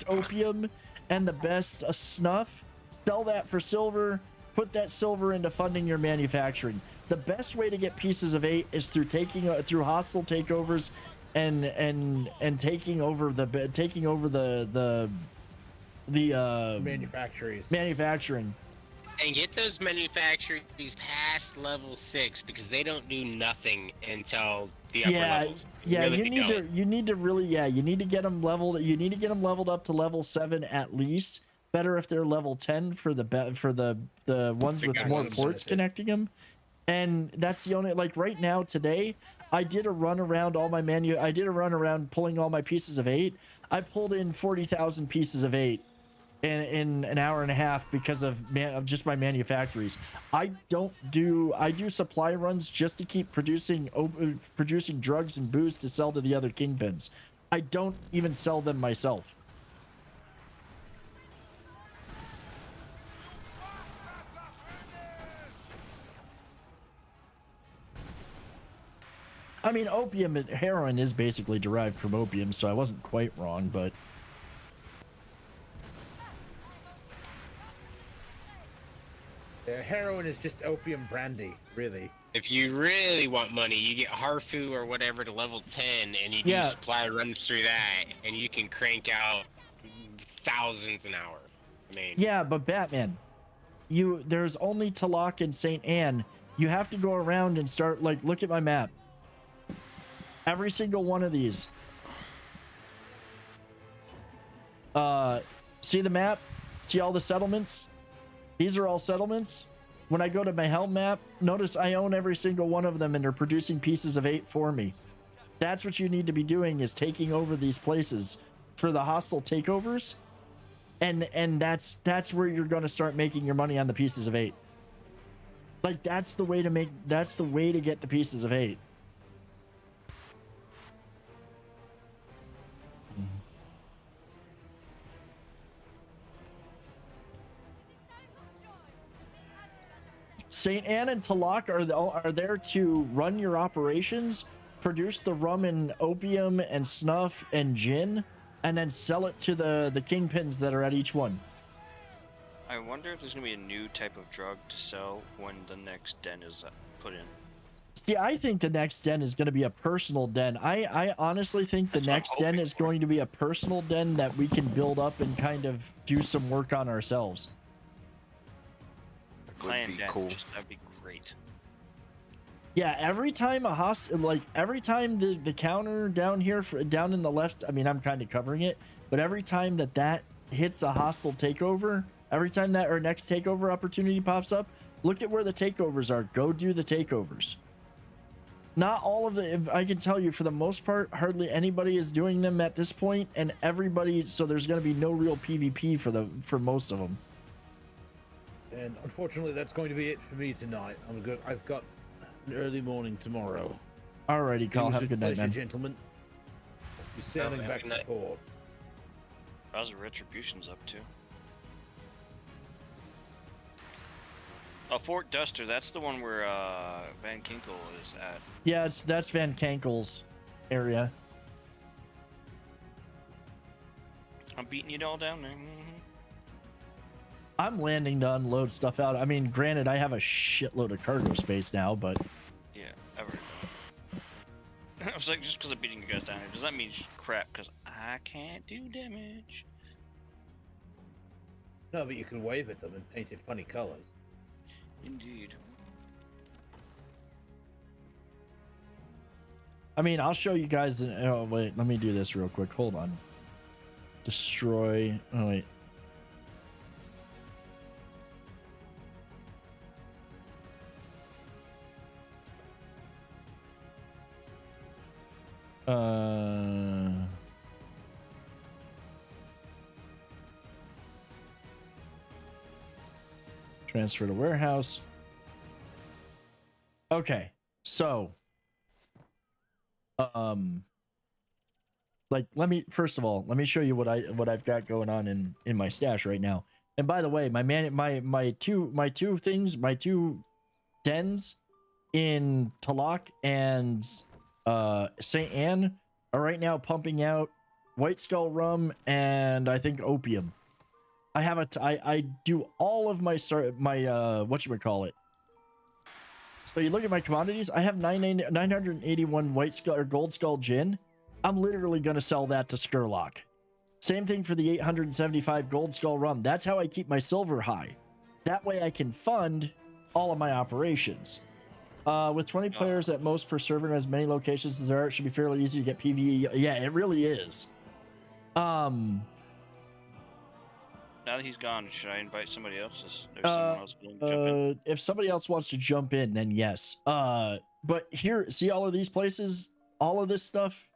opium and the best snuff. Sell that for silver. Put that silver into funding your manufacturing. The best way to get pieces of 8 is through through hostile takeovers and taking over the manufacturing. And get those manufacturers past level 6 because they don't do nothing until the upper levels. Yeah, you need to get them leveled. You need to get them leveled up to level 7 at least. Better if they're level 10 for the ones with more ports connecting them. And that's the only, like right now today, I did a run around all my I did a run around pulling all my pieces of 8. I pulled in 40,000 pieces of 8 in an hour and a half because of just my manufactories. I do supply runs just to keep producing drugs and booze to sell to the other kingpins. I don't even sell them myself. I mean, opium and heroin is basically derived from opium, so I wasn't quite wrong, but yeah, heroin is just opium brandy, really. If you really want money, you get Harfu or whatever to level 10, and you do supply runs through that, and you can crank out thousands an hour. I mean, yeah, but Batman, there's only Talak and St. Anne. You have to go around and start, like, look at my map. Every single one of these. See the map? See all the settlements? These are all settlements. When I go to my helm map, notice I own every single one of them and they're producing pieces of 8 for me. That's what you need to be doing, is taking over these places for the hostile takeovers. And that's where you're going to start making your money on the pieces of 8. Like, that's the way to get the pieces of 8. St. Anne and Talak are there to run your operations, produce the rum and opium and snuff and gin, and then sell it to the kingpins that are at each one. I wonder if there's gonna be a new type of drug to sell when the next den is put in. See, I think the next den is going to be a personal den. I honestly think the next den is going to be a personal den that we can build up and kind of do some work on ourselves. Plan that, cool. That'd be great. Yeah, every time every time the counter down here, down in the left, I mean, I'm kind of covering it, but every time that hits a hostile takeover, every time that our next takeover opportunity pops up, look at where the takeovers are. Go do the takeovers. Not all of the, I can tell you, for the most part, hardly anybody is doing them at this point, and everybody, so there's going to be no real PvP for most of them. And unfortunately, that's going to be it for me tonight. I've got an early morning tomorrow. Alrighty, Carl. Have a good night, man. Gentlemen. I'll be sailing back to port. How's Retribution's up to? Oh, Fort Duster. That's the one where Van Kinkel is at. Yeah, that's Van Kankel's area. I'm beating you all down there. I'm landing to unload stuff out. I mean, granted, I have a shitload of cargo space now, but yeah, ever. I was like, just because I'm beating you guys down here, does that mean crap? Because I can't do damage. No, but you can wave at them and paint it funny colors. Indeed. I mean, I'll show you guys. Oh wait, let me do this real quick. Hold on. Destroy. Oh wait. Transfer to warehouse. Okay, so like, first of all, let me show you what I've got going on in my stash right now. And by the way, my two dens in Talak and St. Anne are right now pumping out White Skull rum and I think opium. I have I do all of my whatchamacallit. So you look at my commodities, I have 981 White Skull or Gold Skull gin. I'm literally going to sell that to Skurlock. Same thing for the 875 Gold Skull rum. That's how I keep my silver high. That way I can fund all of my operations. With 20 players at most per server and as many locations as there are, it should be fairly easy to get PvE. Yeah, it really is. Now that he's gone, should I invite somebody else? Is there someone else willing to jump in? If somebody else wants to jump in, then yes. But here, see all of these places, all of this stuff.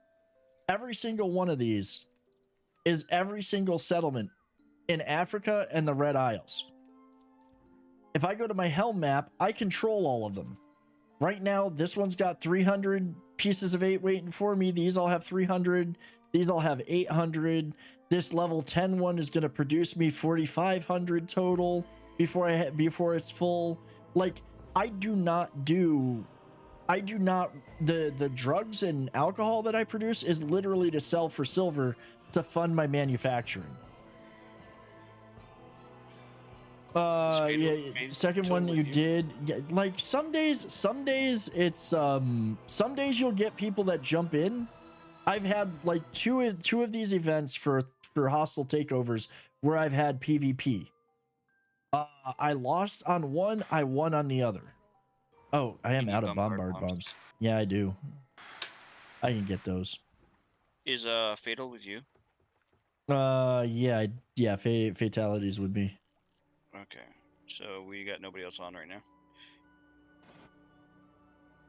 Every single one of these is every single settlement in Africa and the Red Isles. If I go to my Helm map, I control all of them. Right now, this one's got 300 pieces of 8 waiting for me. These all have 300. These all have 800. This level 10 one is going to produce me 4,500 total before it's full. Like, the drugs and alcohol that I produce is literally to sell for silver to fund my manufacturing. Yeah, second one you did. Yeah, like some days it's some days you'll get people that jump in. I've had like two of these events for hostile takeovers where I've had PvP. I lost on one, I won on the other. Oh, I am out of bombard bombs. Yeah, I do. I can get those. Is Fatal with you? Yeah, fatalities would be. Okay, so we got nobody else on right now.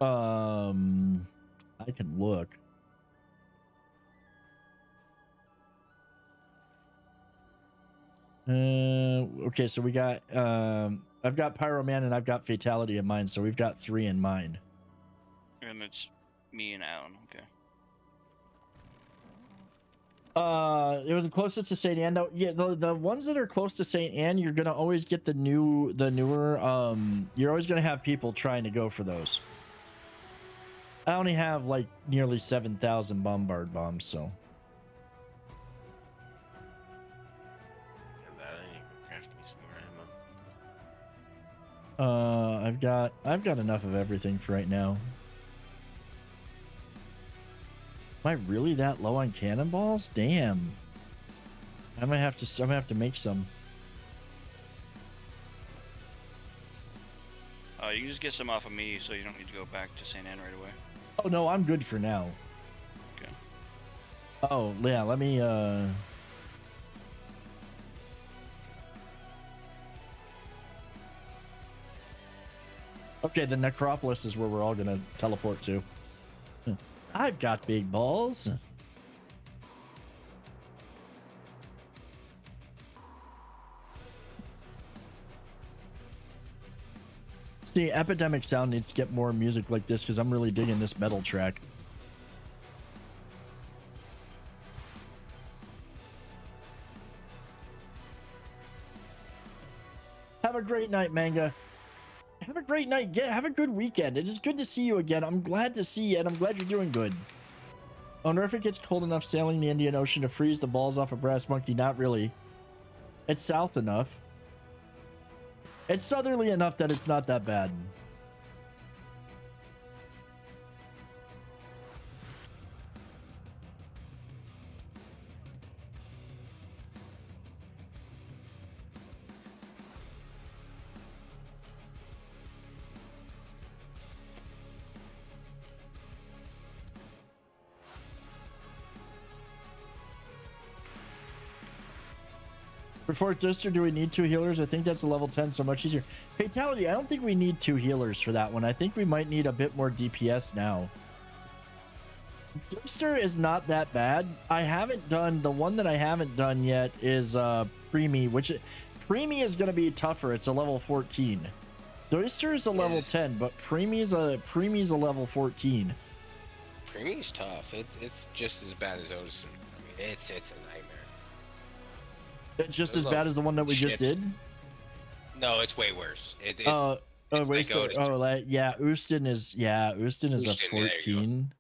I can look. Okay, so we got I've got Pyroman and I've got Fatality in mine, so we've got 3 in mine. And it's me and Alan. Okay. It was the closest to St. Anne. Yeah, the ones that are close to St. Anne, you're gonna always get the newer. You're always gonna have people trying to go for those. I only have like nearly 7,000 bombard bombs, so. I've got enough of everything for right now. Am I really that low on cannonballs? Damn. I'm gonna have to make some. You can just get some off of me, so you don't need to go back to St. Anne right away. Oh no, I'm good for now. Okay. Oh yeah, let me Okay, the Necropolis is where we're all gonna teleport to. I've got big balls. See, Epidemic Sound needs to get more music like this because I'm really digging this metal track. Have a great night, Manga. Have a great night. Have a good weekend. It is good to see you again. I'm glad to see you, and I'm glad you're doing good. I wonder if it gets cold enough sailing the Indian Ocean to freeze the balls off a brass monkey. Not really. It's south enough. It's southerly enough that it's not that bad. For Fort Dister, do we need 2 healers? I think that's a level 10, so much easier. Fatality, I don't think we need 2 healers for that one. I think we might need a bit more DPS now. Dister is not that bad. I haven't done, the one that I haven't done yet is Preemie, which Preemie is going to be tougher. It's a level 14. Doister is a level 10, but Preemie's a level 14. Preemie's tough. It's just as bad as Odison. I mean, it's a nightmare. It's just as bad as the one that we just did? No, it's way worse. Yeah, Oostin is a 14.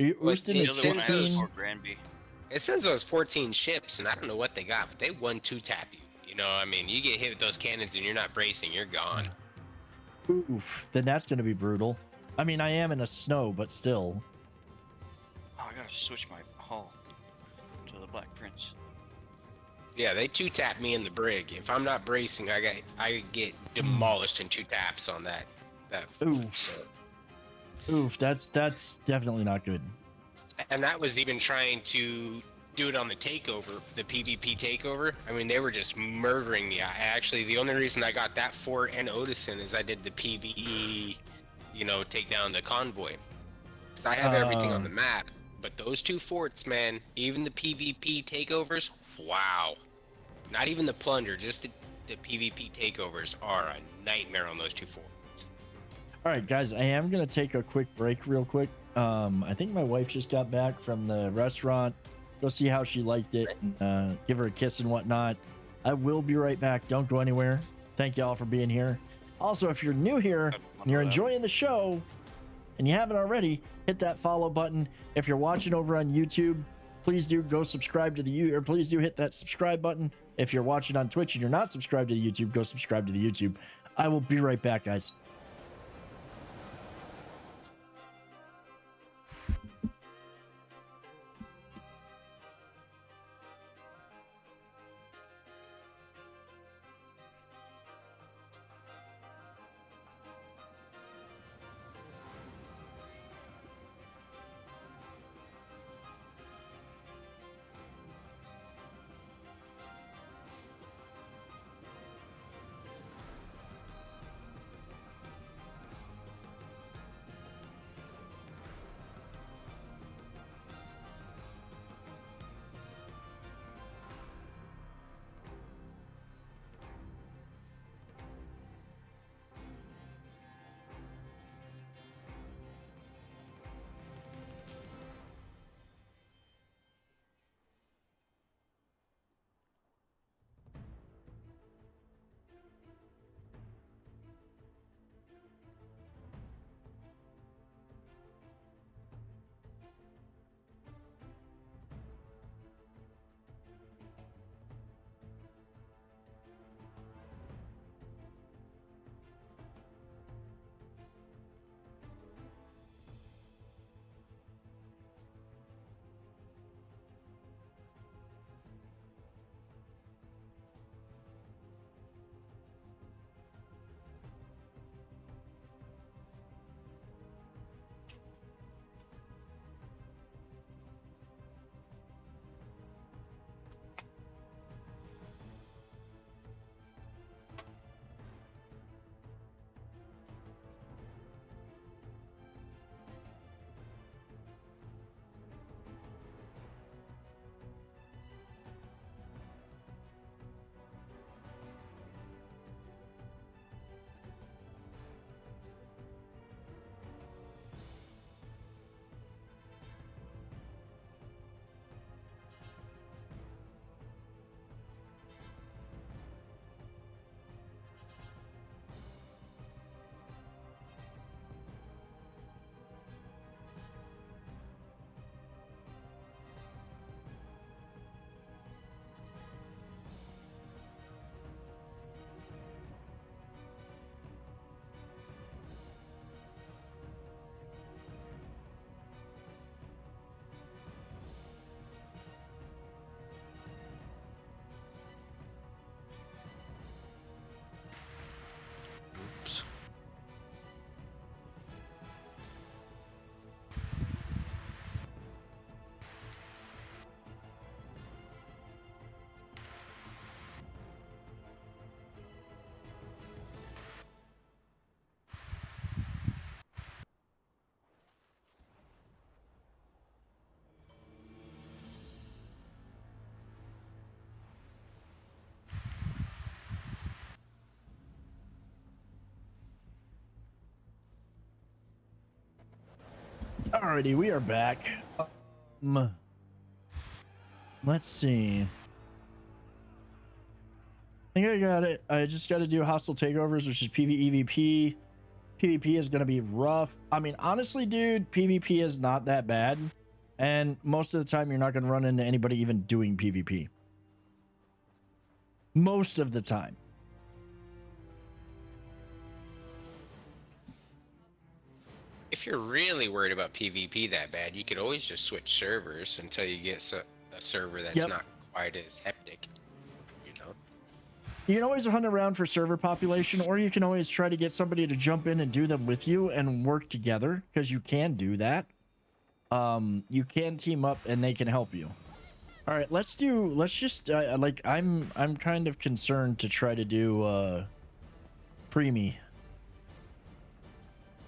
Oostin is 15. It sends those 14 ships, and I don't know what they got, but they 1-2 tap you. You know, I mean, you get hit with those cannons and you're not bracing, you're gone. Oof, then that's gonna be brutal. I mean, I am in a snow, but still. Oh, I gotta switch my hull to the Black Prince. Yeah, they 2-tap me in the brig. If I'm not bracing, I get demolished in 2 taps on that. Oof. So. Oof, that's definitely not good. And that was even trying to do it on the takeover, the PvP takeover. I mean, they were just murdering me. Actually, the only reason I got that fort and Odison is I did the PvE, you know, take down the convoy. Because I have everything on the map. But those two forts, man, even the PvP takeovers, wow. Not even the plunder, just the PvP takeovers are a nightmare on those two forts. All right, guys, I am going to take a quick break real quick. I think my wife just got back from the restaurant. Go see how she liked it, and give her a kiss and whatnot. I will be right back. Don't go anywhere. Thank you all for being here. Also, if you're new here and you're enjoying the show and you haven't already, hit that follow button. If you're watching over on YouTube, please do go subscribe to the please do hit that subscribe button. If you're watching on Twitch and you're not subscribed to the YouTube, go subscribe to the YouTube. I will be right back, guys. Alrighty, we are back. Let's see. I think I got it. I just got to do hostile takeovers, which is PvEVP. PvP is going to be rough. I mean, honestly, dude, PvP is not that bad. And most of the time, you're not going to run into anybody even doing PvP. Most of the time. If you're really worried about PvP that bad, you could always just switch servers until you get a server that's not quite as hectic, you know? You can always hunt around for server population, or you can always try to get somebody to jump in and do them with you and work together, because you can do that. You can team up and they can help you. All right, let's just like I'm kind of concerned to try to do preemie.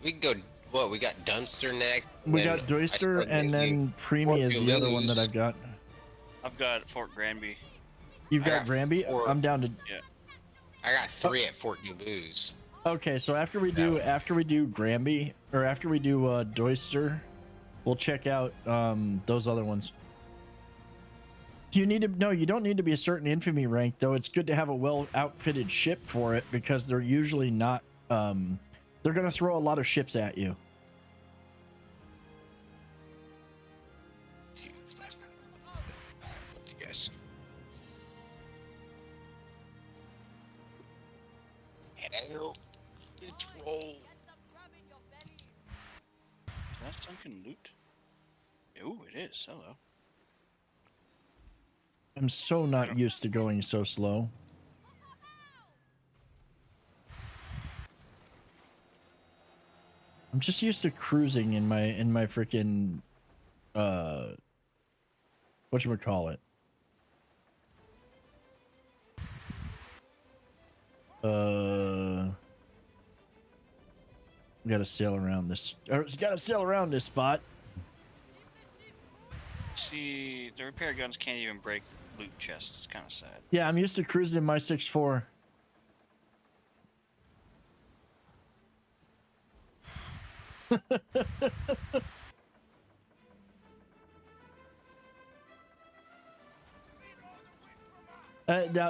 We can go. What we got? Dunster next. We got Doyster, and then preemie is the other one that I've got. I've got Fort Granby. You've got Granby? I'm down to. Yeah. I got 3 at Fort Dubooz. Okay, so after we do Granby, or after we do Doyster, we'll check out those other ones. Do you need to? No, you don't need to be a certain infamy rank, though. It's good to have a well outfitted ship for it, because they're usually not. They're gonna throw a lot of ships at you. Yes. Hell, it's roll. Is that sunken loot? Ooh, it is. Hello. I'm so not used to going so slow. I'm just used to cruising in my freaking whatchamacallit? We gotta sail around this. Or gotta sail around this spot. See, the repair guns can't even break loot chests. It's kind of sad. Yeah, I'm used to cruising in my 6.4.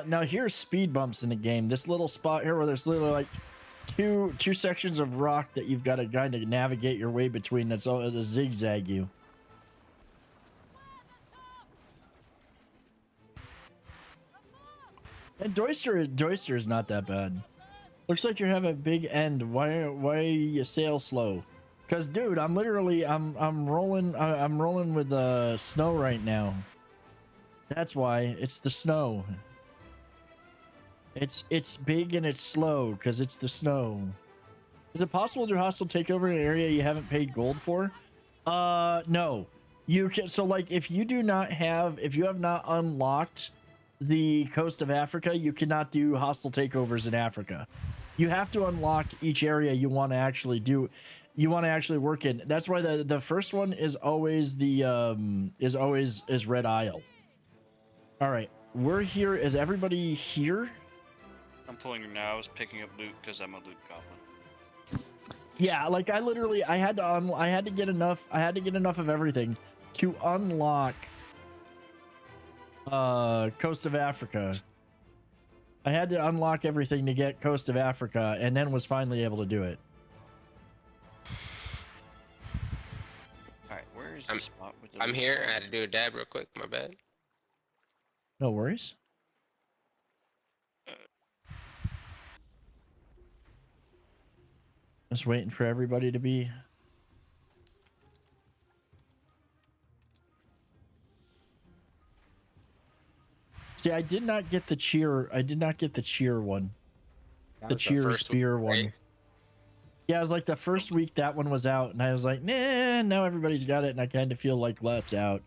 Now here's speed bumps in the game. This little spot here where there's literally like two sections of rock that you've got to kind of navigate your way between. That's all a zigzag you. And Doyster is not that bad. Looks like you're having a big end. Why you sail slow? Cause dude, I'm rolling with snow right now. That's why. It's the snow. It's big and it's slow because it's the snow. Is it possible to do hostile takeover in an area you haven't paid gold for? No. You can. So like if you have not unlocked the coast of Africa, you cannot do hostile takeovers in Africa. You have to unlock each area you want to actually do. You want to actually work in. That's why the first one is always is Red Isle. All right, we're here. Is everybody here? I'm pulling him now. I was picking up loot because I'm a loot goblin. Yeah, like I had to get enough of everything to unlock coast of Africa. I had to unlock everything to get coast of Africa, and then was finally able to do it. All right, where is the spot with the I'm here. I had to do a dab real quick. My bad. No worries. Just waiting for everybody to be. See, I did not get the cheer. I did not get the cheer one. The cheer spear one. Right? Yeah, it was like the first week that one was out, and I was like, nah, now everybody's got it, and I kind of feel like left out.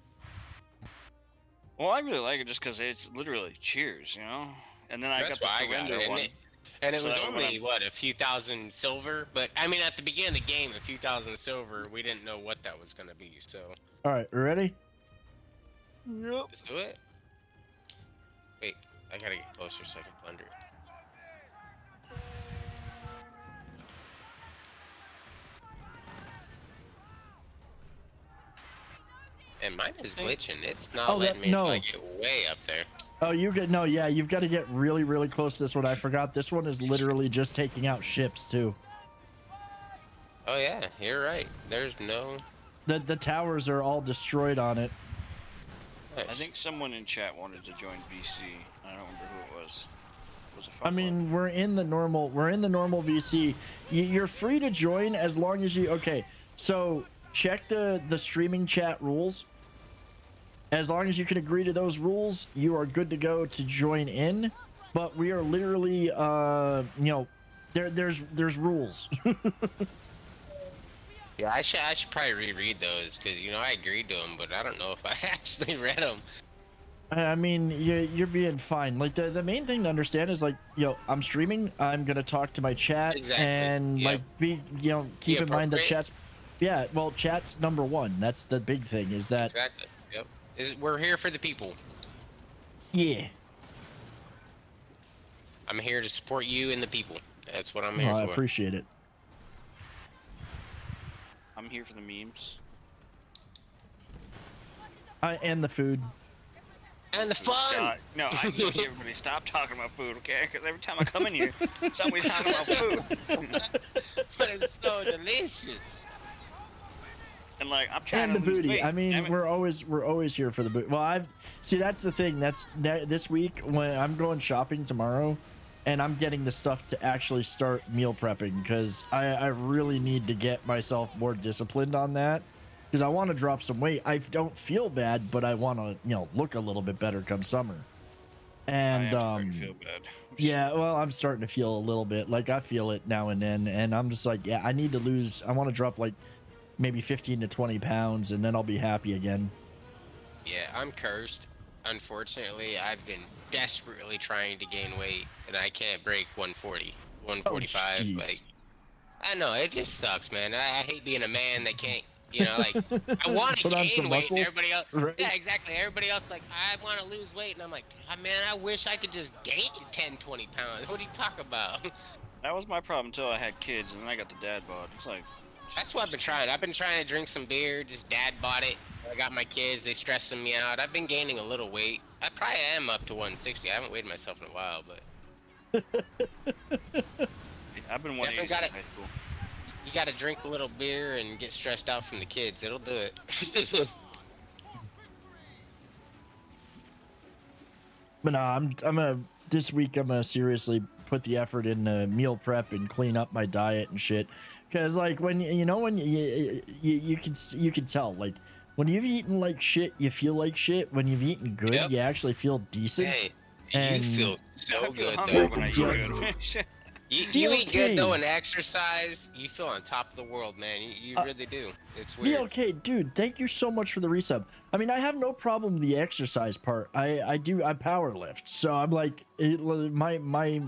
Well, I really like it just because it's literally cheers, you know? And then I got the surrender one. And it was only, what, a few thousand silver? But, I mean, at the beginning of the game, a few thousand silver, we didn't know what that was going to be, so... Alright, ready? Yep. Let's do it. Wait, I gotta get closer so I can plunder it. And mine is glitching. It's not letting me until I get way up there. Oh, yeah, you've got to get really, really close to this one. I forgot this one is literally just taking out ships, too. Oh, yeah, you're right. There's no... The towers are all destroyed on it. Nice. I think someone in chat wanted to join VC. I don't remember who it was. I mean, we're in the normal VC. You're free to join as long as you... Okay, so check the streaming chat rules. As long as you can agree to those rules, you are good to go to join in. But we are literally, you know, there's rules. Yeah, I should probably reread those because, you know, I agreed to them, but I don't know if I actually read them. I mean, you're being fine. Like the main thing to understand is like, I'm streaming. I'm gonna talk to my chat and like keep in mind that chat's, well, chat's number one. That's the big thing is that. Exactly. Yep. We're here for the people. Yeah. I'm here to support you and the people. That's what I'm here for. I appreciate it. I'm here for the memes. And the food. And the fun! No, I need everybody stop talking about food, okay? Because every time I come in here, somebody's talking about food. But it's so delicious. And like, I'm trying and to the booty. weight. I mean, we're always here for the booty. Well, that's the thing. This week when I'm going shopping tomorrow, and I'm getting the stuff to actually start meal prepping because I really need to get myself more disciplined on that. Because I want to drop some weight. I don't feel bad, but I want to, look a little bit better come summer. And feel bad. yeah, well, I'm starting to feel a little bit like I feel it now and then, and I'm just like, I need to lose. I want to drop like maybe 15 to 20 pounds, and then I'll be happy again. Yeah, I'm cursed. Unfortunately, I've been desperately trying to gain weight, and I can't break 140, 145. Like, I know it just sucks, man. I hate being a man that can't. Like, I want to gain weight, and everybody else, yeah, exactly. Everybody else, like, I want to lose weight, and I'm like, man, I wish I could just gain 10, 20 pounds. What do you talk about? That was my problem until I had kids, and then I got the dad bod. It's like, that's what I've been trying. I've been trying to drink some beer. Just dad bought it. I got my kids. They stressing me out. I've been gaining a little weight. I probably am up to 160. I haven't weighed myself in a while, but I've been 180 since high school. You gotta drink a little beer and get stressed out from the kids. It'll do it. But no, this week I'm gonna seriously put the effort in meal prep and clean up my diet and shit. Cause like when you can tell, like when you've eaten like shit, you feel like shit. When you've eaten good, you actually feel decent. Hey, and you feel so good though. when I eat good. You eat good though and exercise, you feel on top of the world, man. You really do. It's weird. Feel okay, dude. Thank you so much for the resub. I mean, I have no problem with the exercise part. I power lift, so I'm like, my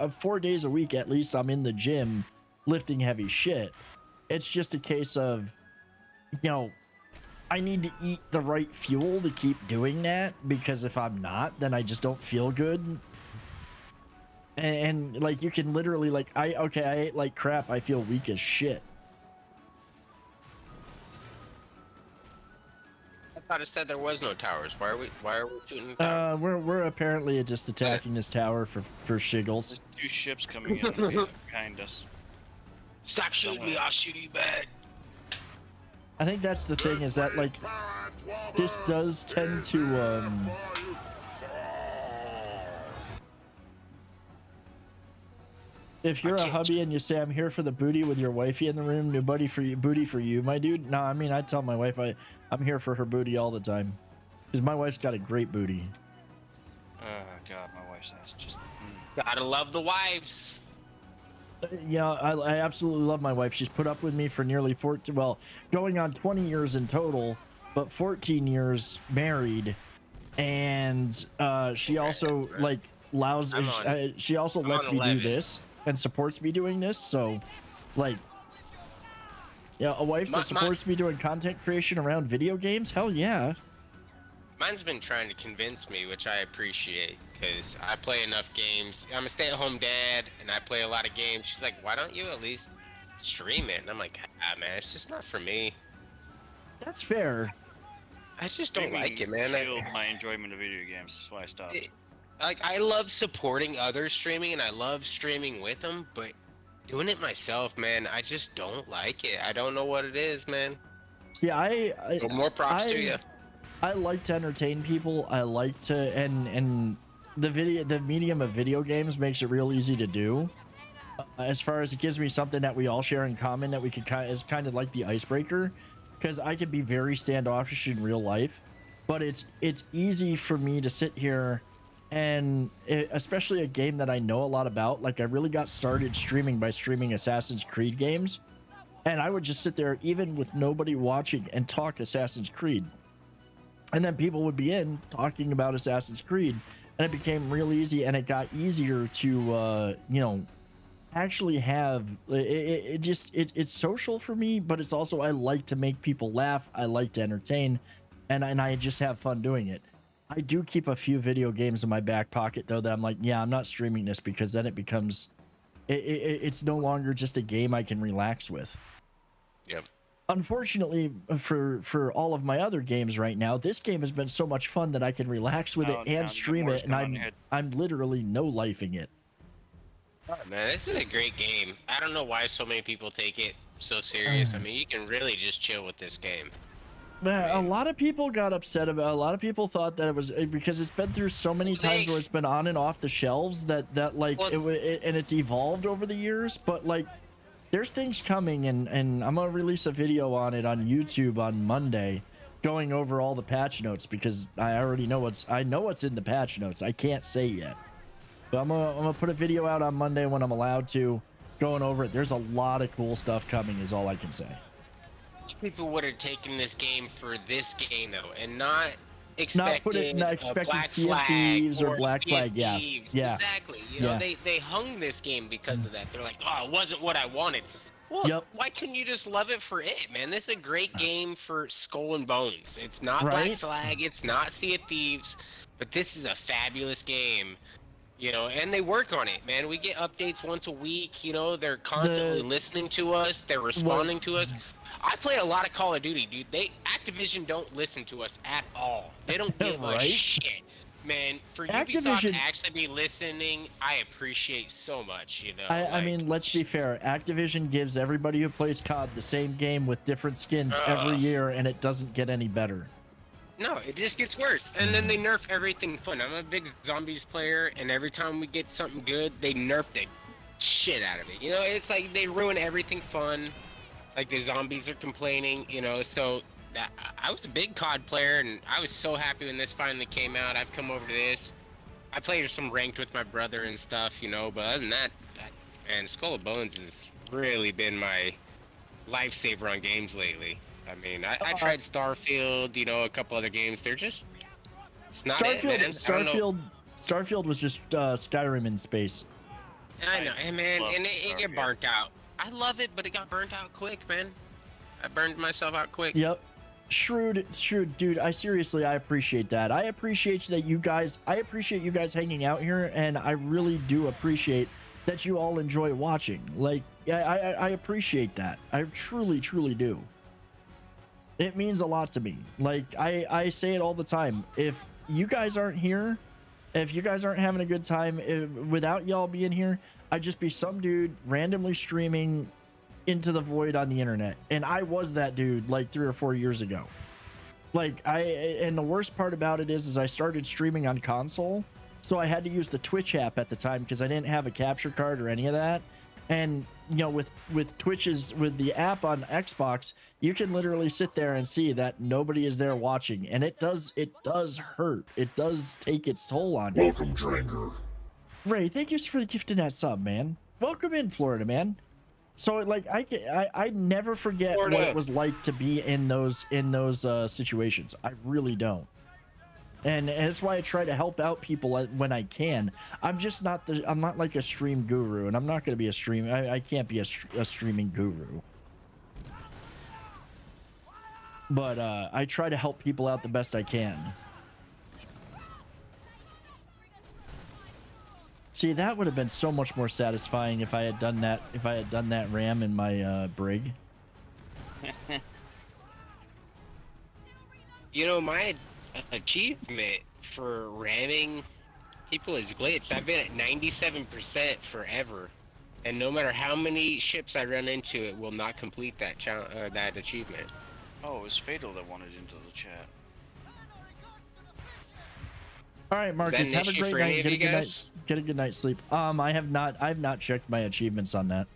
4 days a week at least I'm in the gym lifting heavy shit. It's just a case of, I need to eat the right fuel to keep doing that, because if I'm not, then I just don't feel good. And like you can literally like I ate like crap, I feel weak as shit. I thought it said there was no towers. Why are we shooting towers? We're apparently just attacking this tower for shiggles. There's 2 ships coming in behind us. Stop shooting me, I'll shoot you back. I think that's the thing, is that like this does tend to if you're a hubby and you say I'm here for the booty with your wifey in the room, new booty for you, my dude. No, I mean I tell my wife I'm here for her booty all the time, because my wife's got a great booty. Oh God, my wife's ass just. Gotta love the wives. Yeah, I absolutely love my wife. She's put up with me for nearly 14, well, going on 20 years in total, but 14 years married, and she also like allows. She also lets me do this and supports me doing this. So, like, yeah, a wife that supports me doing content creation around video games. Hell yeah. Mine's been trying to convince me, which I appreciate, because I play enough games. I'm a stay-at-home dad, and I play a lot of games. She's like, why don't you at least stream it? And I'm like, man, it's just not for me. That's fair. I just don't like it, man. Killed my enjoyment of video games. That's why I stopped. Like, I love supporting others streaming, and I love streaming with them, but doing it myself, man, I just don't like it. I don't know what it is, man. Yeah, well, more props to you. I like to entertain people. I like to, and the medium of video games makes it real easy to do. As far as it gives me something that we all share in common that we could is kind of like the icebreaker, because I could be very standoffish in real life, but it's easy for me to sit here and especially a game that I know a lot about. Like I really got started streaming by streaming Assassin's Creed games, and I would just sit there even with nobody watching and talk Assassin's Creed. And then people would be in talking about Assassin's Creed, and it became real easy, and it got easier to actually have it's social for me, but it's also, I like to make people laugh, I like to entertain, and I just have fun doing it. I do keep a few video games in my back pocket though that I'm like, yeah, I'm not streaming this, because then it becomes it's no longer just a game I can relax with. Yep. Unfortunately for all of my other games right now, this game has been so much fun that I can relax with it and stream it, and I'm literally no-lifing it. Man, this is a great game. I don't know why so many people take it so serious. I mean, you can really just chill with this game. Man, a lot of people got upset about. A lot of people thought that it was because it's been through so many times where it's been on and off the shelves that like and it's evolved over the years. But like, there's things coming, and I'm gonna release a video on it on YouTube on Monday, going over all the patch notes, because I already know what's in the patch notes. I can't say yet, but I'm gonna put a video out on Monday when I'm allowed to, going over it. There's a lot of cool stuff coming, is all I can say. People would have taken this game for this game though, and not expecting Sea of Thieves or Black Flag. Yeah, exactly. You know, they hung this game because of that. They're like, oh, it wasn't what I wanted. Well, why couldn't you just love it for it, man? This is a great game for Skull and Bones. It's not Black Flag, it's not Sea of Thieves, but this is a fabulous game. You know, and they work on it, man. We get updates once a week. You know, they're constantly listening to us. They're responding to us. I played a lot of Call of Duty, dude. Activision don't listen to us at all. They don't give a shit, man. For Ubisoft to actually be listening, I appreciate so much. You know, I mean, let's be fair. Activision gives everybody who plays COD the same game with different skins every year, and it doesn't get any better. No, it just gets worse. And then they nerf everything fun. I'm a big zombies player, and every time we get something good, they nerf the shit out of it. You know, it's like they ruin everything fun. Like the zombies are complaining, you know, so I was a big COD player, and I was so happy when this finally came out. I've come over to this. I played some ranked with my brother and stuff, you know, but other than that, and Skull and Bones has really been my lifesaver on games lately. I mean, I tried Starfield, you know, a couple other games. They're just, it's not Starfield was just Skyrim in space. I know, and man, and it get burnt out. I love it, but it got burnt out quick, man. I burned myself out quick. Yep. Shrewd, dude. I appreciate that. I appreciate you guys hanging out here, and I really do appreciate that you all enjoy watching. Like, I appreciate that. I truly do. It means a lot to me. Like, I say it all the time. If you guys aren't here, if you guys aren't having a good time, without y'all being here, I'd just be some dude randomly streaming into the void on the internet. And I was that dude like 3 or 4 years ago. Like, and the worst part about it is I started streaming on console, so I had to use the Twitch app at the time because I didn't have a capture card or any of that. And you know, with the app on Xbox, you can literally sit there and see that nobody is there watching, and it does hurt. It does take its toll on you. Welcome, Dranger. Ray, thank you for gifting that sub, man. Welcome in, Florida, man. So like I never forget what it was like to be in those situations. I really don't. And that's why I try to help out people when I can. I'm not like a stream guru, and I'm not going to be a stream. I can't be a streaming guru. But I try to help people out the best I can. See, that would have been so much more satisfying if I had done that. If I had done that ram in my brig. You know, my achievement for ramming people is glitched. I've been at 97% forever, and no matter how many ships I run into, it will not complete that that achievement. Oh, it was Fatal that wanted into the chat. All right, Marcus, have a great night. Get a good night's sleep. I've not checked my achievements on that.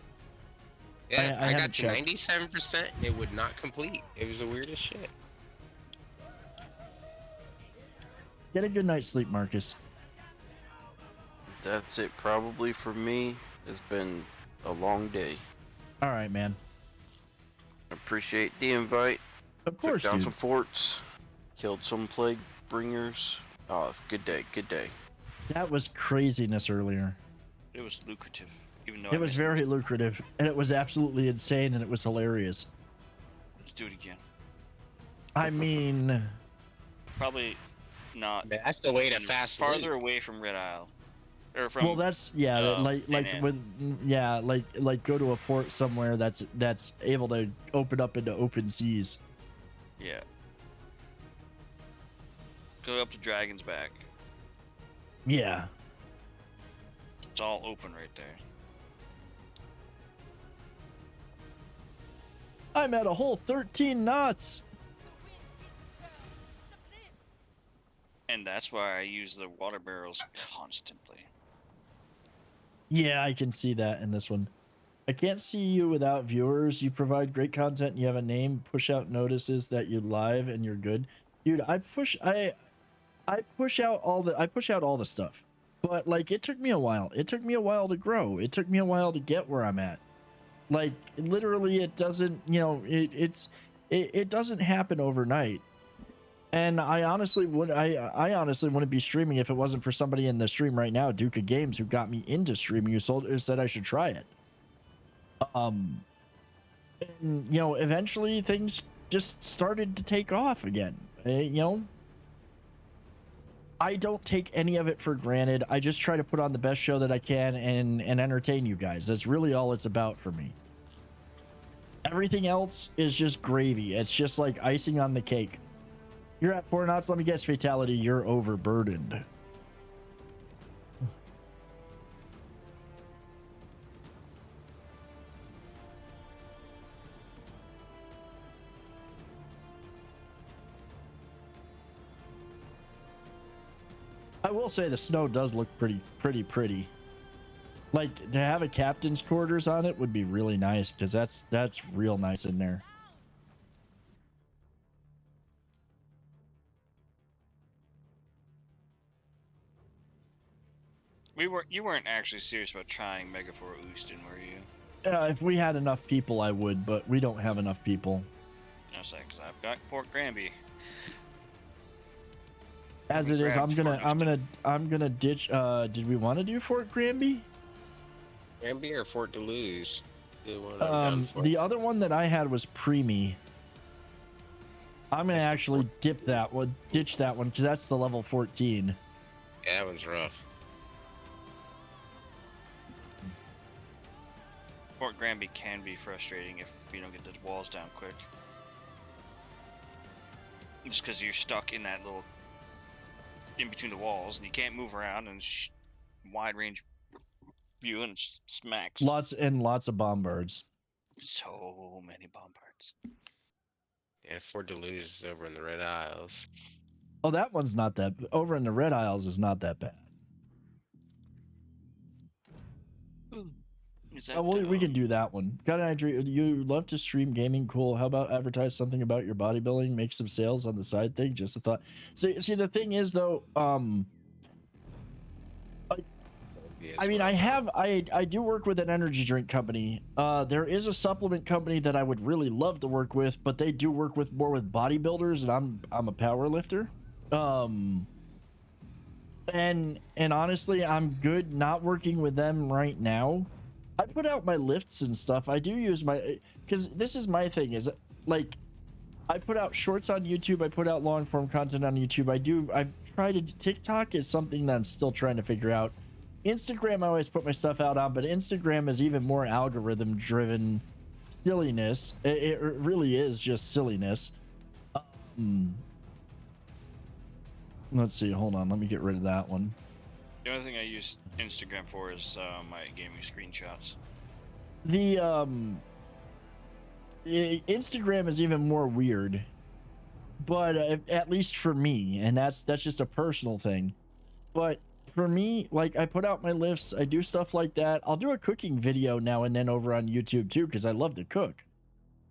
Yeah, I got to 97%. It would not complete. It was the weirdest shit. Get a good night's sleep, Marcus. That's it probably for me. It's been a long day. All right, man. Appreciate the invite. Of course, Took down dude. some forts. Killed some plague bringers. Oh, good day, good day. That was craziness earlier. It was lucrative, even though It was very lucrative, and it was absolutely insane, and it was hilarious. Let's do it again. I mean, probably not. That's the way to fast farther away from Red Isle, or from. Well, that's like go to a port somewhere that's able to open up into open seas. Yeah. Go up to Dragon's Back. Yeah. It's all open right there. I'm at a whole 13 knots. And that's why I use the water barrels constantly. Yeah, I can see that in this one. I can't see you without viewers. You provide great content and you have a name. Push out notices that you're live and you're good. Dude, I push out all the stuff. But like it took me a while. It took me a while to grow. It took me a while to get where I'm at. Like literally it doesn't, you know, it doesn't happen overnight. And I honestly wouldn't be streaming if it wasn't for somebody in the stream right now, Duke of Games, who got me into streaming, who said I should try it. And, you know, eventually things just started to take off again. You know, I don't take any of it for granted. I just try to put on the best show that I can and entertain you guys. That's really all it's about for me. Everything else is just gravy. It's just like icing on the cake. You're at 4 knots. Let me guess, Fatality, you're overburdened. I will say the snow does look pretty. Like to have a captain's quarters on it would be really nice, because that's real nice in there. You weren't actually serious about trying Megafor Oostin, were you? If we had enough people, I would, but we don't have enough people. No, because I've got Fort Granby. As it is, I'm gonna ditch. Did we want to do Fort Granby? Granby or Fort Duluth? The other one that I had was Preemie. I'm gonna actually ditch that one, because that's the level 14. Yeah, that one's rough. Fort Granby can be frustrating if you don't get those walls down quick. Just because you're stuck in that little, in between the walls, and you can't move around, and wide range view, and smacks. Lots of bombards. So many bombards. Yeah, Fort Duluth is over in the Red Isles. Oh, that one's not that. Over in the Red Isles is not that bad. Well, we can do that one. Got an idea? You love to stream gaming? Cool. How about advertise something about your bodybuilding? Make some sales on the side thing. Just a thought. See, the thing is though, I mean, I do work with an energy drink company. There is a supplement company that I would really love to work with, but they do work with more with bodybuilders, and I'm a power lifter. And honestly, I'm good not working with them right now. I put out my lifts and stuff. I do use my, because this is my thing, is like I put out shorts on YouTube, I put out long form content on YouTube. I've tried to, TikTok is something that I'm still trying to figure out. Instagram I always put my stuff out on, but Instagram is even more algorithm driven silliness. It really is just silliness. Let's see, hold on, let me get rid of that one. The only thing I use Instagram for is my gaming screenshots. The Instagram is even more weird, but at least for me, and that's just a personal thing. But for me, like, I put out my lifts, I do stuff like that. I'll do a cooking video now and then over on YouTube too, because I love to cook.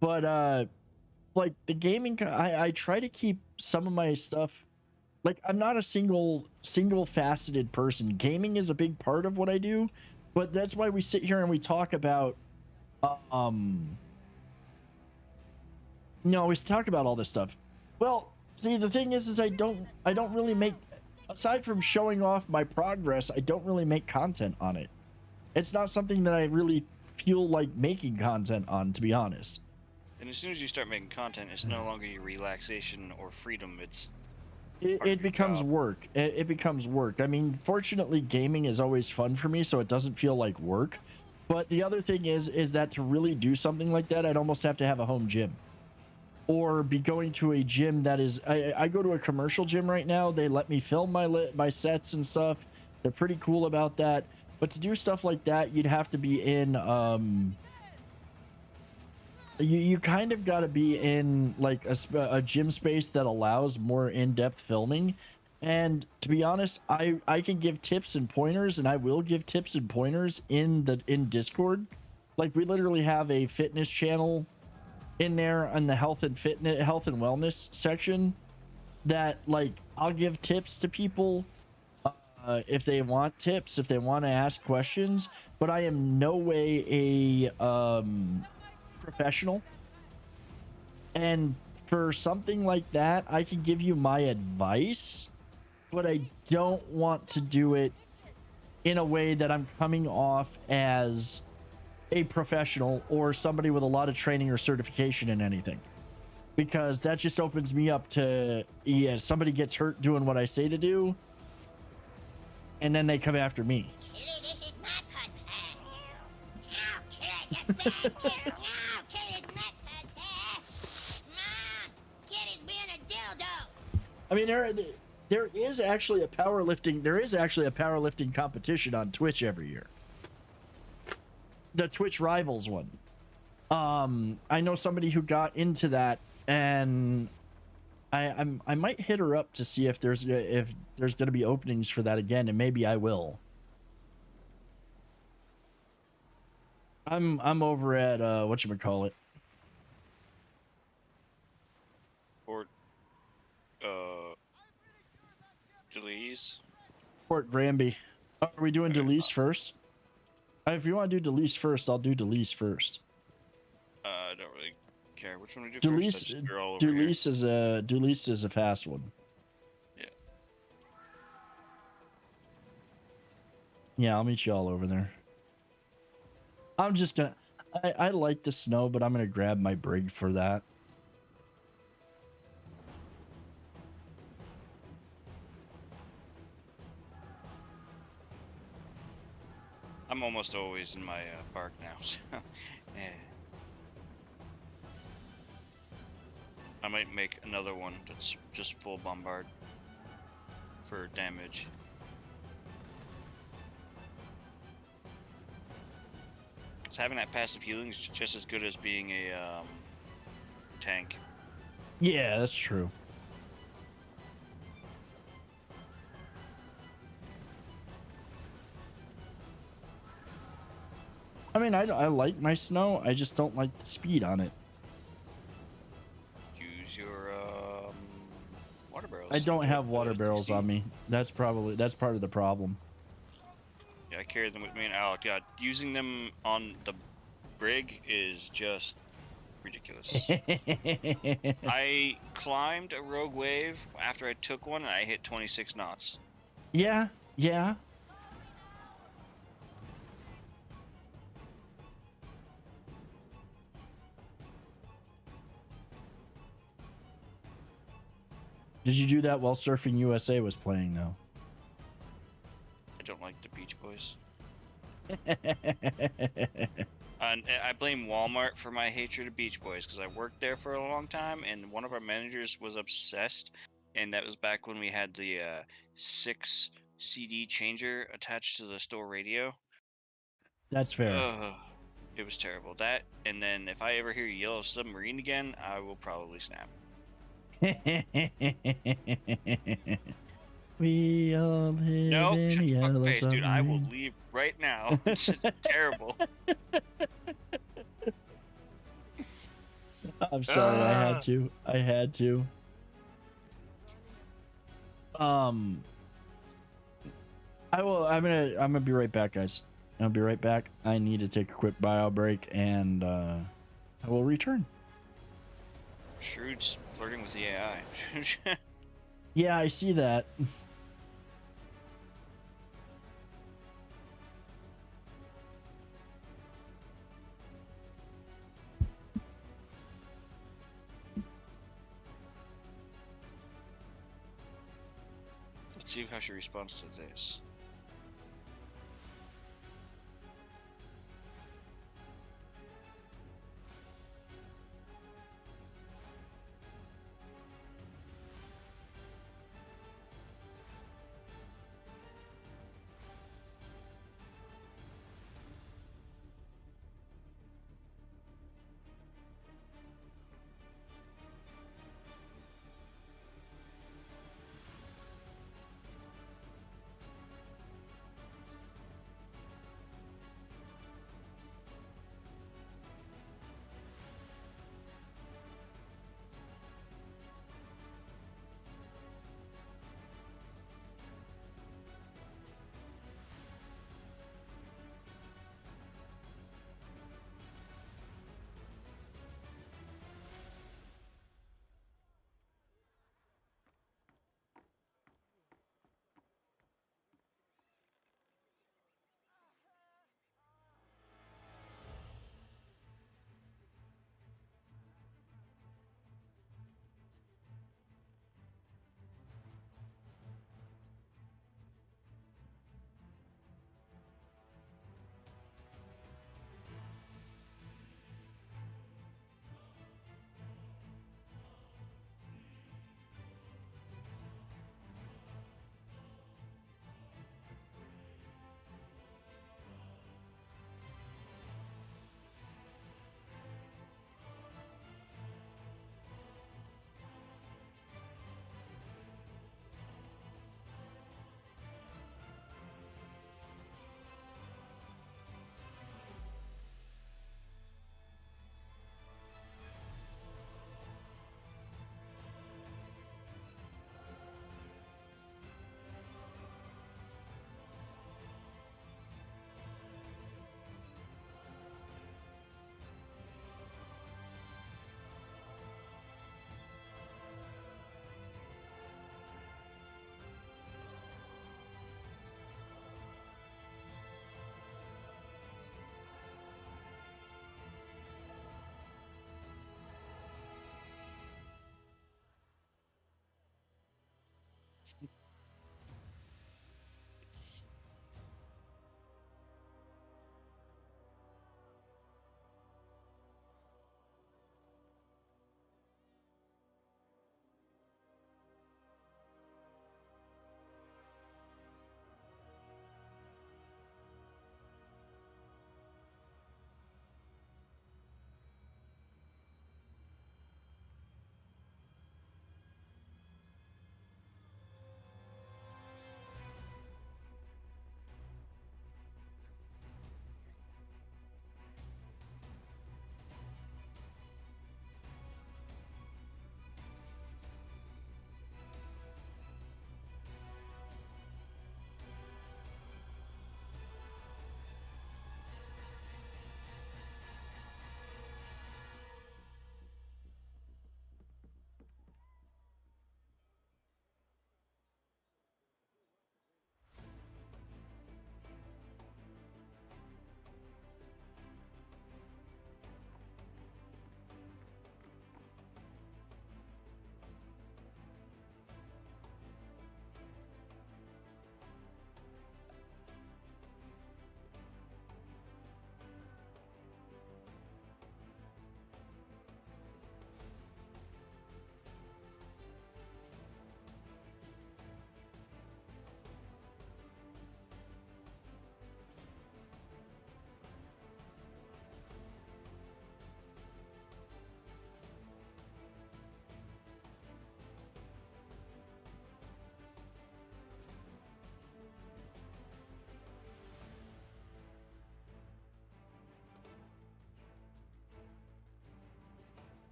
But like the gaming, I try to keep some of my stuff. Like, I'm not a single faceted person. Gaming is a big part of what I do, but that's why we sit here and we talk about, we talk about all this stuff. Well, See, the thing is I don't really make, aside from showing off my progress, I don't really make content on it. It's not something that I really feel like making content on, to be honest. And as soon as you start making content, it's no longer your relaxation or freedom. It's it becomes work. It becomes work. I mean, fortunately, gaming is always fun for me, so it doesn't feel like work. But the other thing is that to really do something like that, I'd almost have to have a home gym, or be going to a gym that is. I go to a commercial gym right now. They let me film my sets and stuff. They're pretty cool about that. But to do stuff like that, you'd have to be in. You kind of got to be in like a gym space that allows more in-depth filming. And to be honest, I can give tips and pointers, and I will give tips and pointers in Discord. Like, we literally have a fitness channel in there on the health and wellness section that, like, I'll give tips to people if they want tips, if they want to ask questions. But I am no way a professional, and for something like that, I can give you my advice, but I don't want to do it in a way that I'm coming off as a professional or somebody with a lot of training or certification in anything, because that just opens me up to, yeah, somebody gets hurt doing what I say to do, and then they come after me. I mean, there is actually a powerlifting competition on Twitch every year. The Twitch Rivals one. I know somebody who got into that, and I might hit her up to see if there's going to be openings for that again, and maybe I will. I'm over at whatchamacallit. Or Delise. Fort Granby. Oh, are we doing Delise first? If you want to do Delise first, I'll do Delise first. I don't really care which one we do first. Delise is a fast one. Yeah. Yeah, I'll meet you all over there. I'm just gonna. I like the snow, but I'm gonna grab my brig for that. I'm almost always in my park now, so yeah. I might make another one that's just full bombard for damage. Because having that passive healing is just as good as being a tank. Yeah, that's true. I mean, I like my snow. I just don't like the speed on it. Use your water barrels. I don't have water barrels on me. That's part of the problem. Yeah, I carry them with me, and oh god, using them on the brig is just ridiculous. I climbed a rogue wave after I took one, and I hit 26 knots. Yeah, yeah. Did you do that while Surfing USA was playing, though? I don't like the Beach Boys. And I blame Walmart for my hatred of Beach Boys, because I worked there for a long time, and one of our managers was obsessed, and that was back when we had the 6 CD changer attached to the store radio. That's fair. It was terrible. That, and then if I ever hear Yellow Submarine again, I will probably snap. We all live in a yellow face, dude. I will submarine. leave right now. It's just terrible. I'm sorry, I had to. I'm gonna be right back, guys. I'll be right back. I need to take a quick bio break, and I will return. Shrewd's flirting with the AI. Yeah, I see that. Let's see how she responds to this.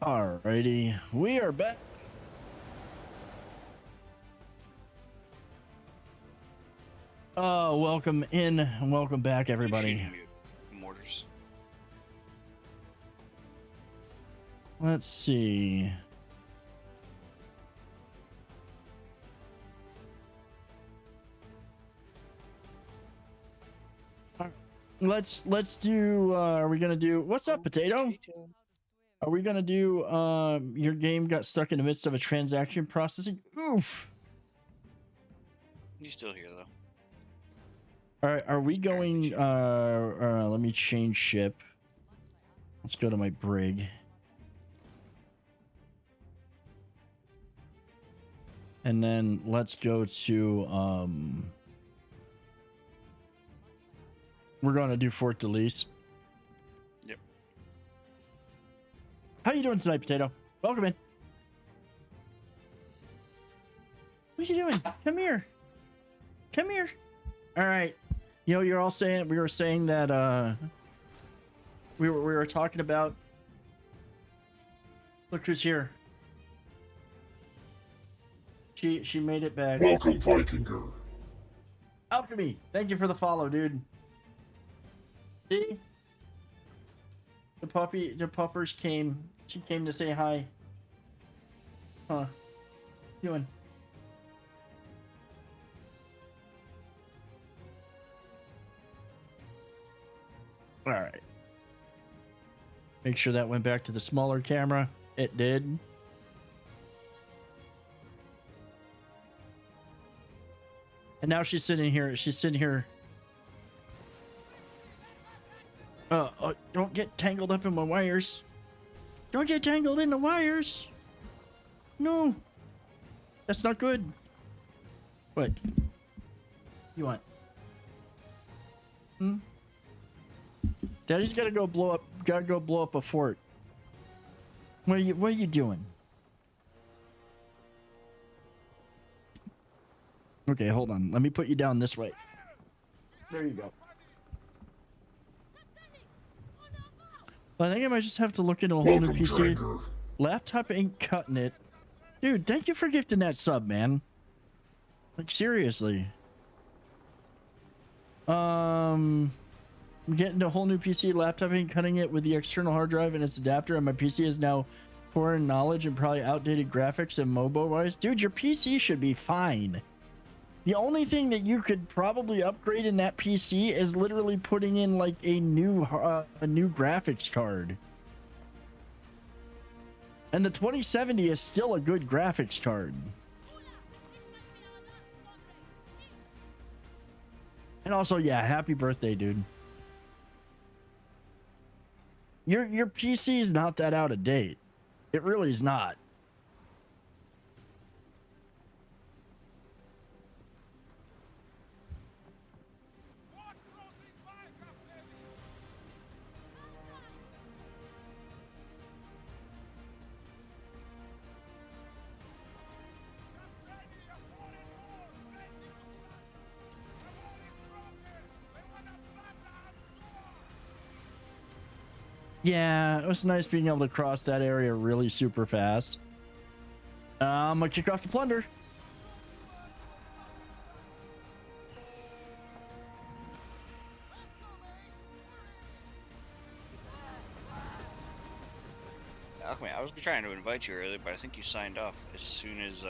Alrighty, we are back. Welcome in and welcome back, everybody. Mortars. Let's see. Let's do. Are we gonna do? What's up, Potato? Are we gonna do? Your game got stuck in the midst of a transaction processing. Oof. You still here though? All right, are we going? Let me change ship. Let's go to my brig. And then let's go to we're going to do Fort Delise. Yep. How you doing tonight, Potato? Welcome in. What are you doing? Come here. Come here. All right. You know, you're all saying, we were saying that we were talking about, look who's here. She made it back. Welcome, Vikinger. Alchemy, thank you for the follow, dude. See? The puppers came. She came to say hi. Huh. Doing? All right. Make sure that went back to the smaller camera. It did. And now she's sitting here. She's sitting here. Don't get tangled up in my wires. Don't get tangled in the wires. No. That's not good. What? You want? Hmm? Daddy's gotta go blow up a fort. What are you doing? Okay, hold on. Let me put you down this way. There you go. Well, I think I might just have to look into a whole new PC. Dranger. Laptop ain't cutting it. Dude, thank you for gifting that sub, man. Like, seriously. I'm getting a whole new PC. Laptop ain't cutting it with the external hard drive and its adapter, and my PC is now poor in knowledge and probably outdated graphics and mobile-wise. Dude, your PC should be fine. The only thing that you could probably upgrade in that PC is literally putting in like a new graphics card. And the 2070 is still a good graphics card. And also, yeah, happy birthday, dude. Your PC is not that out of date. It really is not. Yeah, it was nice being able to cross that area really super fast. I'm gonna kick off the plunder. Alchemy, I was trying to invite you earlier, but I think you signed off as soon as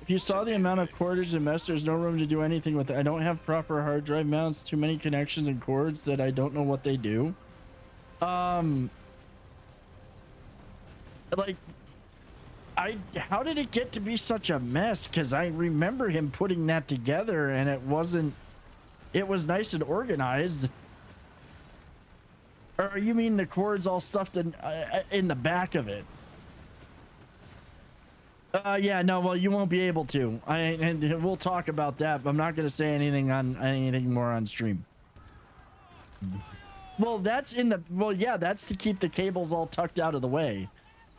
If you saw the amount of quarters and mess, there's no room to do anything with it. I don't have proper hard drive mounts, too many connections and cords that I don't know what they do. Like, how did it get to be such a mess? Because I remember him putting that together and it was nice and organized. Or you mean the cords all stuffed in the back of it? Yeah, no, well, you won't be able to. And we'll talk about that, but I'm not going to say anything more on stream. Well, that's to keep the cables all tucked out of the way.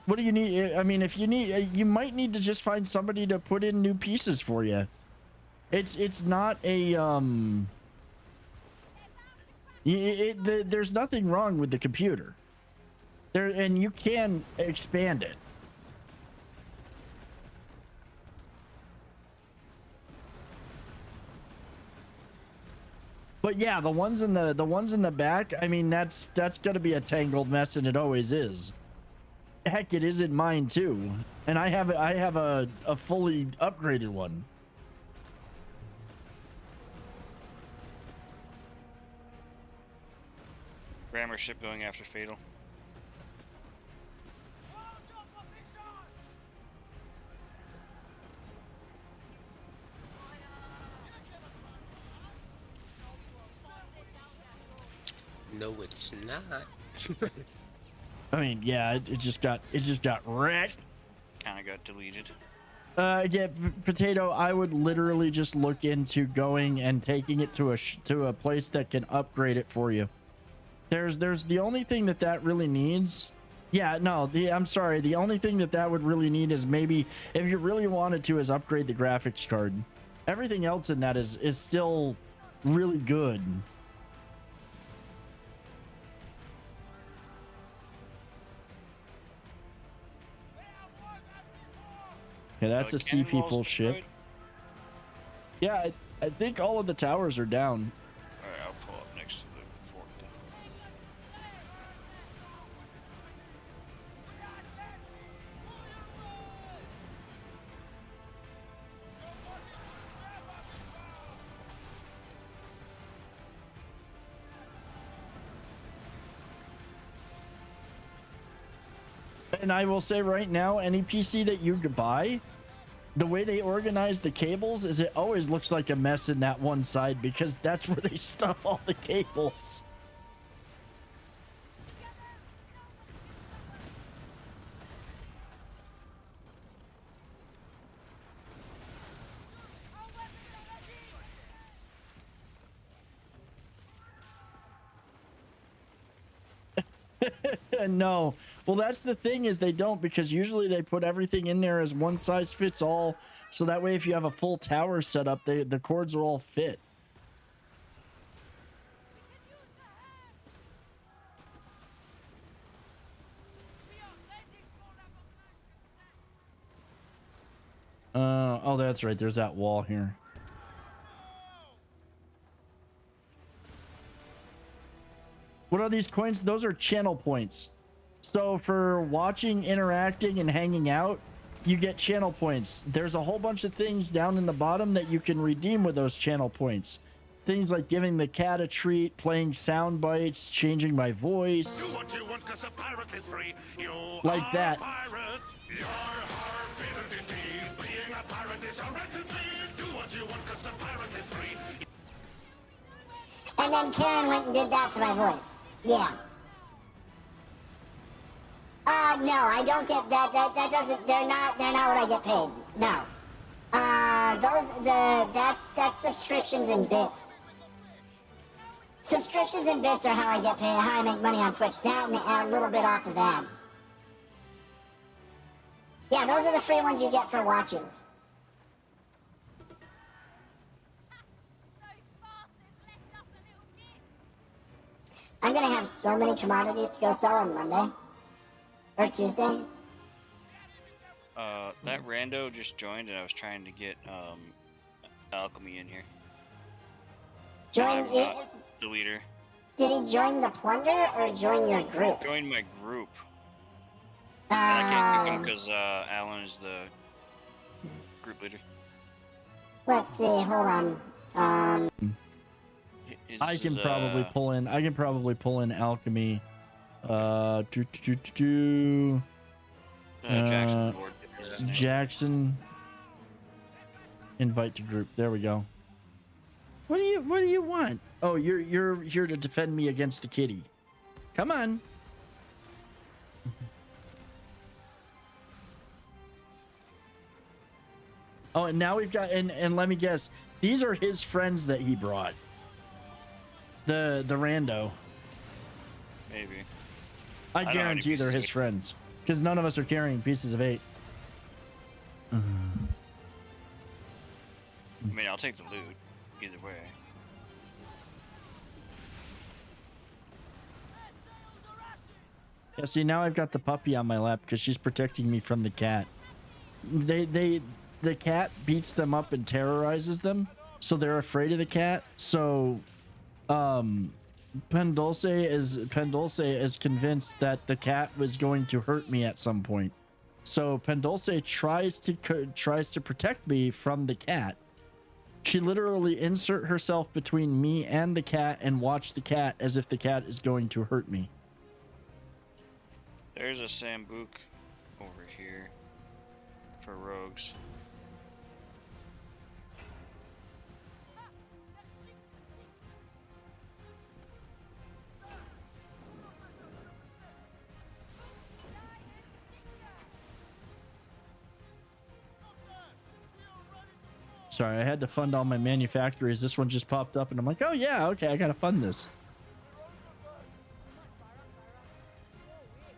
What do you need? I mean, if you need, you might need to just find somebody to put in new pieces for you. It's not a there's nothing wrong with the computer. There, and you can expand it. But yeah, the ones in the back, I mean, that's gonna be a tangled mess, and it always is. Heck, it is in mine too, and I have a fully upgraded one. Grammar ship going after Fatal. No, it's not. I mean, yeah, it just got wrecked. Kind of got deleted. Yeah, Potato, I would literally just look into going and taking it to a place that can upgrade it for you. There's the only thing that really needs. Yeah, no, I'm sorry. The only thing that would really need is maybe if you really wanted to is upgrade the graphics card. Everything else in that is still really good. Yeah, that's a Sea People ship. Yeah, I think all of the towers are down. Alright, I'll pull up next to the fort then. And I will say right now, any PC that you could buy, the way they organize the cables is it always looks like a mess in that one side because that's where they stuff all the cables. No, well, that's the thing is they don't, because usually they put everything in there as one size fits all, so that way if you have a full tower set up, the cords will all fit. Oh, that's right, there's that wall here. What are these coins? Those are channel points. So for watching, interacting, and hanging out, you get channel points. There's a whole bunch of things down in the bottom that you can redeem with those channel points. Things like giving the cat a treat, playing sound bites, changing my voice. Do what you want 'cause a pirate is free. You like that. Pirate. You're our favorite indeed. Being a pirate is a right indeed. Do what you want 'cause the pirate is free. And then Karen went and did that to my voice. Yeah. No, I don't get that. That doesn't. They're not what I get paid. No. That's subscriptions and bits. Subscriptions and bits are how I get paid. How I make money on Twitch. That and a little bit off of ads. Yeah, those are the free ones you get for watching. I'm gonna have so many commodities to go sell on Monday. Or Tuesday. That rando just joined and I was trying to get, Alchemy in here. Join it? The leader. Did he join the Plunder or join your group? Join my group. And I can't pick him because, Alan is the group leader. Let's see, hold on. I can probably pull in. I can probably pull in Alchemy. Jackson. Jackson. Invite to group. There we go. What do you want? Oh, you're here to defend me against the kitty. Come on. Oh, and now we've got and let me guess. These are his friends that he brought. The rando. Maybe. I guarantee they're his friends, because none of us are carrying pieces of 8. I mean, I'll take the loot either way. Yeah, see, now I've got the puppy on my lap because she's protecting me from the cat. The cat beats them up and terrorizes them, so they're afraid of the cat. So, Pendulce is convinced that the cat was going to hurt me at some point. So Pendulce tries to protect me from the cat. She literally insert herself between me and the cat and watch the cat as if the cat is going to hurt me. There's a Sambuc over here for rogues. Sorry, I had to fund all my manufactories. This one just popped up and I'm like, oh yeah, okay, I gotta fund this.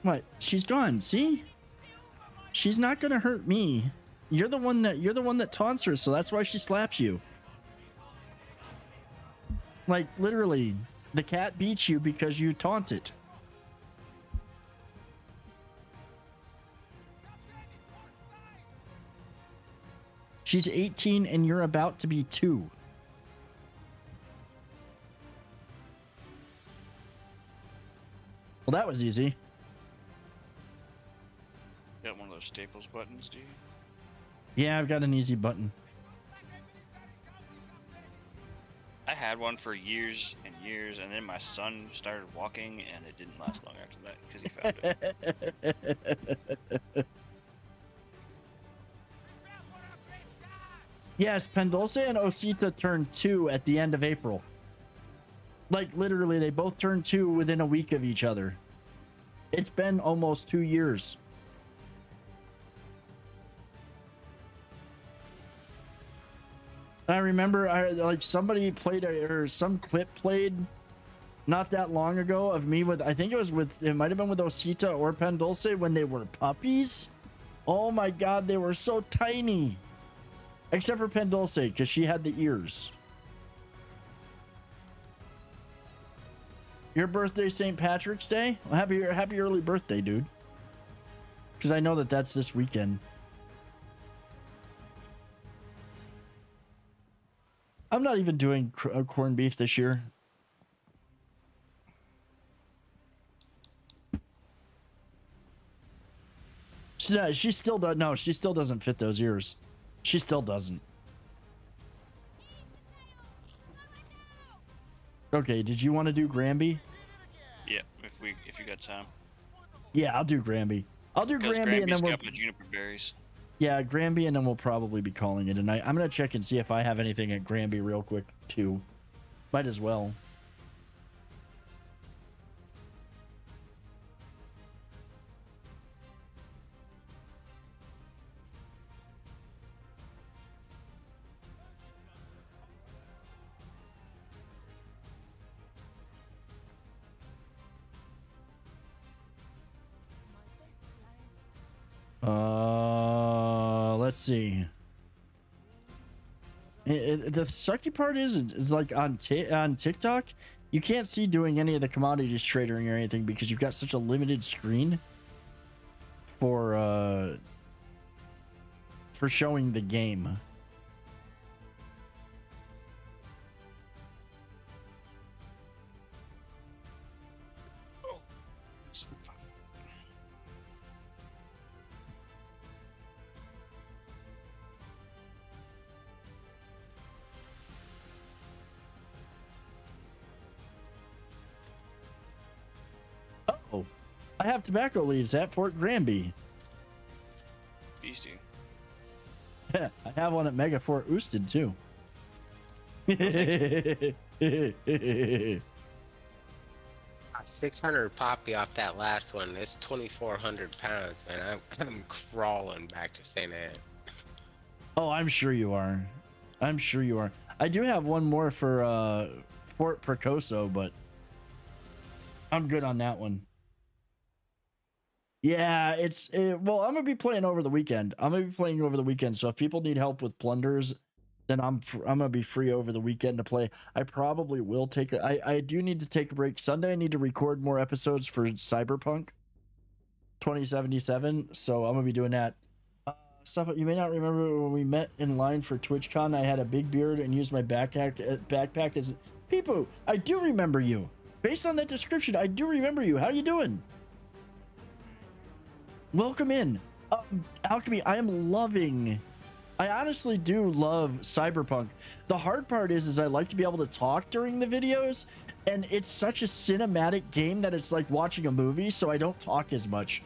What? She's gone, see? She's not gonna hurt me. You're the one that taunts her, so that's why she slaps you. Like literally, the cat beats you because you taunt it. She's 18 and you're about to be 2. Well, that was easy. Got one of those Staples buttons, do you? Yeah, I've got an easy button. I had one for years and years, and then my son started walking, and it didn't last long after that because he found it. Yes, Pendulce and Osita turned 2 at the end of April. Like, literally, they both turned 2 within a week of each other. It's been almost 2 years. I remember, somebody played, or some clip played not that long ago of me with, I think it might have been with Osita or Pendulce when they were puppies. Oh my god, they were so tiny. Except for Pendulce, because she had the ears. Your birthday, St. Patrick's Day? Well, happy early birthday, dude. Because I know that that's this weekend. I'm not even doing corned beef this year. She still does. No, she still doesn't fit those ears. She still doesn't. Okay, did you want to do Granby? Yeah, if you got time. Yeah, I'll do Granby. I'll do Granby and then we'll... got my juniper berries. Yeah, Granby, and then we'll probably be calling it tonight. I'm gonna check and see if I have anything at Granby real quick too. Might as well. Let's see. The sucky part is like on TikTok, you can't see doing any of the commodities trading or anything because you've got such a limited screen for showing the game. Oh, I have tobacco leaves at Fort Granby. Beastie. I have one at Mega Fort Ousted too. 600 poppy off that last one. It's 2,400 pounds, man. I'm crawling back to St. Anne. Oh, I'm sure you are. I'm sure you are. I do have one more for Fort Precoso, but I'm good on that one. Yeah, well, I'm gonna be playing over the weekend. So if people need help with plunders, then I'm gonna be free over the weekend to play. I probably will I do need to take a break. Sunday I need to record more episodes for Cyberpunk. 2077. So I'm gonna be doing that. Stuff you may not remember when we met in line for TwitchCon. I had a big beard and used my backpack as Peepoo. I do remember you. Based on that description, I do remember you. How you doing? Welcome in. Alchemy, I am loving. I honestly do love Cyberpunk. The hard part is I like to be able to talk during the videos, and it's such a cinematic game that it's like watching a movie, so I don't talk as much.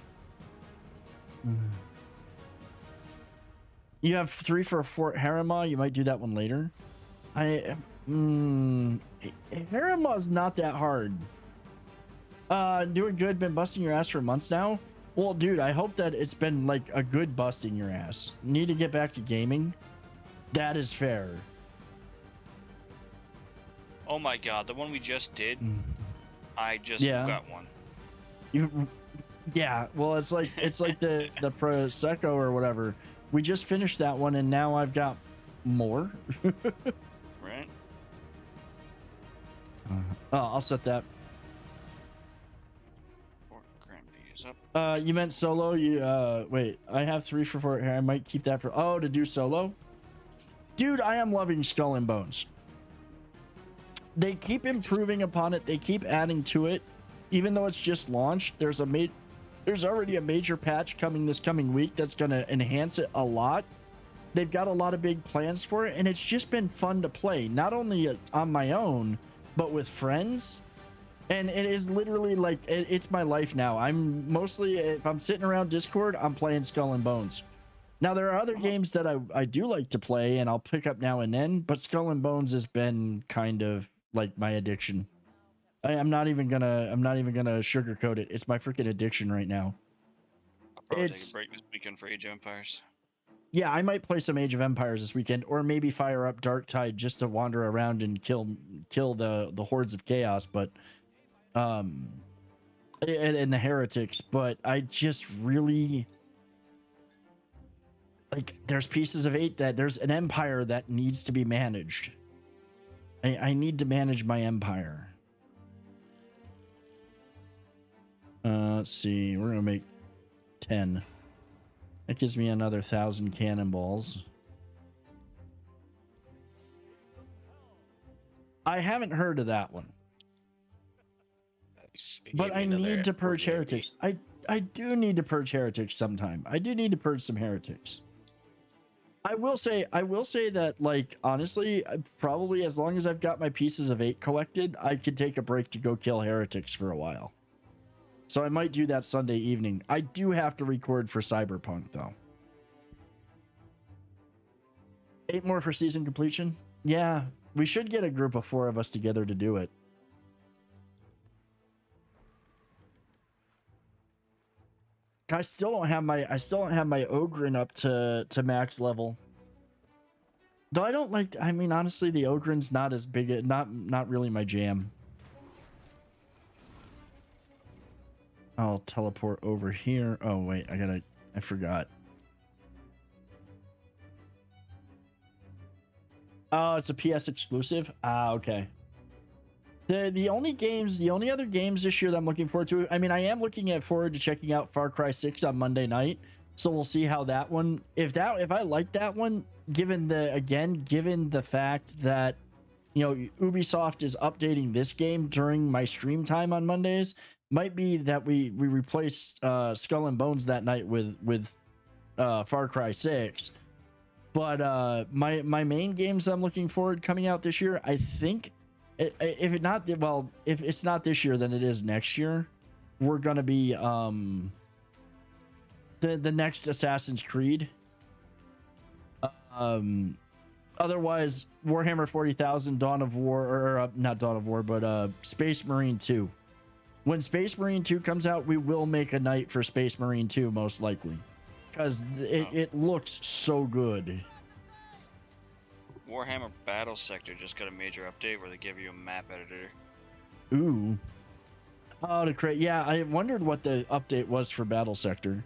You have 3 for Fort Harima. You might do that one later. Harima's not that hard. Doing good. Been busting your ass for months now. Well, dude, I hope that it's been like a good busting your ass. Need to get back to gaming. That is fair. Oh my god, the one we just did. I just got one. Yeah. Well, it's like the Prosecco or whatever. We just finished that one, and now I've got more. Right. I'll set that. You meant solo? Wait, I have 3 for 4 here. I might keep that for to do solo. Dude, I am loving Skull and Bones. They keep improving upon it. They keep adding to it. Even though it's just launched, there's already a major patch coming this coming week that's going to enhance it a lot. They've got a lot of big plans for it, and it's just been fun to play, not only on my own, but with friends. And it is literally like, it's my life now. I'm mostly, if I'm sitting around Discord, I'm playing Skull and Bones. Now, there are other games that I do like to play, and I'll pick up now and then, but Skull and Bones has been kind of like my addiction. I'm not even gonna sugarcoat it. It's my freaking addiction right now. I'll probably take a break this weekend for Age of Empires. Yeah, I might play some Age of Empires this weekend, or maybe fire up Darktide just to wander around and kill the hordes of chaos, but and the heretics. But I just really like, there's pieces of 8 that there's an empire that needs to be managed. I need to manage my empire. Let's see, we're gonna make 10. That gives me another 1,000 cannonballs. I haven't heard of that one. But I need to purge heretics. I do need to purge heretics sometime. I do need to purge some heretics. I will say that, like, honestly, probably as long as I've got my pieces of 8 collected, I could take a break to go kill heretics for a while. So I might do that Sunday evening. I do have to record for Cyberpunk, though. 8 more for season completion? Yeah, we should get a group of 4 of us together to do it. I still don't have my Ogren up to max level. Though I don't like, I mean, honestly, the Ogren's not as big, not really my jam. I'll teleport over here. Oh wait, I forgot. Oh, it's a PS exclusive. Okay. The only other games this year that I'm looking forward to, I mean, I am looking forward to checking out Far Cry 6 on Monday night. So we'll see how that one, if I like that one, given the fact that, you know, Ubisoft is updating this game during my stream time on Mondays, might be that we replace Skull and Bones that night with Far Cry 6. But my main games I'm looking forward coming out this year, I think, if it's not this year, then it is next year. We're gonna be the next Assassin's Creed. Otherwise, Warhammer 40,000, Dawn of War, or not Dawn of War, but Space Marine 2. When Space Marine 2 comes out, we will make a night for Space Marine 2, most likely, because it looks so good. Warhammer Battle Sector just got a major update where they give you a map editor. Ooh. Oh, to create. Yeah, I wondered what the update was for Battle Sector.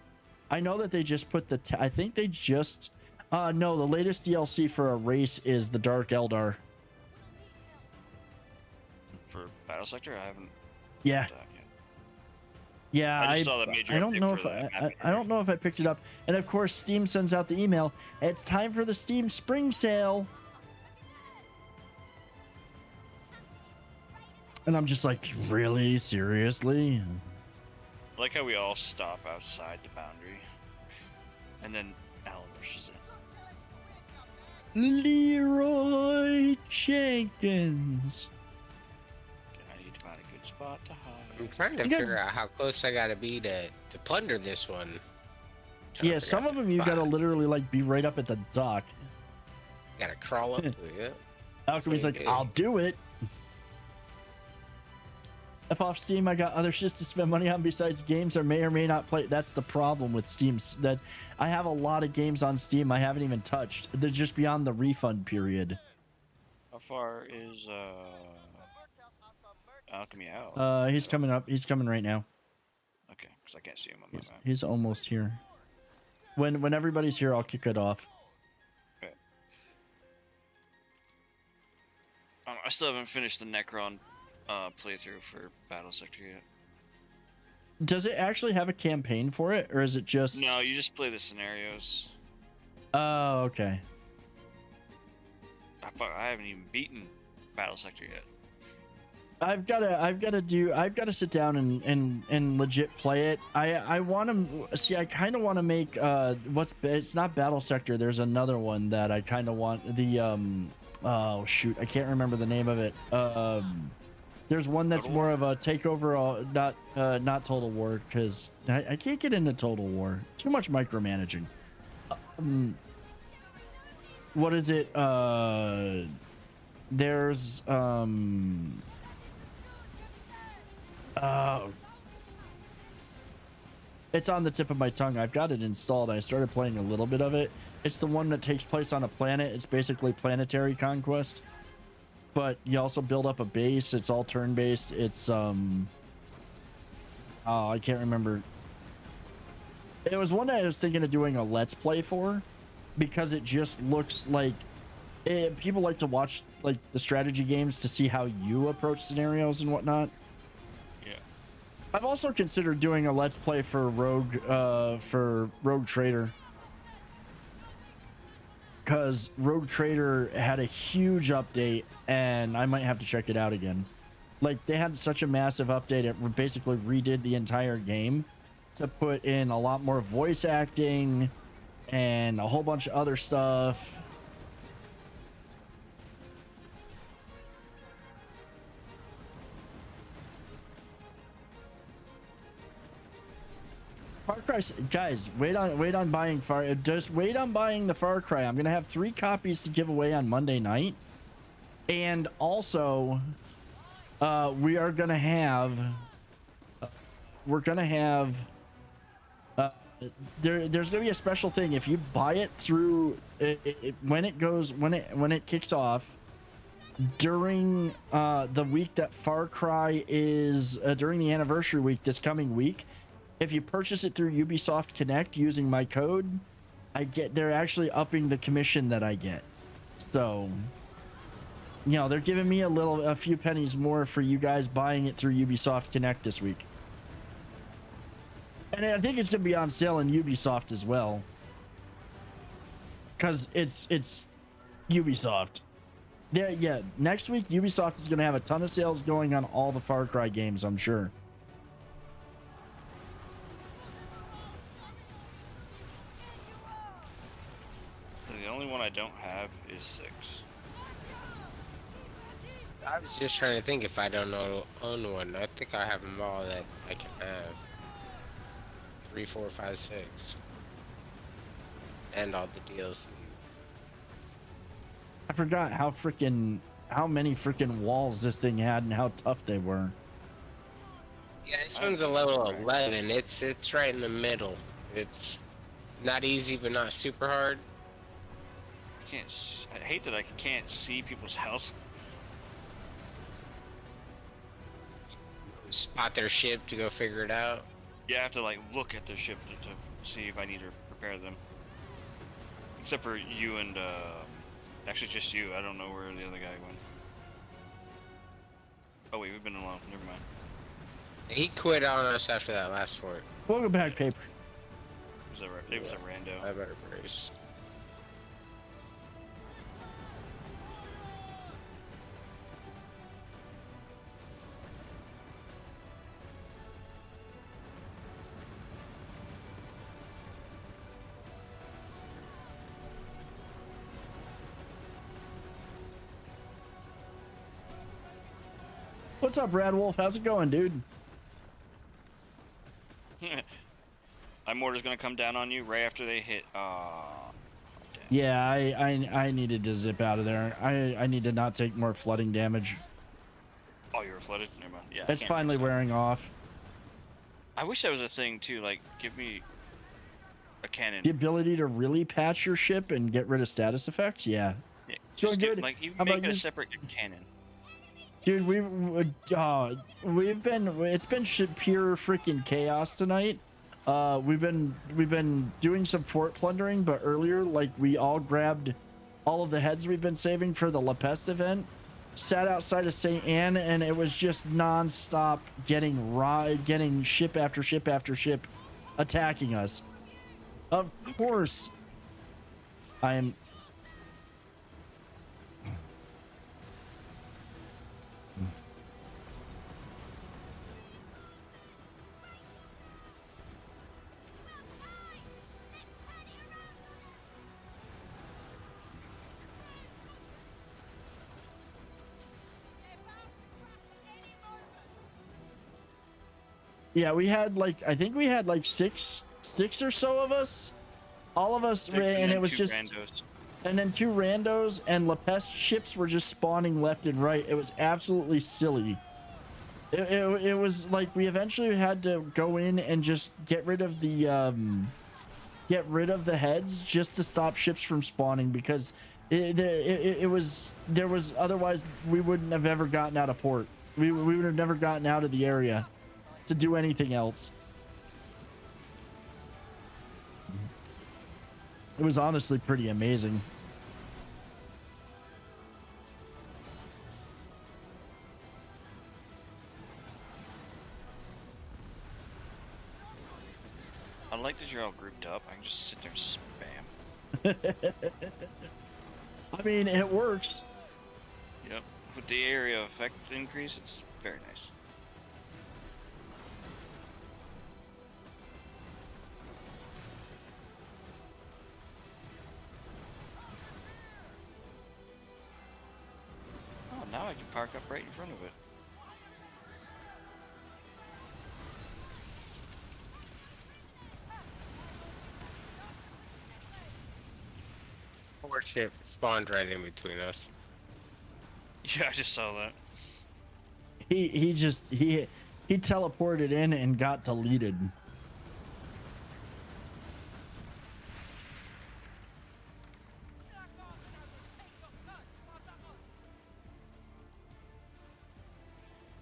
I know that they just put I think they just. No, the latest DLC for a race is the Dark Eldar. For Battle Sector, I haven't. Yeah. Yeah, I just saw the major I don't update know for if the I map don't know if I picked it up. And of course, Steam sends out the email. It's time for the Steam Spring Sale. And I'm just like, really? Seriously? I like how we all stop outside the boundary, and then Alan rushes in. Leroy Jenkins. Okay, I need to find a good spot to hide. I'm trying to figure out how close I gotta be to plunder this one. Yeah, some of them you gotta literally like be right up at the dock. Gotta crawl up to it. Yeah. Alchemy's like, I'll do it. If off Steam, I got other shits to spend money on besides games I may or may not play. That's the problem with Steam. That I have a lot of games on Steam I haven't even touched. They're just beyond the refund period. How far is Alchemy out? He's coming up. He's coming right now. Okay, because I can't see him on my map. He's almost here. When everybody's here, I'll kick it off. Okay. I still haven't finished the Necron playthrough for Battle Sector yet. Does it actually have a campaign for it, or is it just? No, you just play the scenarios. Oh, okay. I haven't even beaten Battle Sector yet. I've got to sit down and legit play it. I want to see. I kind of want to make it's not Battle Sector. There's another one that I kind of want. The oh shoot, I can't remember the name of it. There's one that's more of a takeover, not Total War, because I can't get into Total War. Too much micromanaging. What is it? There's it's on the tip of my tongue. I've got it installed. I started playing a little bit of it. It's the one that takes place on a planet. It's basically planetary conquest, but you also build up a base. It's all turn-based. It's oh, I can't remember. It was one that I was thinking of doing a let's play for, because it just looks like people like to watch like the strategy games to see how you approach scenarios and whatnot. Yeah. I've also considered doing a let's play for Rogue Trader, because Rogue Trader had a huge update and I might have to check it out again. Like, they had such a massive update, it basically redid the entire game to put in a lot more voice acting and a whole bunch of other stuff. Far Cry, guys, wait on buying just wait on buying the Far Cry. I'm gonna have 3 copies to give away on Monday night, and also we are gonna have there's gonna be a special thing if you buy it through when it kicks off during the week that Far Cry is during the anniversary week this coming week. If you purchase it through Ubisoft Connect using my code, they're actually upping the commission that I get. So, you know, they're giving me a few pennies more for you guys buying it through Ubisoft Connect this week. And I think it's going to be on sale in Ubisoft as well, because it's Ubisoft. Yeah. Next week, Ubisoft is going to have a ton of sales going on all the Far Cry games, I'm sure. The only one I don't have is 6. I was just trying to think if I don't own one. I think I have them all that I can have. 3, 4, 5, 6. And all the DLC. I forgot how many freaking walls this thing had and how tough they were. Yeah, this one's a level 11. It's right in the middle. It's not easy, but not super hard. I hate that I can't see people's health. Spot their ship to go figure it out. Yeah, I have to like look at their ship to see if I need to repair them. Except for you and actually just you. I don't know where the other guy went. Oh wait, we've been alone. Never mind. He quit on us after that last fort. Welcome back, paper. It was a rando. I better brace. What's up, Brad Wolf? How's it going, dude? My mortar's gonna come down on you right after they hit. Yeah, I needed to zip out of there. I need to not take more flooding damage. Oh, you were flooded? Never mind. Yeah. It's finally wearing off. I wish that was a thing too. Like, give me a cannon. The ability to really patch your ship and get rid of status effects. Yeah. Yeah, It's going give, good. like, you How make about it a you? separate cannon. Dude, it's been pure freaking chaos tonight. We've been doing some fort plundering, but earlier, like, we all grabbed all of the heads we've been saving for the La Peste event, sat outside of St. Anne, and it was just non-stop getting ship after ship after ship attacking us. Of course, I am. Yeah, we had like, I think we had like six or so of us, all of us, and it was just randos. And then 2 randos, and La Peste ships were just spawning left and right. It was absolutely silly. It was like we eventually had to go in and just get rid of the heads just to stop ships from spawning, because there was otherwise we wouldn't have ever gotten out of port. We would have never gotten out of the area to do anything else. It was honestly pretty amazing. I like that you're all grouped up. I can just sit there and spam. I mean, it works. Yep. With the area of effect increase, it's very nice. Oh, now I can park up right in front of it. Ship spawned right in between us. Yeah, I just saw that. He teleported in and got deleted.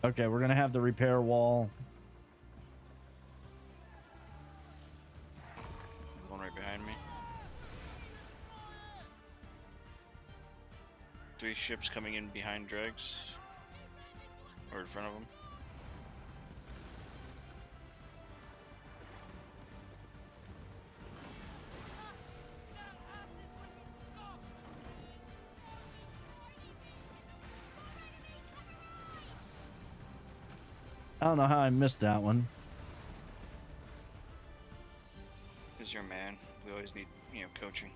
Okay, we're gonna have the repair wall. One right behind me. 3 ships coming in behind dregs. Or in front of them. I don't know how I missed that one. Because you're a man. We always need, coaching.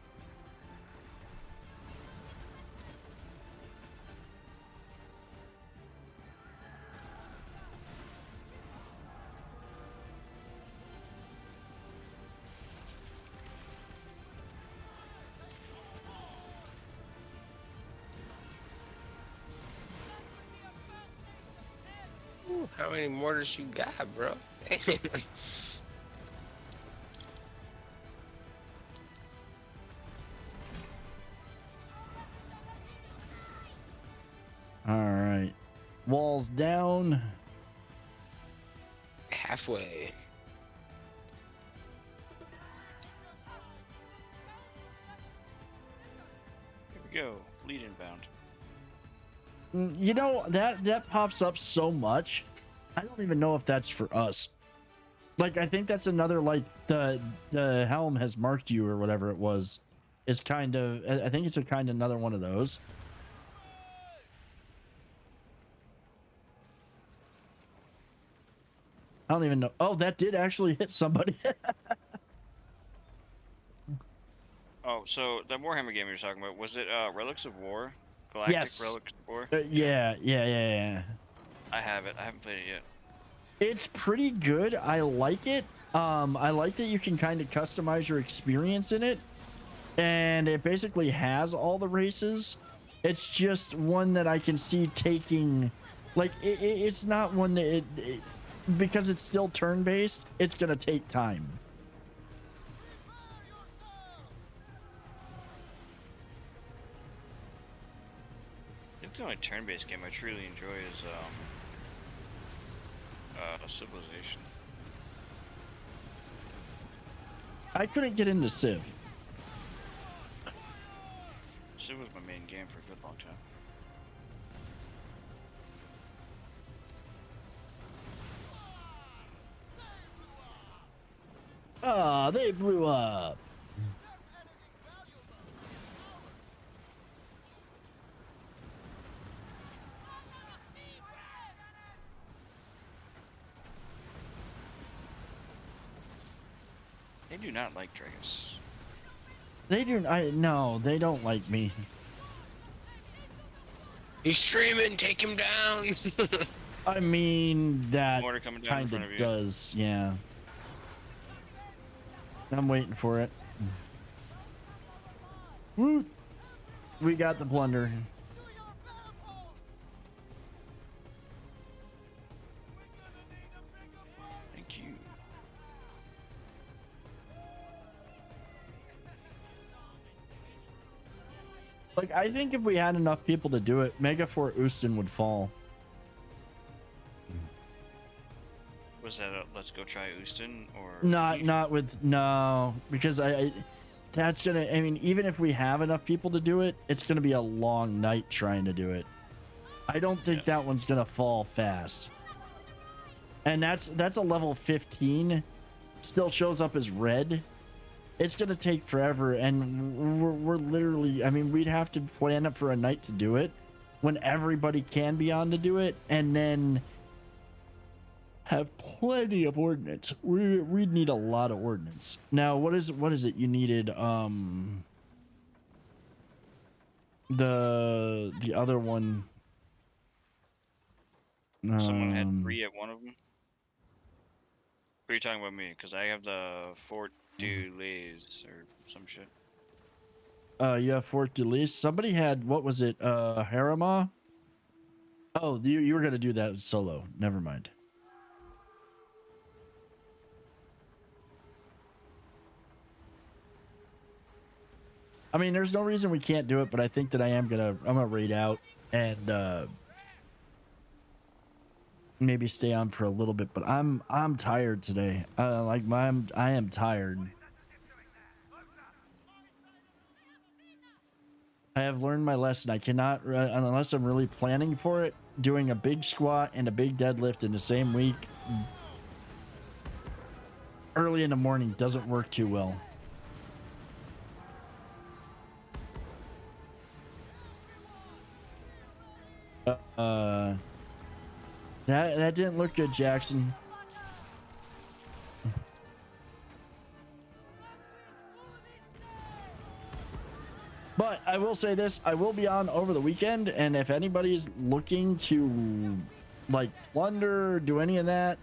How many mortars you got, bro? All right, walls down. Halfway. Here we go. Lead inbound. You know, that pops up so much. I don't even know if that's for us. Like, I think that's another, like, the helm has marked you or whatever it was. Is kind of, I think it's a kind of another one of those. I don't even know. Oh, that did actually hit somebody. Oh, so the Warhammer game you were talking about, was it Relics of War? Galactic Yes. Relics of War? Yeah. I have it. I haven't played it yet. It's pretty good. I like it. I like that you can kind of customize your experience in it. And it basically has all the races. It's just one that I can see taking, like, it's not one that because it's still turn-based, it's gonna take time. I think the only turn-based game I truly enjoy is Civilization. I couldn't get into Civ. Civ was my main game for a good long time. Ah, they blew up. They do not like Dragus. They do. No, they don't like me. He's streaming. Take him down. I mean, that Mortar coming down in kind front of of you. does, yeah. I'm waiting for it. Woo! We got the plunder. Thank you. Like, I think if we had enough people to do it, Mega Fort Houston would fall. Was that a let's go try Houston or Not with, no, because that's gonna, I mean, even if we have enough people to do it, it's gonna be a long night trying to do it. I don't think that one's gonna fall fast. And that's a level 15, still shows up as red. It's gonna take forever, and we're literally, I mean, we'd have to plan it for a night to do it when everybody can be on to do it, and then have plenty of ordnance. We'd need a lot of ordnance. Now, what is it you needed? The other one. Someone had 3 at one of them. What are you talking about me? Because I have the Fort du Lays or some shit. You have Fort du Lys. Somebody had, what was it? Harima? Oh, you were gonna do that solo. Never mind. I mean, there's no reason we can't do it, but I think that I'm gonna raid out and maybe stay on for a little bit. But I'm tired today. I am tired. I have learned my lesson. I cannot, unless I'm really planning for it, doing a big squat and a big deadlift in the same week early in the morning doesn't work too well. That didn't look good, Jackson. But I will say this, I will be on over the weekend, and if anybody's looking to, like, plunder, do any of that,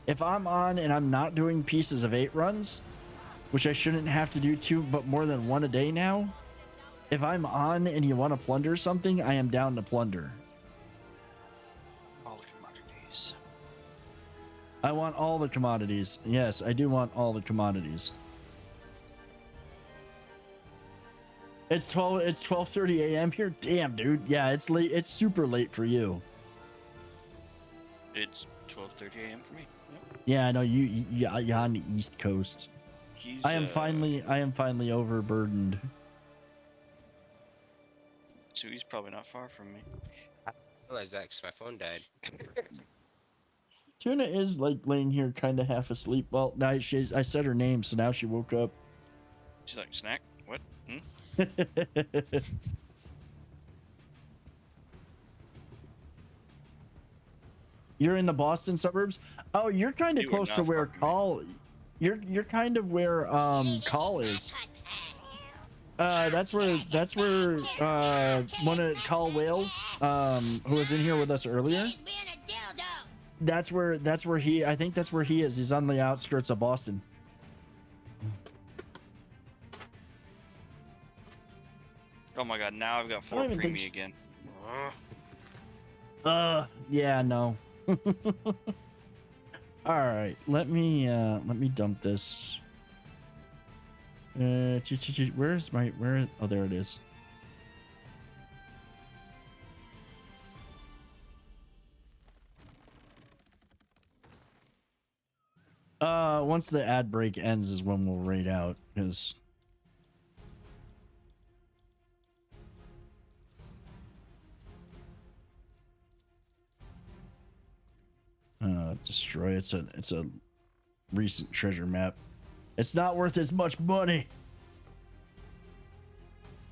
if I'm on and I'm not doing pieces of 8 runs, which I shouldn't have to do but more than 1 a day now, if I'm on and you want to plunder something, I am down to plunder. All the commodities. I want all the commodities. Yes, I do want all the commodities. It's 12:30 a.m. here. Damn, dude. Yeah, it's late. It's super late for you. It's 12:30 a.m. for me. Yep. Yeah, I know you're on the East Coast. I am finally overburdened. So he's probably not far from me. I realized that because my phone died. Tuna is like laying here kind of half asleep. Well, now I said her name, so now she woke up. She's like, snack? What? Hmm? You're in the Boston suburbs? Oh, you're kind of You are close to not where far from me. Call. You're kind of where Call is. That's where one of Call Wales who was in here with us earlier. That's where he, I think that's where he is. He's on the outskirts of Boston. Oh my god, now I've got 4 even think preemie again. Yeah, no. All right, let me dump this. Where's my oh, there it is. Once the ad break ends is when we'll raid out, because destroy it's a recent treasure map. It's not worth as much money.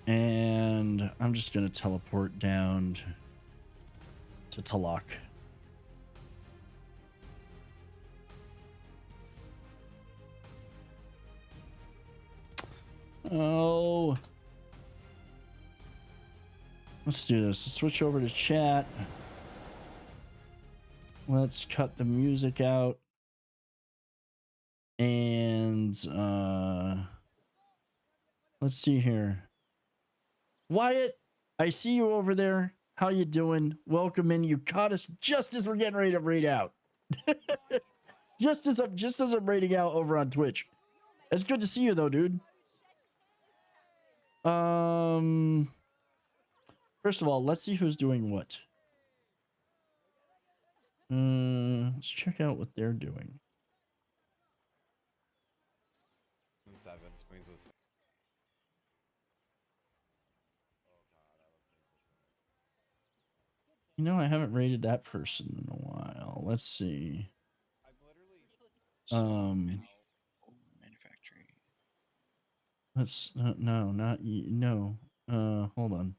And I'm just gonna teleport down to Talak. Oh, let's do this. Let's switch over to chat. Let's cut the music out. And let's see here. Wyatt, I see you over there. How you doing? Welcome in. You caught us just as we're getting ready to raid out. just as I'm raiding out over on Twitch. It's good to see you though, dude. First of all, let's see who's doing what. Let's check out what they're doing. You know, I haven't rated that person in a while. Let's see. Manufacturing. Let's no, not no. Hold on.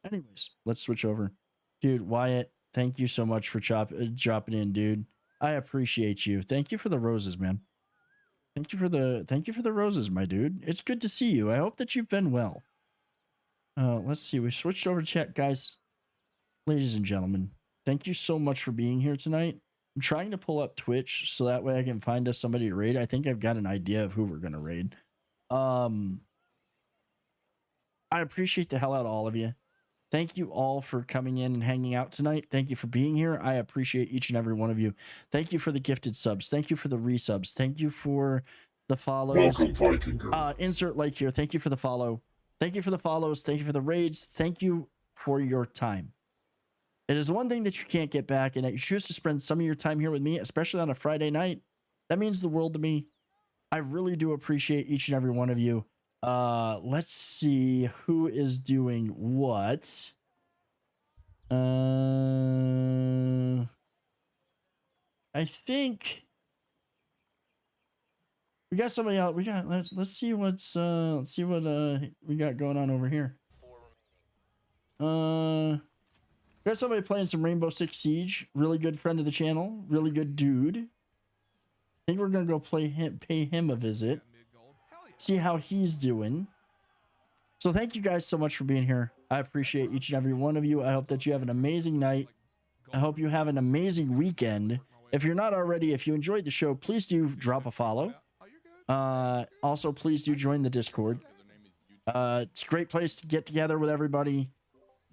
Anyways, let's switch over. Dude, Wyatt, thank you so much for dropping in, dude. I appreciate you. Thank you for the roses, man. Thank you for the roses, my dude. It's good to see you. I hope that you've been well. Let's see. We switched over to chat, guys. Ladies and gentlemen, thank you so much for being here tonight. I'm trying to pull up Twitch so that way I can find us somebody to raid. I think I've got an idea of who we're gonna raid. I appreciate the hell out of all of you. Thank you all for coming in and hanging out tonight. Thank you for being here. I appreciate each and every one of you. Thank you for the gifted subs. Thank you for the resubs. Thank you for the follows. Welcome, Viking girl. Insert like here. Thank you for the follow. Thank you for the follows. Thank you for the raids. Thank you for your time. It is one thing that you can't get back, and that you choose to spend some of your time here with me, especially on a Friday night. That means the world to me. I really do appreciate each and every one of you. Let's see who is doing what. I think we got somebody out. Let's see what's we got going on over here. Got somebody playing some Rainbow Six Siege. Really good friend of the channel. Really good dude. I think we're gonna go pay him a visit. See how he's doing. So thank you guys so much for being here. I appreciate each and every one of you. I hope that you have an amazing night. I hope you have an amazing weekend. If you're not already, if you enjoyed the show, please do drop a follow. Also, please do join the Discord. It's a great place to get together with everybody.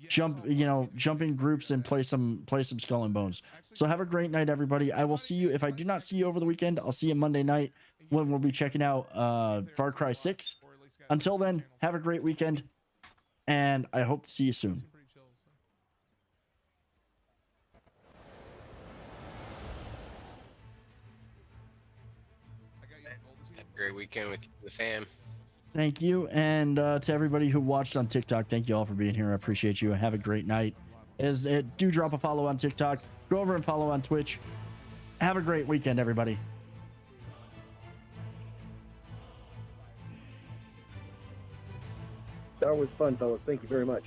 Jump in groups and play some Skull and Bones. So have a great night, everybody. I will see you. If I do not see you over the weekend, I'll see you Monday night when we'll be checking out Far Cry 6. Until then, have a great weekend, and I hope to see you soon. Have a great weekend with the fam. Thank you, and to everybody who watched on TikTok, thank you all for being here. I appreciate you. Have a great night. Do drop a follow on TikTok. Go over and follow on Twitch. Have a great weekend, everybody. That was fun, fellas. Thank you very much.